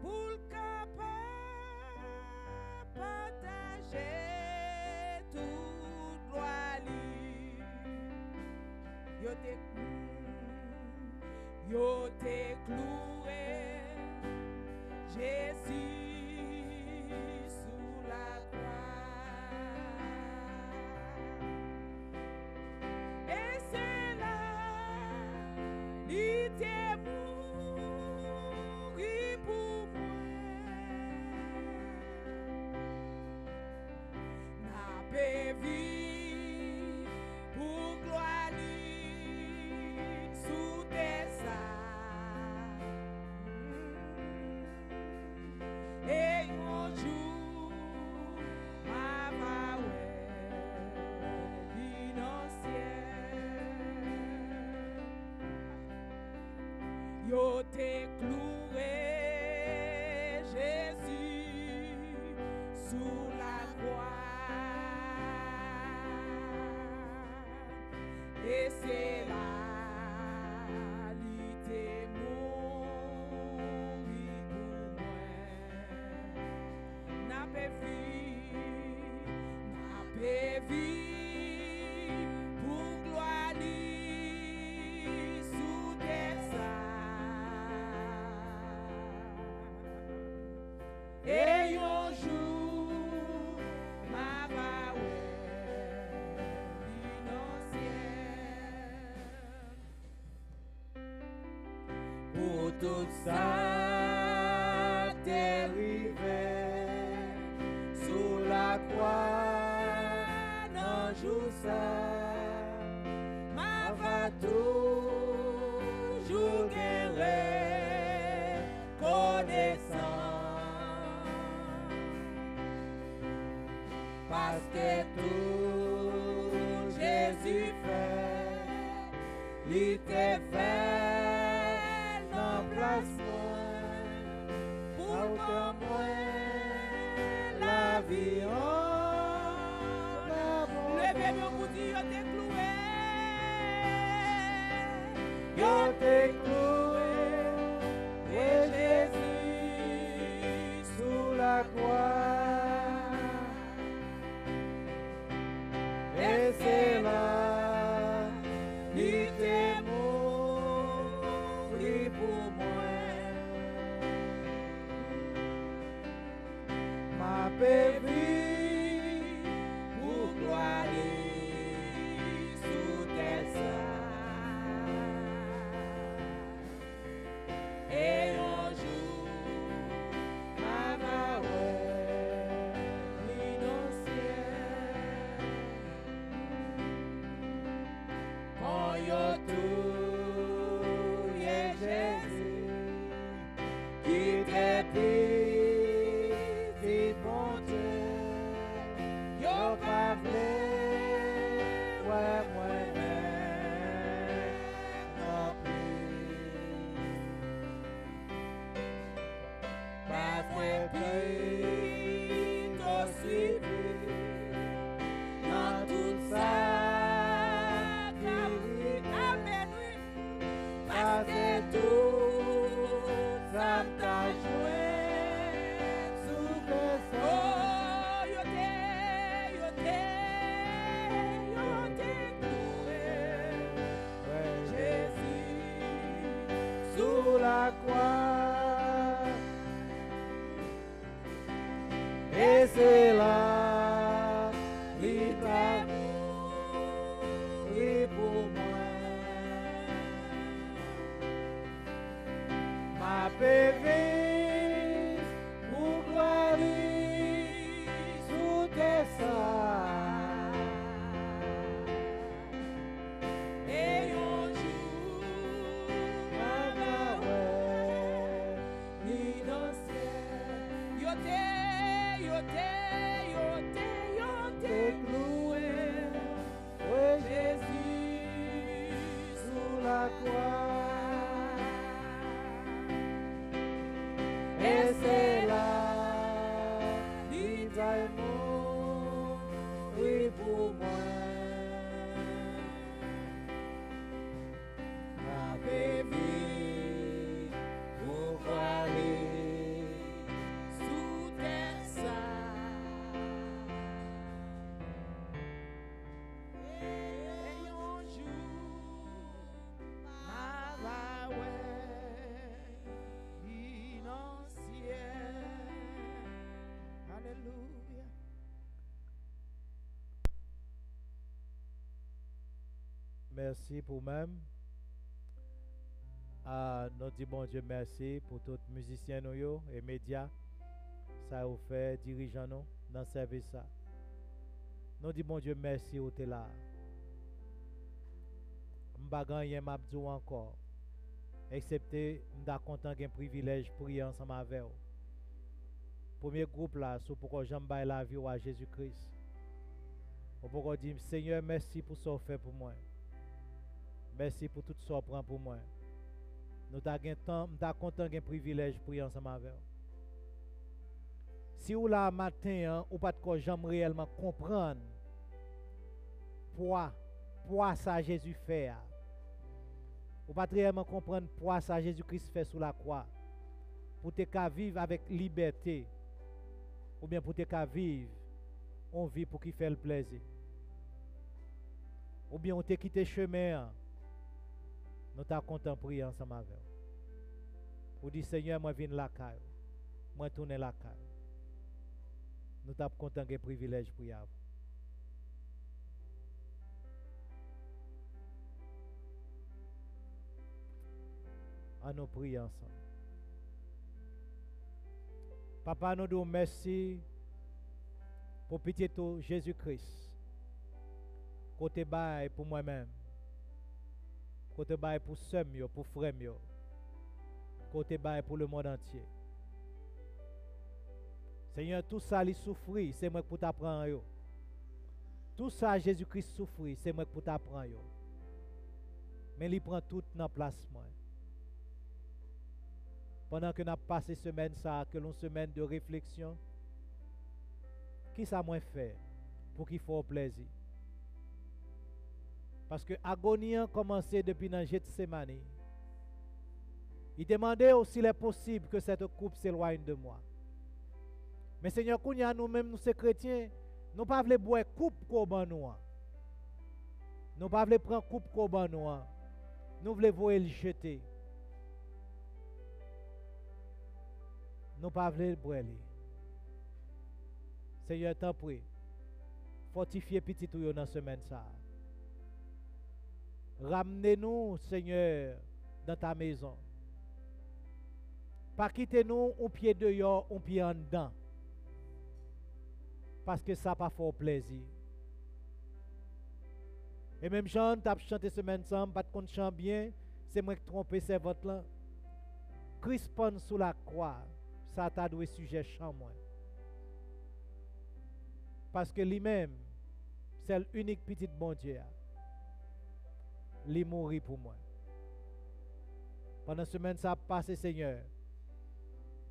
S1: Pour le capable partager toute gloire li. Yo te cloué Jésus sous la croix. Et c'est là il t'est mouru pour moi. N'a pas vu pour gloire li sous tes ailes. Et un jour ma yo te cloué Jésus sous la croix. Et c'est là il t'est mouru pour moi. N'a pas vu pour gloire li sous tes ailes. Et un jour ma va pour tout ça t'es arrivé sous la croix non jour ça ma va toujours guérir connaissant parce que tout Jésus fait il te fait non place pour que moi la vie en levez-moi pour dire te cloué
S5: Yo te cloué, et Jésus sous la croix. Et c'est là, il t'est mort pour moi. Ma vie pour gloire sous tes ailes. Et un jour, ma quand yo tout est Jésus qui t'est petit bon Dieu, yo pas vle ouais moi-même non plus, parce que Christ t'a suivi dans tout ça. Parce que tout ça t'a joué sous le sol. Oh, yo t'ai cloué, ouais, Jésus, sous la croix. Et c'est là, il t'a mouru pour moi. Ma bébé, pour gloire sous tes ailes. Et un jour, ma innocent, yo t'ai cloué, ouais, Jésus, sous la croix. Et c'est là, il t'a mort pour moi. Ma bébé, pourquoi aller sous tes ailes? Et un jour, ma Alléluia.
S8: Merci pour même. Nous disons bon Dieu merci pour tous les musiciens et médias. Ça vous fait dirigeants nous dans le service. Nous disons bon Dieu merci au là. Je ne sais rien m'abdou encore. Excepté, je suis content d'un privilège pour prier ensemble avec vous. Premier groupe là, c'est pourquoi j'aime la vie à Jésus-Christ. Pourquoi dire Seigneur, merci pour ce que tu fait pour moi. Merci pour tout ce que tu prends pour moi. Nous sommes content d'un privilège pour prier ensemble avec vous. Si vous là matin, ou pas de j'aime réellement comprendre pourquoi ça Jésus fait. Ou pas réellement comprendre pourquoi ça Jésus-Christ fait sur la croix. Pour te vivre avec liberté. Ou bien pour te vivre, on vit pour qui fait le plaisir. Ou bien on te quitté chemin. Nous sommes contents de prier ensemble avec vous. Ou dit Seigneur, moi viens la caille. Moi tourne la caille. Nous sommes contents de privilège pour vous. À nous prier ensemble. Papa, nous disons merci pour pitié de Jésus-Christ. Côté bail pour moi-même. Côté bail pour sœur, pour frère. Côté bail pour le monde entier. Seigneur, tout ça, il souffre, c'est moi pour t'apprendre. Tout ça, Jésus-Christ souffre, c'est moi pour t'apprendre. Mais il prend tout dans place. Pendant que nous avons passé semaine ça, que l'on semaine de réflexion, qui ça moins fait pour qu'il faut plaisir? Parce que l'agonie a commencé depuis dans Gethsemane. Il demandait aussi s'il est possible que cette coupe s'éloigne de moi. Mais Seigneur, Kounia, nous-mêmes, nous sommes chrétiens, nous ne pouvons pas boire coupe qu'on ban nous. Nous ne pouvons pas prendre coupe qu'on ban nous. Nous voulons voir le jeter. Nous ne pouvons pas boire. Seigneur, t'en prie. Fortifiez petit tout dans la semaine ça. Ramenez-nous, Seigneur, dans ta maison. Pas quittez-nous un pied dehors, un pied en dedans. Parce que ça pas fort plaisir. Et même Jean, tu as chanté semaine ensemble, pas de compte chant bien, c'est moi qui trompe c'est votre là. Christ pend sous la croix, ça t'a doué sujet chant moi. Parce que lui-même, c'est l'unique petit bon Dieu. Il mourit pour moi. Pendant la semaine, ça a passé, Seigneur.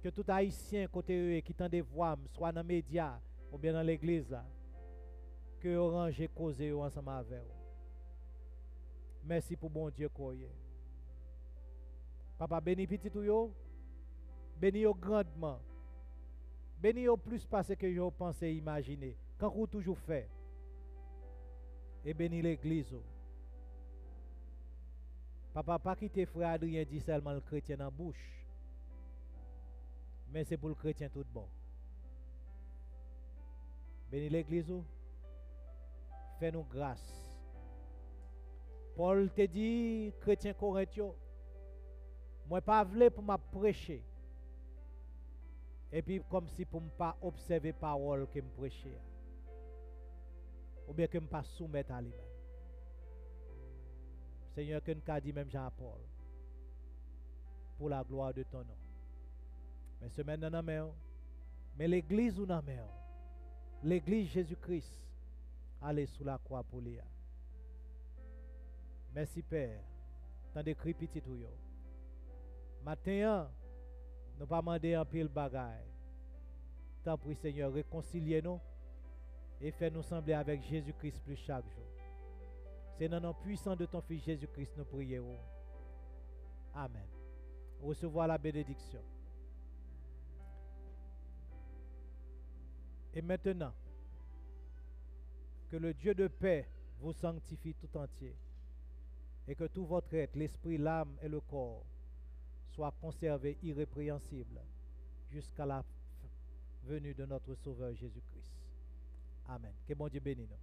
S8: Que tout haïtien côté eux qui tend des voix, soit dans les médias ou bien dans l'église, là, que orange causé ensemble avec eux. Merci pour bon Dieu qu'on y est. Papa, bénis petit ou yo, bénis yo grandement. Bénis yo plus parce que yo pense et imaginer. Quand vous toujours fait. Et bénis l'église. Papa, pas quitter frère Adrien dit seulement le chrétien dans la bouche. Mais c'est pour le chrétien tout bon. Bénis l'église. Fais-nous grâce. Paul te dit, chrétien corinthien, moi pas voulu pour m'a prêcher. Et puis comme si pour ne pas observer parole que me prêcher. Ou bien que me pas soumettre à lui-même. Seigneur, que nous dit même Jean-Paul. Pour la gloire de ton nom. Mais semaine dans la main, mais l'église ou dans la main. L'église Jésus-Christ, allez sous la croix pour lui. Merci Père. Tant d'écrit petit tout yo. Matin, nous pas demander un pile bagaille. Tant pis Seigneur, réconciliez-nous et fais-nous sembler avec Jésus-Christ plus chaque jour. C'est dans le nom puissant de ton Fils Jésus-Christ nous prions. Amen. Recevoir la bénédiction. Et maintenant, que le Dieu de paix vous sanctifie tout entier et que tout votre être, l'esprit, l'âme et le corps soient conservés irrépréhensibles jusqu'à la venue de notre Sauveur Jésus-Christ. Amen. Que bon Dieu bénisse nous.